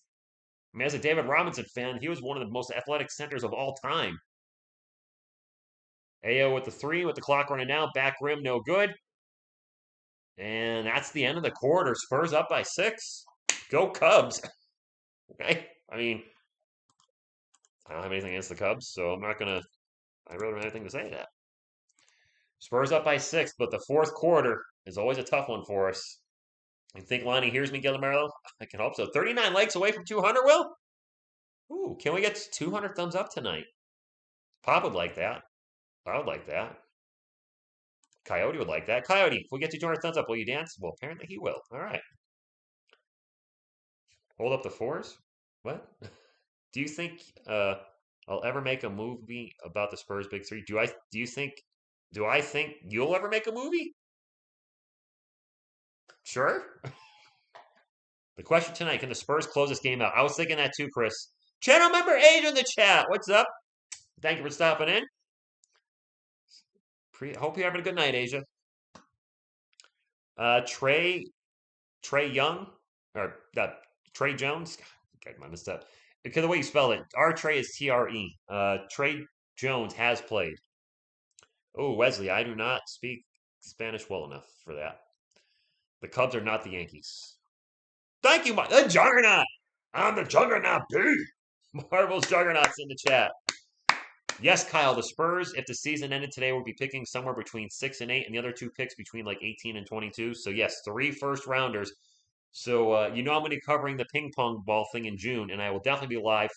I mean, as a David Robinson fan, he was one of the most athletic centers of all time. AO with the 3, with the clock running out. Back rim, no good. And that's the end of the quarter. Spurs up by 6. Go Cubs. Okay? I mean, I don't have anything against the Cubs, so I really don't have anything to say to that. Spurs up by 6, but the fourth quarter is always a tough one for us. You think Lonnie hears me, Guillermo? I can hope so. 39 likes away from 200, Will? Ooh, can we get 200 thumbs up tonight? Pop would like that. I would like that. Coyote would like that. Coyote, if we get 200 thumbs up, will you dance? Well, apparently he will. All right. Hold up the fours? What? Do you think I'll ever make a movie about the Spurs Big Three? Do I think you'll ever make a movie? Sure. The question tonight, can the Spurs close this game out? I was thinking that too, Chris. Channel member Asia in the chat. What's up? Thank you for stopping in. Hope you're having a good night, Asia. Trey Young or Trey Jones. Okay, I missed that. Because the way you spell it, R Trey is TRE. Trey Jones has played. Oh, Wesley, I do not speak Spanish well enough for that. The Cubs are not the Yankees. Thank you, the Juggernaut. I'm the Juggernaut, B. Marvel's Juggernaut's in the chat. Yes, Kyle, the Spurs, if the season ended today, would be picking somewhere between 6 and 8, and the other two picks between like 18 and 22. So, yes, 3 first rounders. So, you know I'm going to be covering the ping pong ball thing in June, and I will definitely be live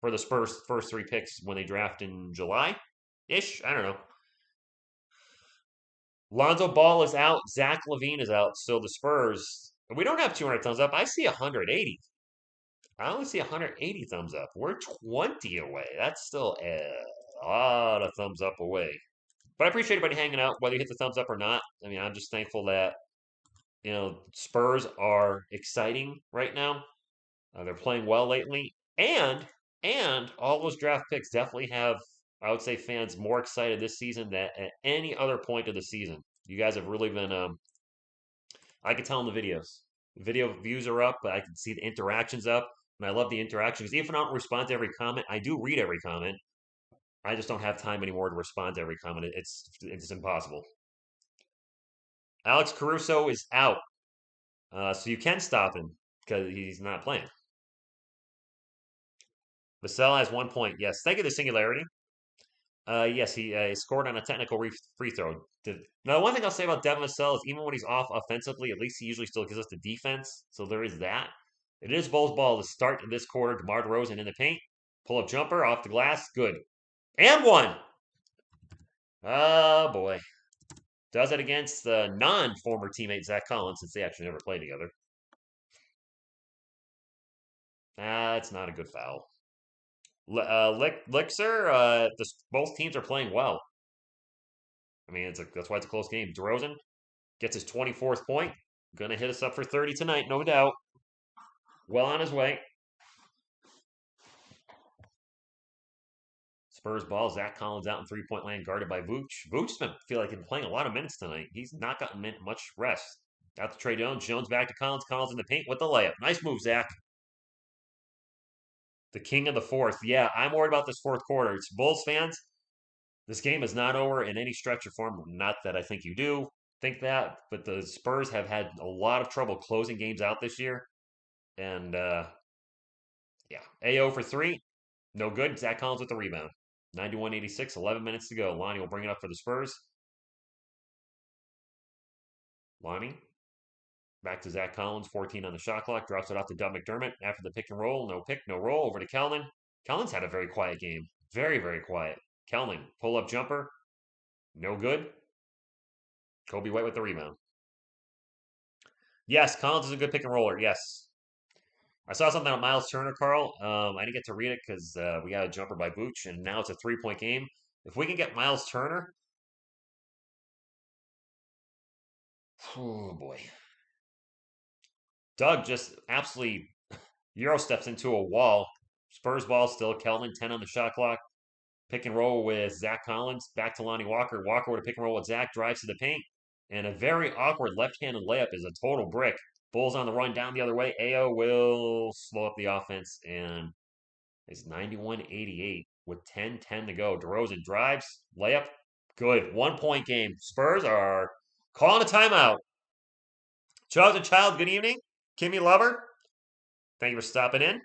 for the Spurs' first 3 picks when they draft in July-ish. I don't know. Lonzo Ball is out. Zach LaVine is out. So, the Spurs, we don't have 200 thumbs up. I see 180. I only see 180 thumbs up. We're 20 away. That's still a lot of thumbs up away. But I appreciate everybody hanging out, whether you hit the thumbs up or not. I mean, I'm just thankful that, Spurs are exciting right now. They're playing well lately. And all those draft picks definitely have, I would say, fans more excited this season than at any other point of the season. You guys have really been, I can tell in the videos. Video views are up, but I can see the interactions up. And I love the interactions. Even if I don't respond to every comment, I do read every comment. I just don't have time anymore to respond to every comment. It's impossible. Alex Caruso is out, so you can stop him because he's not playing. Vassell has 1 point. Yes, thank you to Singularity. Yes, he scored on a technical free throw. Now, the one thing I'll say about Devin Vassell is even when he's off offensively, at least he usually still gives us the defense. So there is that. It is Bulls ball to start this quarter. DeMar DeRozan in the paint. Pull up jumper off the glass. Good. And one. Oh, boy. Does it against the non-former teammate Zach Collins, since they actually never played together. It's not a good foul. Lixer, both teams are playing well. I mean, that's why it's a close game. DeRozan gets his 24th point. Gonna hit us up for 30 tonight, no doubt. Well on his way. Spurs ball. Zach Collins out in three-point land, guarded by Vooch. Vooch's feel like he's playing a lot of minutes tonight. He's not gotten much rest. Out to Trey Jones. Jones back to Collins. Collins in the paint with the layup. Nice move, Zach. The king of the fourth. Yeah, I'm worried about this fourth quarter. It's Bulls fans. This game is not over in any stretch or form. Not that I think you do think that, but the Spurs have had a lot of trouble closing games out this year. And, yeah, AO for 3. No good. Zach Collins with the rebound. 91-86, 11 minutes to go. Lonnie will bring it up for the Spurs. Lonnie. Back to Zach Collins, 14 on the shot clock. Drops it off to Doug McDermott. After the pick and roll, no pick, no roll. Over to Kelman. Kelman's had a very quiet game. Very, very quiet. Kelman, pull-up jumper. No good. Kobe White with the rebound. Yes, Collins is a good pick and roller. Yes. I saw something on Miles Turner, Carl. I didn't get to read it because we got a jumper by Vooch, and now it's a 3-point game. If we can get Miles Turner, oh boy. Doug just absolutely Euro steps into a wall. Spurs ball still. Kelvin, 10 on the shot clock. Pick and roll with Zach Collins. Back to Lonnie Walker. Walker with a pick and roll with Zach. Drives to the paint. And a very awkward left-handed layup is a total brick. Bulls on the run down the other way. AO will slow up the offense. And it's 91-88 with 10-10 to go. DeRozan drives. Layup. Good. 1-point game. Spurs are calling a timeout. Chosen Child, good evening. Kimmy Lover, thank you for stopping in.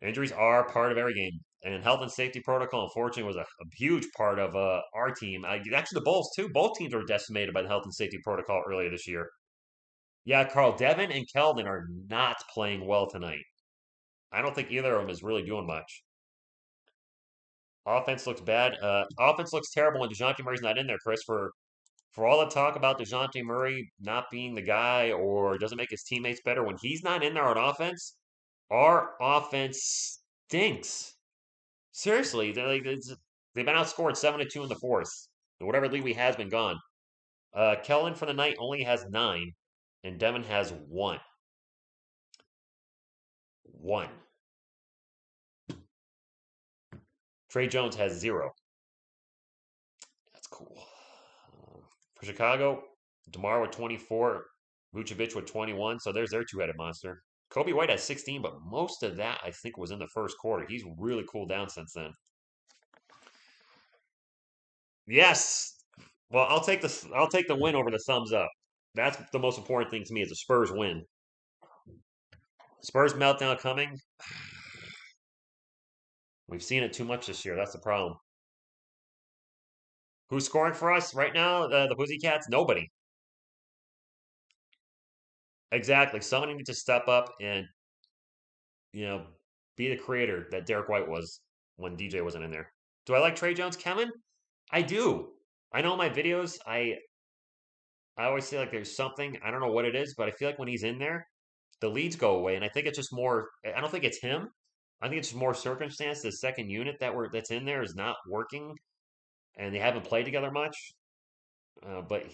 Injuries are part of every game. And health and safety protocol, unfortunately, was a huge part of our team. Actually, the Bulls, too. Both teams were decimated by the health and safety protocol earlier this year. Yeah, Carl, Devin and Keldon are not playing well tonight. I don't think either of them is really doing much. Offense looks bad. Offense looks terrible when DeJounte Murray's not in there, Chris. For all the talk about DeJounte Murray not being the guy or doesn't make his teammates better, when he's not in there on offense, our offense stinks. Seriously, they've been outscored 7-2 in the fourth. Whatever lead we has been gone. Kellen for the night only has 9, and Devin has 1. 1. Trey Jones has 0. That's cool. For Chicago, DeMar with 24, Vucevic with 21. So there's their two-headed monster. Kobe White has 16, but most of that I think was in the first quarter. He's really cooled down since then. Yes. Well, I'll take the win over the thumbs up. That's the most important thing to me is the Spurs win. Spurs meltdown coming. We've seen it too much this year. That's the problem. Who's scoring for us right now? The Pussycats? Nobody. Exactly. Somebody needs to step up and, be the creator that Derek White was when DJ wasn't in there. Do I like Trey Jones, Kevin? I do. I know in my videos, I always say like there's something, I don't know what it is, but I feel like when he's in there, the leads go away. And I think it's just more, I don't think it's him. I think it's just more circumstance. The second unit that's in there is not working and they haven't played together much. But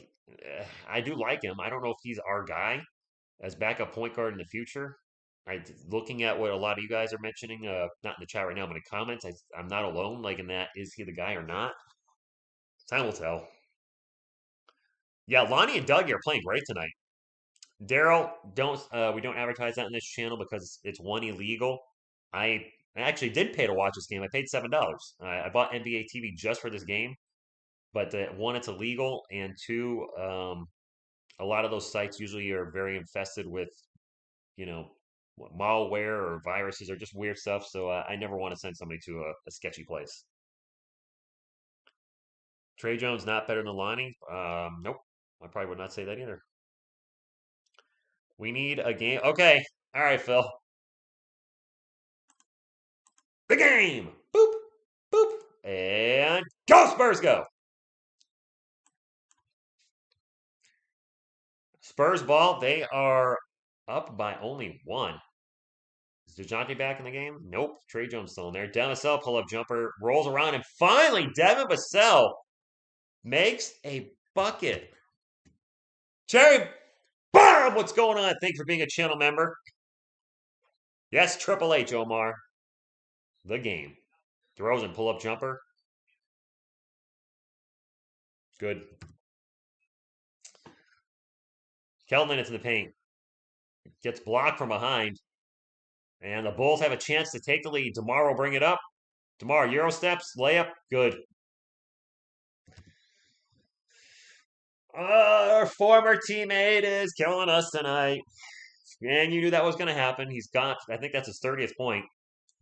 I do like him. I don't know if he's our guy as backup point guard in the future. Looking at what a lot of you guys are mentioning, not in the chat right now, but in comments, I'm not alone. Like in that, is he the guy or not? Time will tell. Yeah, Lonnie and Dougie are playing great tonight. Daryl, we don't advertise that in this channel because it's one illegal. I actually did pay to watch this game. I paid $7. I bought NBA TV just for this game, but one, it's illegal, and two, a lot of those sites usually are very infested with, you know, malware or viruses or just weird stuff. So I never want to send somebody to a sketchy place. Trey Jones not better than Lonnie? Nope. I probably would not say that either. We need a game. Okay. All right, Phil. The game. Boop, boop, and go Spurs go. Spurs ball. They are up by only 1. Is DeJounte back in the game? Nope. Trey Jones still in there. Devin Vassell pull-up jumper. Rolls around, and finally Devin Vassell makes a bucket. Cherry Bomb! What's going on? Thanks for being a channel member. Yes, Triple H, Omar. The game. DeRozan pull-up jumper. Good. Keldon into the paint. Gets blocked from behind. And the Bulls have a chance to take the lead. DeMar will bring it up. DeMar, Euro steps, layup, good. Our former teammate is killing us tonight. And you knew that was going to happen. He's got, I think that's his 30th point.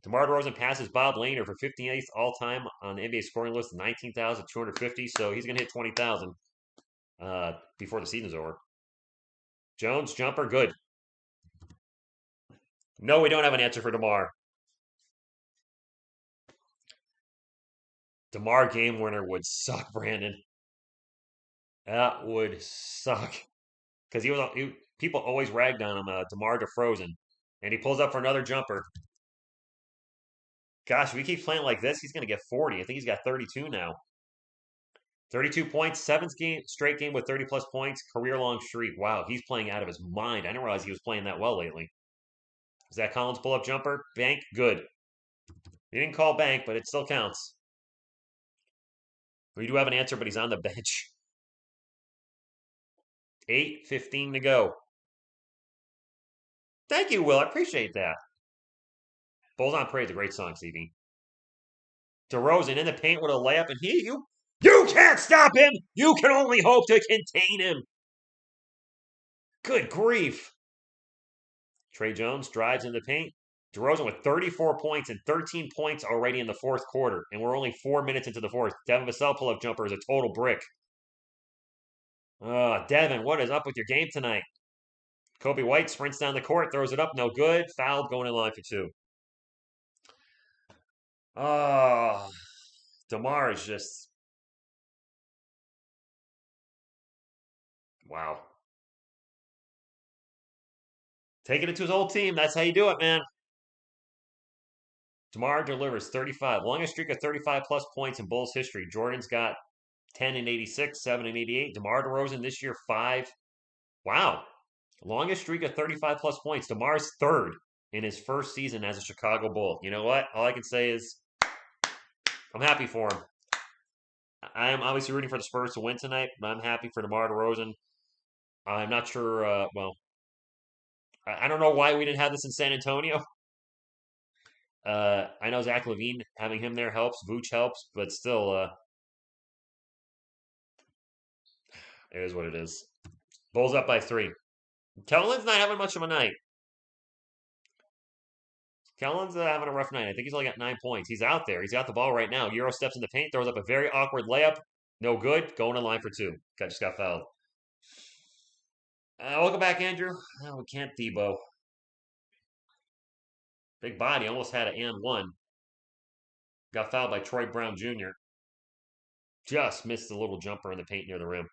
DeMar DeRozan passes Bob Lanier for 58th all-time on the NBA scoring list, 19,250. So he's going to hit 20,000 before the season's over. Jones, jumper, good. No, we don't have an answer for DeMar. DeMar game winner would suck, Brandon. That would suck. Because people always ragged on him, DeMar DeRozan. And he pulls up for another jumper. Gosh, if he keeps playing like this, he's going to get 40. I think he's got 32 now. 32 points, 7th straight game with 30-plus points, career-long streak. Wow, he's playing out of his mind. I didn't realize he was playing that well lately. Zach Collins pull-up jumper. Bank, good. He didn't call bank, but it still counts. We do have an answer, but he's on the bench. 8:15 to go. Thank you, Will. I appreciate that. Bulls on Parade is a great song, CB. DeRozan in the paint with a layup, and you can't stop him! You can only hope to contain him! Good grief. Trey Jones drives in the paint. DeRozan with 34 points and 13 points already in the fourth quarter, and we're only 4 minutes into the fourth. Devin Vassell pull-up jumper is a total brick. Devin, what is up with your game tonight? Kobe White sprints down the court, throws it up, no good. Fouled, going in line for two. DeMar is just wow. Taking it to his old team. That's how you do it, man. DeMar delivers 35. Longest streak of 35 plus points in Bulls history. Jordan's got 10 and 86, 7 and 88. DeMar DeRozan this year, 5. Wow. Longest streak of 35 plus points. DeMar's third in his first season as a Chicago Bull. You know what? All I can say is I'm happy for him. I am obviously rooting for the Spurs to win tonight, but I'm happy for DeMar DeRozan. I'm not sure, I don't know why we didn't have this in San Antonio. I know Zach LaVine, having him there helps. Vooch helps, but still, it is what it is. Bulls up by 3. Kellen's not having much of a night. Kellen's having a rough night. I think he's only got 9 points. He's out there. He's got the ball right now. Euro steps in the paint, throws up a very awkward layup. No good. Going in line for 2. Just got fouled. Welcome back, Andrew. Oh, we can't Debo. Big body. Almost had an and 1. Got fouled by Troy Brown Jr. Just missed the little jumper in the paint near the rim.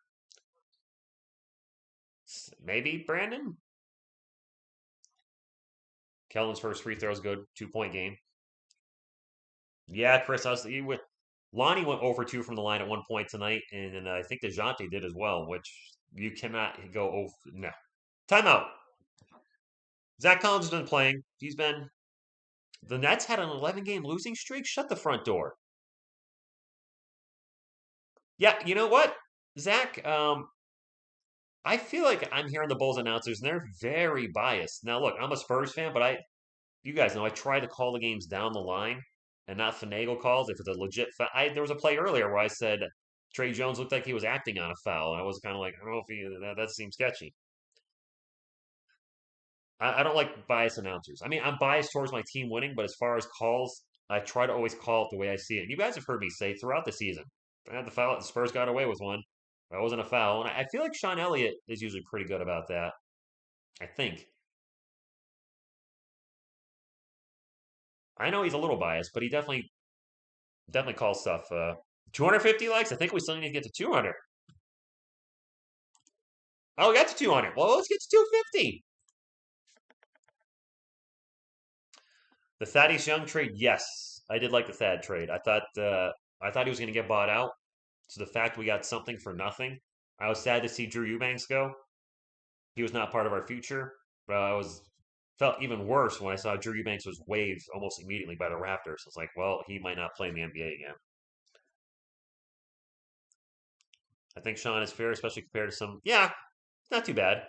Maybe Brandon? Kellen's first free throw is good. 2-point game. Yeah, Chris, Lonnie went over 2 from the line at one point tonight, and I think DeJounte did as well, which you cannot go over. No. Timeout. Zach Collins has been playing. The Nets had an 11-game losing streak. Shut the front door. Yeah, you know what, Zach? I feel like I'm hearing the Bulls announcers, and they're very biased. Now, look, I'm a Spurs fan, but you guys know I try to call the games down the line and not finagle calls. If it's a legit foul, there was a play earlier where I said Trey Jones looked like he was acting on a foul, and I was kind of like, I don't know if that seems sketchy. I don't like biased announcers. I mean, I'm biased towards my team winning, but as far as calls, I try to always call it the way I see it. And you guys have heard me say throughout the season, I had the foul. The Spurs got away with one. That wasn't a foul, and I feel like Sean Elliott is usually pretty good about that. I think. I know he's a little biased, but he definitely calls stuff. 250 likes. I think we still need to get to 200. Oh, we got to 200. Well, let's get to 250. The Thaddeus Young trade, yes, I did like the Thad trade. I thought he was going to get bought out. So the fact we got something for nothing, I was sad to see Drew Eubanks go. He was not part of our future, but felt even worse when I saw Drew Eubanks was waived almost immediately by the Raptors. I was like, well, he might not play in the NBA again. I think Sean is fair, especially compared to some. Yeah, not too bad.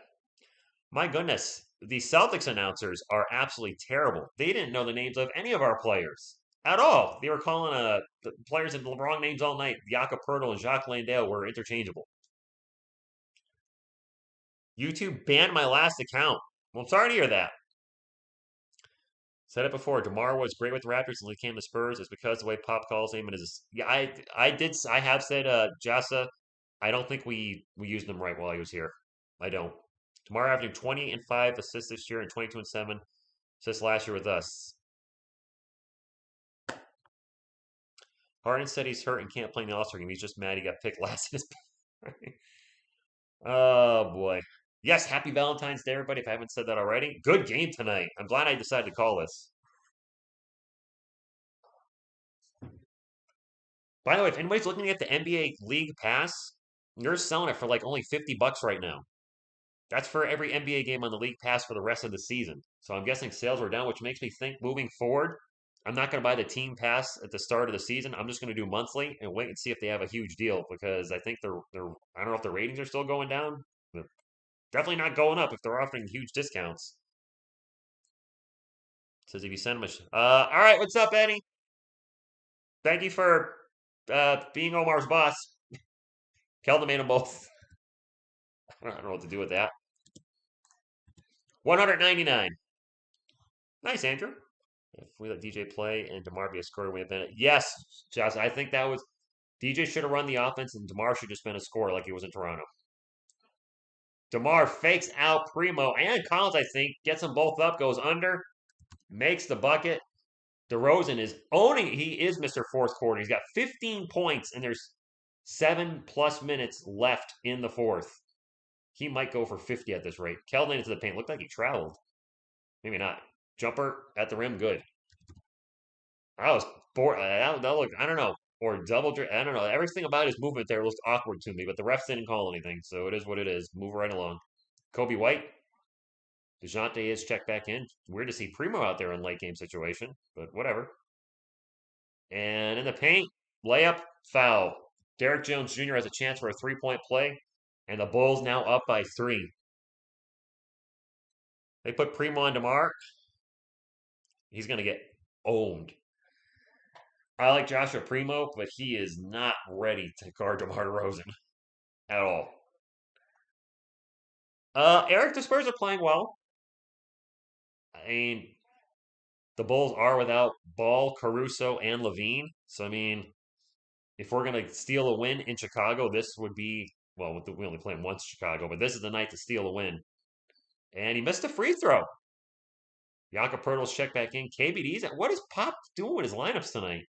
My goodness, the Celtics announcers are absolutely terrible. They didn't know the names of any of our players at all. They were calling the players in the wrong names all night. Jakob Poeltl and Jacques Landale were interchangeable. YouTube banned my last account. Well, I'm sorry to hear that. Said it before. DeMar was great with the Raptors until he came to Spurs. It's because the way Pop calls him and his. Yeah, I have said Jassa. I don't think we used him right while he was here. I don't. DeMar averaging 20 and 5 assists this year and 22 and 7 assists last year with us. Harden said he's hurt and can't play in the All-Star game. He's just mad he got picked last in his. Oh boy. Yes, happy Valentine's Day, everybody. If I haven't said that already, good game tonight. I'm glad I decided to call this. By the way, if anybody's looking at the NBA League Pass, you're selling it for like only $50 right now. That's for every NBA game on the League Pass for the rest of the season. So I'm guessing sales were down, which makes me think moving forward, I'm not going to buy the team pass at the start of the season. I'm just going to do monthly and wait and see if they have a huge deal because I think they're I don't know if the ratings are still going down. They're definitely not going up if they're offering huge discounts. Says if you send them all right, what's up, Eddie? Thank you for being Omar's boss. Kelda made them both. I don't know what to do with that. 199. Nice, Andrew. If we let DJ play and DeMar be a scorer, we have been. Yes, Josh, I think that was DJ should have run the offense and DeMar should just been a scorer like he was in Toronto. DeMar fakes out Primo and Collins, I think, gets them both up, goes under, makes the bucket. DeRozan is owning. He is Mr. Fourth Quarter. He's got 15 points, and there's 7+ minutes left in the fourth. He might go for 50 at this rate. Keldon into the paint. Looked like he traveled. Maybe not. Jumper at the rim, good. I was bored. That looked, I don't know. Or double, I don't know. Everything about his movement there looked awkward to me, but the refs didn't call anything, so it is what it is. Move right along. Kobe White. DeJounte is checked back in. Weird to see Primo out there in late game situation, but whatever. And in the paint, layup, foul. Derrick Jones Jr. has a chance for a 3-point play, and the Bulls now up by 3. They put Primo on DeMar. He's going to get owned. I like Joshua Primo, but he is not ready to guard DeMar DeRozan at all. Eric, the Spurs are playing well. I mean, the Bulls are without Ball, Caruso, and Levine. So, I mean, if we're going to steal a win in Chicago, this would be, well, we only play once in Chicago, but this is the night to steal a win. And he missed a free throw. Jakob Poeltl's checked back in. KBD's. What is Pop doing with his lineups tonight?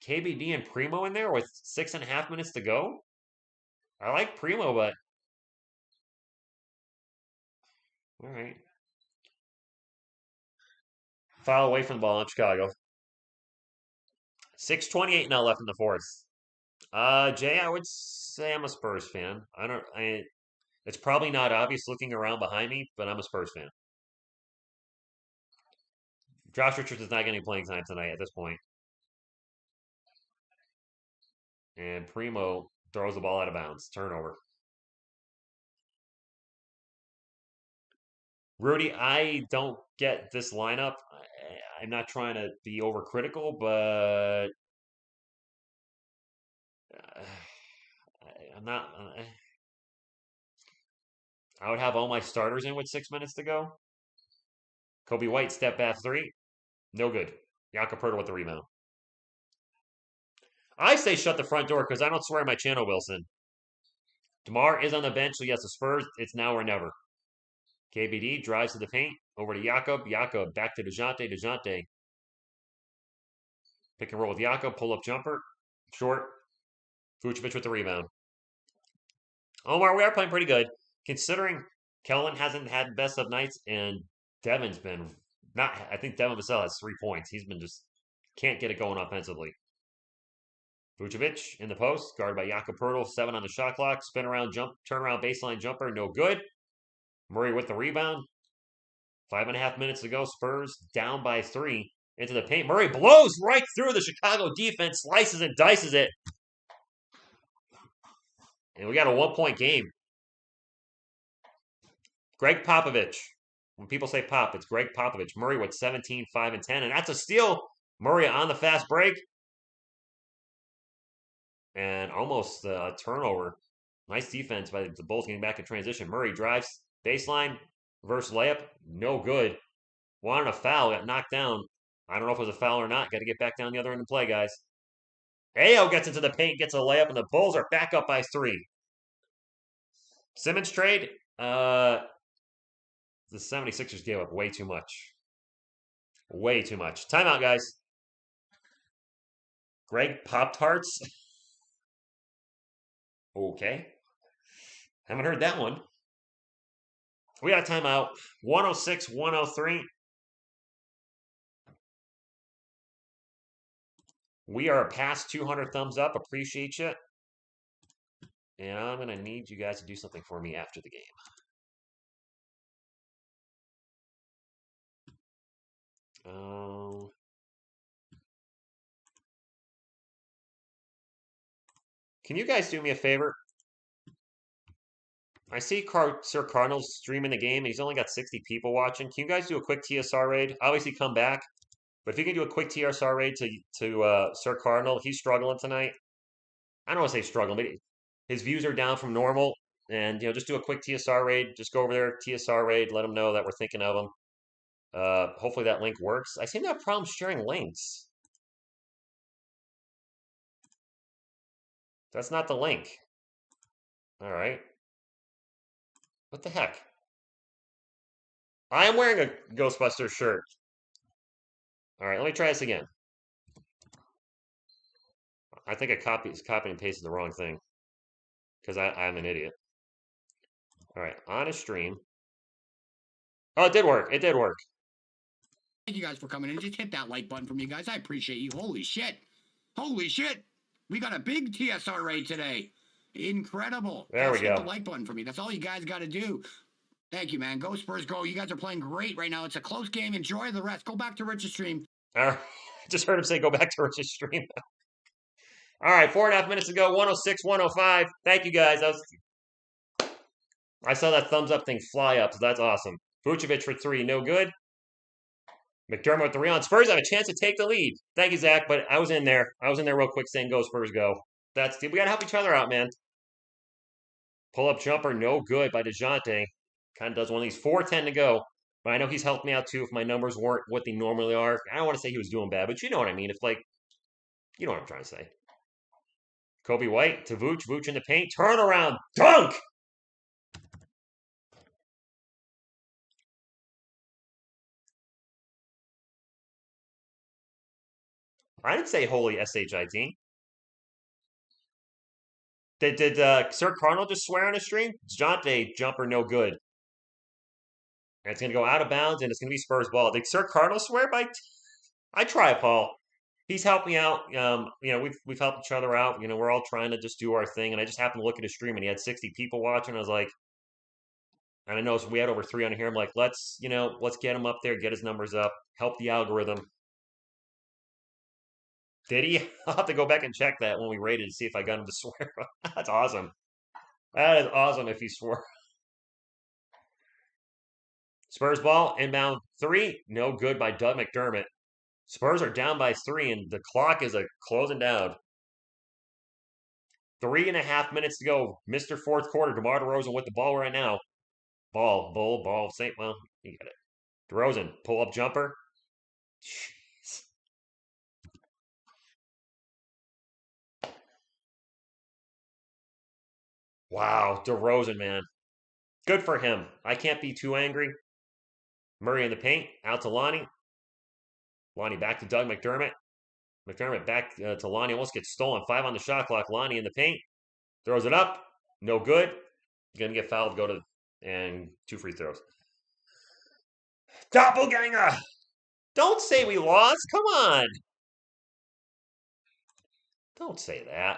KBD and Primo in there with 6.5 minutes to go? I like Primo, but all right. Foul away from the ball in Chicago. 6:28 now left in the fourth. Jay, I would say I'm a Spurs fan. It's probably not obvious looking around behind me, but I'm a Spurs fan. Josh Richards is not getting playing time tonight at this point. And Primo throws the ball out of bounds. Turnover. Rudy, I don't get this lineup. I'm not trying to be overcritical, but I'm not. I would have all my starters in with 6 minutes to go. Kobe White, step back 3. No good. Jakob Poeltl with the rebound. I say shut the front door because I don't swear on my channel, Wilson. DeMar is on the bench, so yes, the Spurs, it's now or never. KBD drives to the paint, over to Jakob. Jakob back to DeJounte. DeJounte. Pick and roll with Jakob. Pull up jumper. Short. Vucevic with the rebound. Omar, we are playing pretty good. Considering Kellen hasn't had best of nights and Devin's been not. I think Devin Vassell has 3 points. He's been just can't get it going offensively. Vucevic in the post, guarded by Jakob Poeltl. 7 on the shot clock. Spin around jump, turnaround baseline jumper, no good. Murray with the rebound. 5.5 minutes to go. Spurs down by 3 into the paint. Murray blows right through the Chicago defense, slices and dices it. And we got a 1-point game. Greg Popovich. When people say Pop, it's Greg Popovich. Murray with 17, 5, and 10. And that's a steal. Murray on the fast break. And almost a turnover. Nice defense by the Bulls getting back in transition. Murray drives baseline. Reverse layup. No good. Wanted a foul. Got knocked down. I don't know if it was a foul or not. Got to get back down the other end and play, guys. Ayo gets into the paint, gets a layup, and the Bulls are back up by 3. Simmons trade. The 76ers gave up way too much. Way too much. Timeout, guys. Greg Pop-Tarts. Okay. Haven't heard that one. We got a timeout. 106-103. We are past 200 thumbs up. Appreciate you. And I'm going to need you guys to do something for me after the game. Can you guys do me a favor? I see Sir Cardinal's streaming the game, and he's only got 60 people watching. Can you guys do a quick TSR raid? Obviously, come back. But if you can do a quick TSR raid to Sir Cardinal, he's struggling tonight. I don't want to say struggling, but his views are down from normal. And, just do a quick TSR raid. Just go over there, TSR raid, let him know that we're thinking of him. Hopefully that link works. I seem to have problems sharing links. That's not the link. All right. What the heck? I am wearing a Ghostbusters shirt. All right, let me try this again. I think I copied and pasted the wrong thing because I'm an idiot. All right, on a stream. Oh, it did work. It did work. Thank you guys for coming in. Just hit that like button from you guys. I appreciate you. Holy shit. Holy shit. We got a big TSR rate today. Incredible. There we go. Hit the like button for me. That's all you guys got to do. Thank you, man. Go Spurs, go. You guys are playing great right now. It's a close game. Enjoy the rest. Go back to Rich's stream. All right. Just heard him say go back to Rich's stream. All right, 4.5 minutes to go. 106, 105. Thank you, guys. I saw that thumbs up thing fly up, so that's awesome. Vucevic for 3, no good. McDermott with the rebound. Spurs have a chance to take the lead. Thank you, Zach, but I was in there. I was in there real quick saying go Spurs go. We got to help each other out, man. Pull-up jumper, no good by DeJounte. Kind of does one of these. 4:10 to go. But I know he's helped me out, too, if my numbers weren't what they normally are. I don't want to say he was doing bad, but you know what I mean. If, you know what I'm trying to say. Kobe White to Vooch. Vooch in the paint. Turnaround. Dunk! I didn't say holy S-H-I-T. Did Sir Cardinal just swear on his stream? DeJounte jumper, no good. And it's going to go out of bounds, and it's going to be Spurs ball. Did Sir Cardinal swear by? I try, Paul. He's helped me out. We've helped each other out. We're all trying to just do our thing. And I just happened to look at his stream, and he had 60 people watching. I was like, and I know we had over 300 here. I'm like, let's get him up there, get his numbers up, help the algorithm. Did he? I'll have to go back and check that when we rated to see if I got him to swear. That's awesome. That is awesome if he swore. Spurs ball, inbound 3, no good by Doug McDermott. Spurs are down by 3, and the clock is closing down. 3.5 minutes to go. Mr. Fourth quarter. DeMar DeRozan with the ball right now. Ball. St. Well, you got it. DeRozan, pull-up jumper. Jeez. Wow, DeRozan, man. Good for him. I can't be too angry. Murray in the paint. Out to Lonnie. Lonnie back to Doug McDermott. McDermott back to Lonnie. Almost gets stolen. 5 on the shot clock. Lonnie in the paint. Throws it up. No good. Going to get fouled. Go to and 2 free throws. Doppelganger! Don't say we lost. Come on. Don't say that.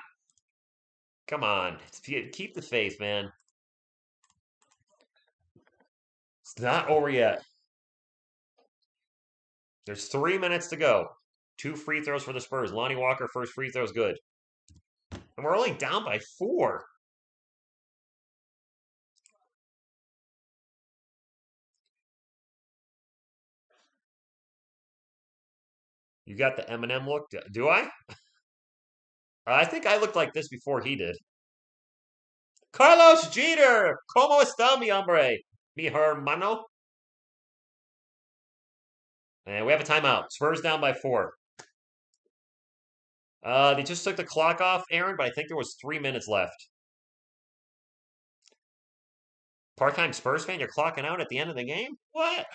Come on. Keep the faith, man. It's not over yet. There's 3 minutes to go. 2 free throws for the Spurs. Lonnie Walker, first free throw's good. And we're only down by 4. You got the Eminem look? Do I? I think I looked like this before he did. Carlos Jeter! ¿Cómo está, mi hombre? Mi hermano? And we have a timeout. Spurs down by 4. They just took the clock off, Aaron, but I think there was 3 minutes left. Part-time Spurs fan, you're clocking out at the end of the game? What?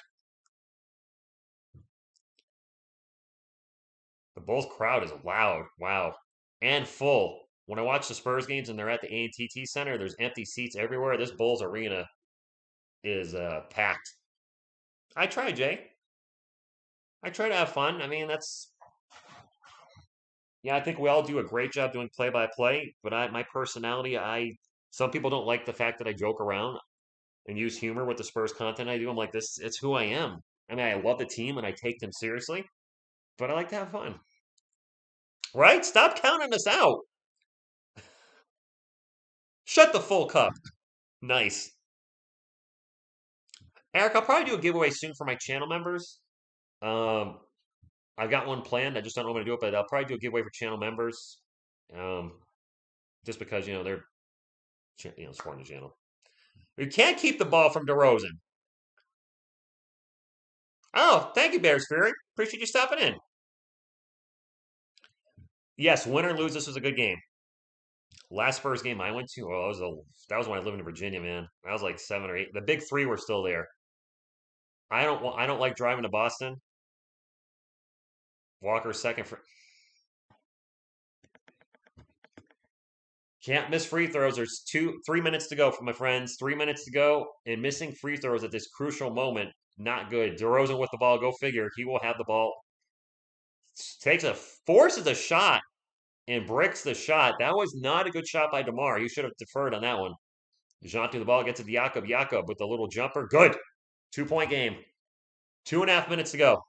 The Bulls crowd is loud. Wow. And full. When I watch the Spurs games and they're at the A&TT Center, there's empty seats everywhere. This Bulls arena is packed. I try, Jay. I try to have fun. I mean, I think we all do a great job doing play-by-play, but my personality, some people don't like the fact that I joke around and use humor with the Spurs content I do. I'm like, it's who I am. I mean, I love the team and I take them seriously, but I like to have fun. Right? Stop counting us out. Shut the full cup. Nice. Eric, I'll probably do a giveaway soon for my channel members. I've got one planned. I just don't know when to do it, but I'll probably do a giveaway for channel members. Just because, they're supporting the channel. You can't keep the ball from DeRozan. Oh, thank you, Bears Fury. Appreciate you stopping in. Yes, win or lose, this was a good game. Last Spurs game I went to, oh, that was when I lived in Virginia, man. I was like 7 or 8. The big three were still there. I don't like driving to Boston. Walker second for can't miss free throws. There's 3 minutes to go for my friends. 3 minutes to go, and missing free throws at this crucial moment, not good. DeRozan with the ball, go figure. He will have the ball. Forces a shot and bricks the shot. That was not a good shot by DeMar. He should have deferred on that one. DeJounte the ball gets to Jakob. Jakob with the little jumper. Good. 2-point game. 2.5 minutes to go.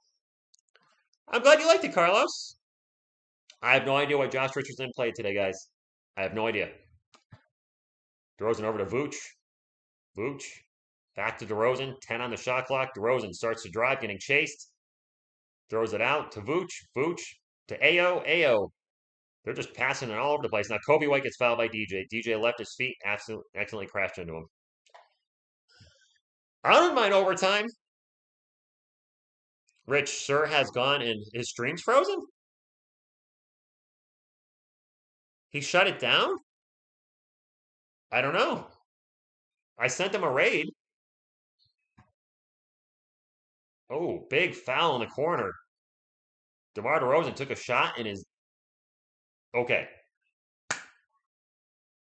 I'm glad you liked it, Carlos. I have no idea why Josh Richardson played today, guys. I have no idea. DeRozan over to Vooch. Vooch. Back to DeRozan. 10 on the shot clock. DeRozan starts to drive, getting chased. Throws it out to Vooch. Vooch to Ayo. Ayo. They're just passing it all over the place. Now Kobe White gets fouled by DJ. DJ left his feet, accidentally crashed into him. I don't mind overtime. Rich, Sir has gone and his stream's frozen? He shut it down? I don't know. I sent him a raid. Oh, big foul in the corner. DeMar DeRozan took a shot and is okay.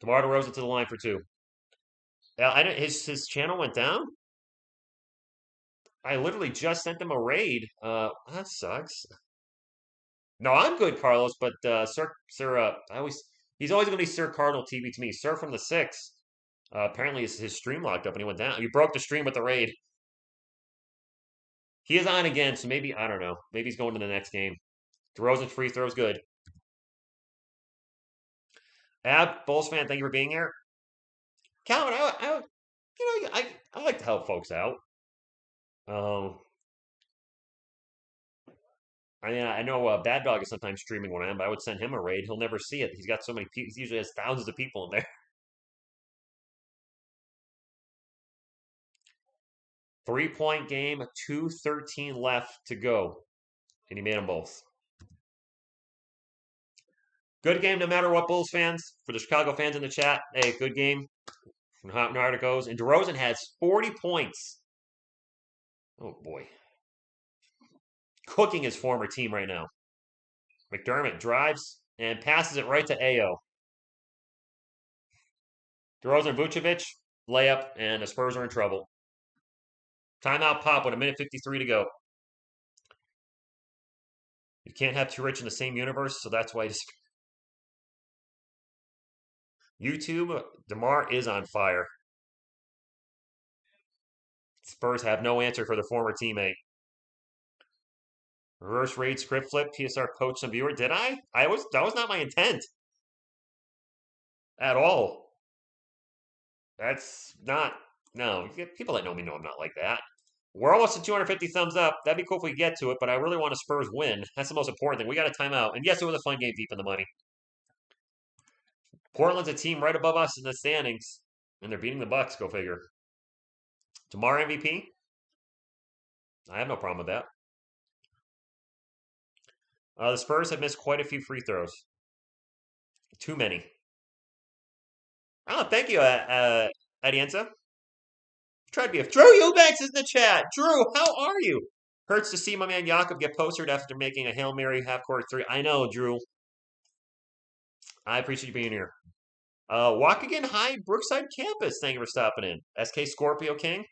DeMar DeRozan to the line for two. Yeah, I didn't. His channel went down. I literally just sent him a raid. That sucks. No, I'm good, Carlos. But Sir, he's always going to be Sir Cardinal TV to me. Sir from the six. Apparently his stream locked up and he went down. He broke the stream with the raid. He is on again, so maybe I don't know. Maybe he's going to the next game. DeRozan free throws good. Bulls fan, thank you for being here. Calvin, I like to help folks out. Um, I know Bad Dog is sometimes streaming when I am, but I would send him a raid. He'll never see it. He's got so many people. He usually has thousands of people in there. 3-point game, 2:13 left to go, and he made them both. Good game, no matter what, Bulls fans. For the Chicago fans in the chat, hey, good game. From how hard it goes. And DeRozan has 40 points. Oh boy, cooking his former team right now. McDermott drives and passes it right to Ayo. DeRozan Vucevic, layup, and the Spurs are in trouble. Timeout pop with 1:53 to go. You can't have two rich in the same universe, so that's why YouTube, DeMar is on fire. Spurs have no answer for their former teammate. Reverse raid script flip, PSR coach some viewer. Did I? That was not my intent. At all. That's not no. People that know me know I'm not like that. We're almost at 250 thumbs up. That'd be cool if we get to it, but I really want a Spurs win. That's the most important thing. We got a timeout. And yes, it was a fun game deep in the money. Portland's a team right above us in the standings, and they're beating the Bucks. Go figure. DeMar MVP? I have no problem with that. The Spurs have missed quite a few free throws. Too many. Oh, thank you, Adienza. Try to be a Drew Eubanks is in the chat. Drew, how are you? Hurts to see my man Jakob get postered after making a Hail Mary half-court three. I know, Drew. I appreciate you being here. Walk again high, Brookside Campus. Thank you for stopping in. SK Scorpio King.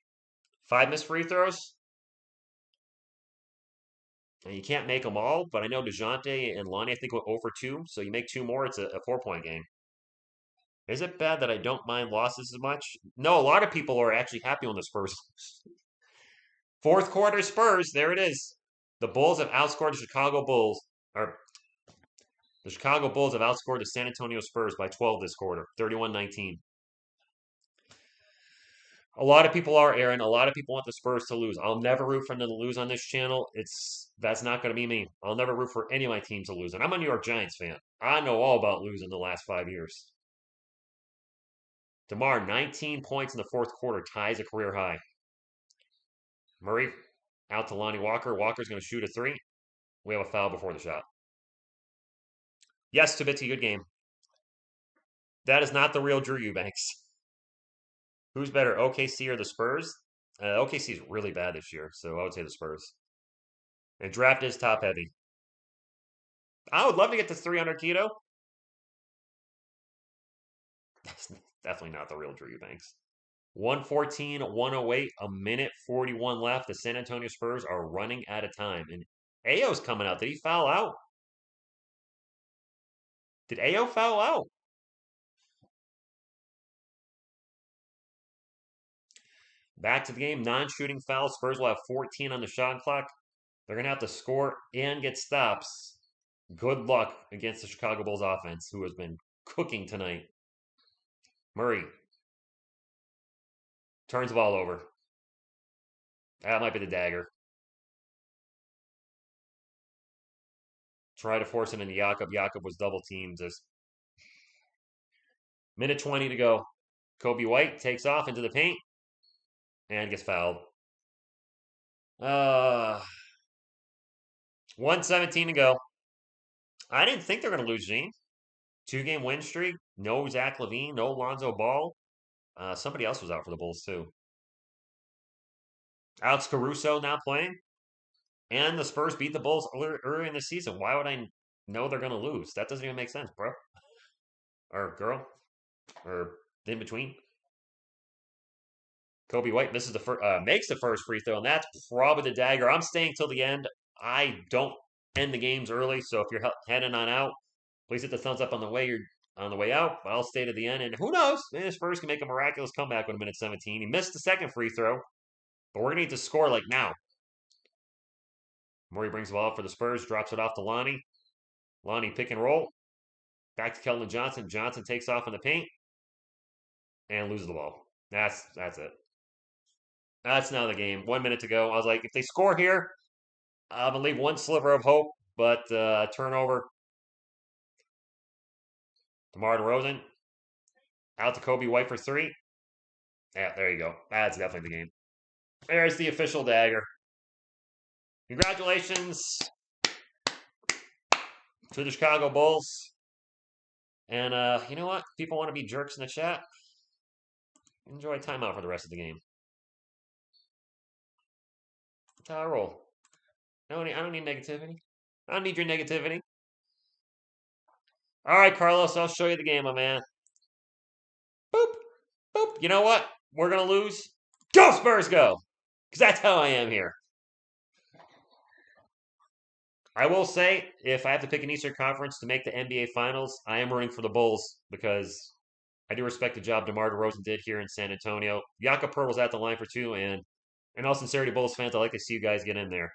5 missed free throws. And you can't make them all, but I know DeJounte and Lonnie, I think, went 0 for 2. So you make 2 more, it's a 4-point game. Is it bad that I don't mind losses as much? No, a lot of people are actually happy on the Spurs. Fourth quarter Spurs, there it is. The Bulls have outscored the Chicago Bulls. The Chicago Bulls have outscored the San Antonio Spurs by 12 this quarter, 31-19. A lot of people are, Aaron. A lot of people want the Spurs to lose. I'll never root for them to lose on this channel. That's not going to be me. I'll never root for any of my teams to lose. And I'm a New York Giants fan. I know all about losing the last 5 years. DeMar, 19 points in the fourth quarter, ties a career high. Murray, Out to Lonnie Walker. Walker's going to shoot a three. We have a foul before the shot. Yes, Tabitzi, good game. That is not the real Drew Eubanks. Who's better, OKC or the Spurs? OKC is really bad this year, so I would say the Spurs. And draft is top heavy. I would love to get to 300 keto. That's definitely not the real Drew Eubanks. 114, 108, a minute 41 left. The San Antonio Spurs are running out of time. And Ayo's coming out. Did he foul out? Did Ayo foul out? Back to the game. Non-shooting foul. Spurs will have 14 on the shot clock. They're going to have to score and get stops. Good luck against the Chicago Bulls offense, who has been cooking tonight. Murray turns the ball over. That might be the dagger. Try to force it into Jakob. Jakob was double teamed. Just minute 20 to go. Kobe White takes off into the paint and gets fouled. 1:17 to go. I didn't think they were going to lose, Gene. 2-game win streak. No Zach LaVine. No Lonzo Ball. Somebody else was out for the Bulls, too. Alex Caruso not playing. And the Spurs beat the Bulls early in the season. Why would I know they're going to lose? That doesn't even make sense, bro. Or girl. Or in between. Kobe White misses the first, makes the first free throw, and that's probably the dagger. I'm staying till the end. I don't end the games early, so if you're heading on out, please hit the thumbs up on the way you're on the way out. But I'll stay to the end, and who knows? Maybe the Spurs can make a miraculous comeback with a minute 17. He missed the second free throw, but we're gonna need to score like now. Murray brings the ball up for the Spurs, drops it off to Lonnie. Lonnie pick and roll. Back to Keldon Johnson. Johnson takes off in the paint and loses the ball. That's it. That's now the game. 1 minute to go. I was like, if they score here, I'm going to leave one sliver of hope, but turnover. DeMar DeRozan. Out to Kobe White for three. Yeah, there you go. That's definitely the game. There's the official dagger. Congratulations to the Chicago Bulls. And you know what? People want to be jerks in the chat. Enjoy timeout for the rest of the game. That's how I roll. I don't need negativity. I don't need your negativity. All right, Carlos, I'll show you the game, my man. Boop, boop. You know what? We're going to lose. Go Spurs, go! Because that's how I am here. I will say, if I have to pick an Eastern Conference to make the NBA Finals, I am rooting for the Bulls because I do respect the job DeMar DeRozan did here in San Antonio. Jakob Poeltl's at the line for two, and in all sincerity, Bulls fans, I'd like to see you guys get in there.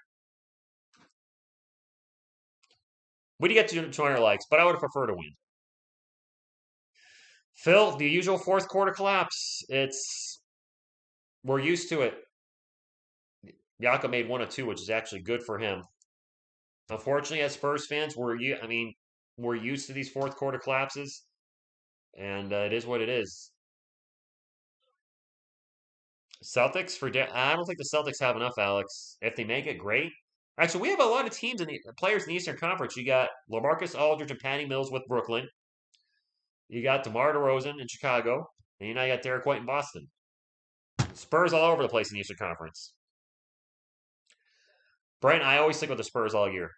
We did get to 200 likes, but I would have preferred to win. Phil, the usual fourth quarter collapse. We're used to it. Jakob made 1 of 2, which is actually good for him. Unfortunately, as Spurs fans, we're used to these fourth quarter collapses, and it is what it is. Celtics I don't think the Celtics have enough, Alex. If they make it, great. Actually, we have a lot of teams and players in the Eastern Conference. You got LaMarcus Aldridge and Patty Mills with Brooklyn. You got DeMar DeRozan in Chicago, and you got Derek White in Boston. Spurs all over the place in the Eastern Conference. Brent, I always stick with the Spurs all year.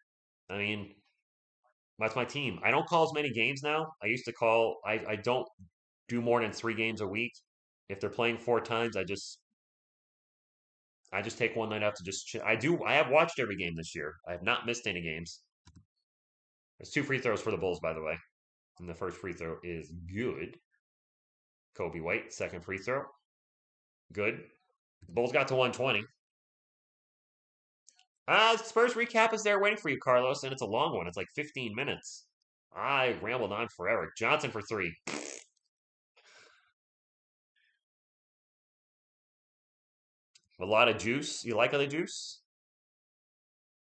I mean, that's my team. I don't call as many games now. I used to call. I don't do more than 3 games a week. If they're playing 4 times, I just take one night out to just. I have watched every game this year. I have not missed any games. There's 2 free throws for the Bulls, by the way. And the first free throw is good. Kobe White, second free throw. Good. The Bulls got to 120. Spurs recap is there waiting for you, Carlos, and it's a long one. It's like 15 minutes. I rambled on forever. Johnson for 3. A lot of juice. You like the juice?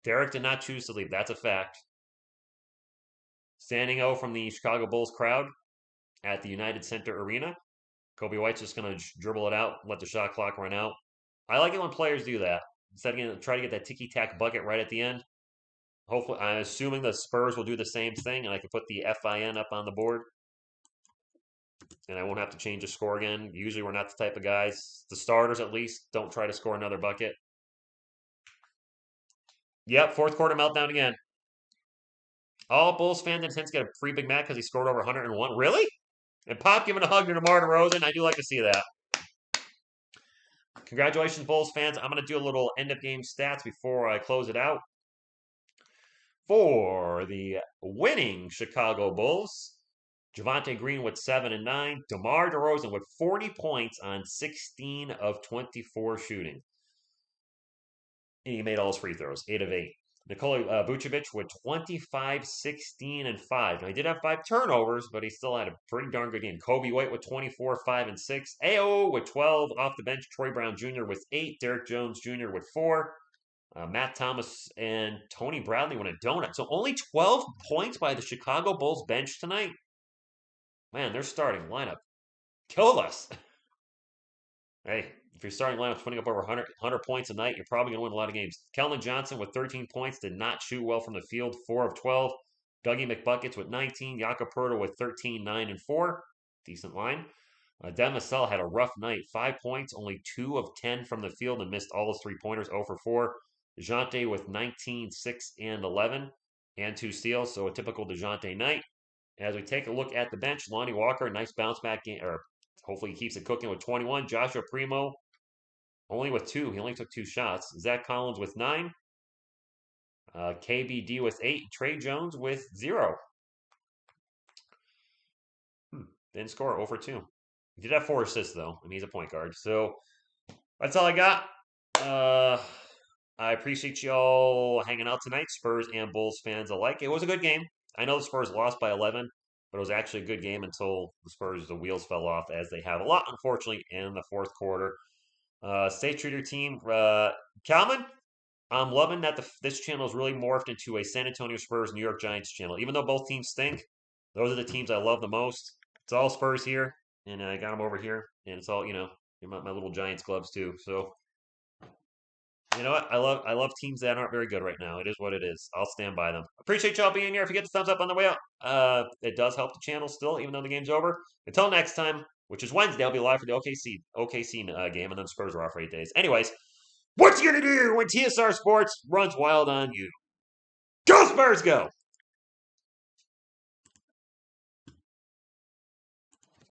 Derek did not choose to leave. That's a fact. Standing O from the Chicago Bulls crowd at the United Center Arena. Kobe White's just going to dribble it out, let the shot clock run out. I like it when players do that. instead of try to get that ticky-tack bucket right at the end. Hopefully, I'm assuming the Spurs will do the same thing, and I can put the FIN up on the board. And I won't have to change the score again. Usually we're not the type of guys, the starters at least, don't try to score another bucket. Yep, fourth quarter meltdown again. All Bulls fans and Hints get a free Big Mac because he scored over 101. Really? And Pop giving a hug to DeMar DeRozan. I do like to see that. Congratulations, Bulls fans. I'm going to do a little end-of-game stats before I close it out. For the winning Chicago Bulls, Javonte Green with 7 and 9. DeMar DeRozan with 40 points on 16 of 24 shooting. And he made all his free throws, 8 of 8. Nikola Vucevic with 25, 16, and 5. Now, he did have 5 turnovers, but he still had a pretty darn good game. Kobe White with 24, 5, and 6. AO with 12. Off the bench, Troy Brown Jr. with 8. Derrick Jones Jr. with 4. Matt Thomas and Tony Bradley with a donut. So only 12 points by the Chicago Bulls bench tonight. Man, their starting lineup killed us. Hey, if your starting lineup's putting up over 100 points a night, you're probably going to win a lot of games. Keldon Johnson with 13 points did not shoot well from the field, 4 of 12. Dougie McBuckets with 19. Jakob Poeltl with 13, 9, and 4. Decent line. Dan Vassell had a rough night. 5 points, only 2 of 10 from the field and missed all his three-pointers, 0 for 4. DeJounte with 19, 6, and 11, and 2 steals, so a typical DeJounte night. As we take a look at the bench, Lonnie Walker, nice bounce-back game, or hopefully he keeps it cooking with 21. Joshua Primo, only with 2. He only took 2 shots. Zach Collins with 9. KBD with 8. Trey Jones with 0. Didn't score, 0 for 2. He did have 4 assists, though. I mean, he's a point guard. So, that's all I got. I appreciate y'all hanging out tonight, Spurs and Bulls fans alike. It was a good game. I know the Spurs lost by 11, but it was actually a good game until the wheels fell off, as they have a lot, unfortunately, in the fourth quarter. Stay true to your team. Calvin, I'm loving that this channel is really morphed into a San Antonio Spurs, New York Giants channel. Even though both teams stink, those are the teams I love the most. It's all Spurs here, and I got them over here, and it's all, my little Giants clubs too. So, you know what? I love teams that aren't very good right now. It is what it is. I'll stand by them. Appreciate y'all being here. If you get the thumbs up on the way out, it does help the channel still, even though the game's over. Until next time, which is Wednesday, I'll be live for the OKC game, and then Spurs are off for 8 days. Anyways, what you gonna do when TSR Sports runs wild on you? Go Spurs, go!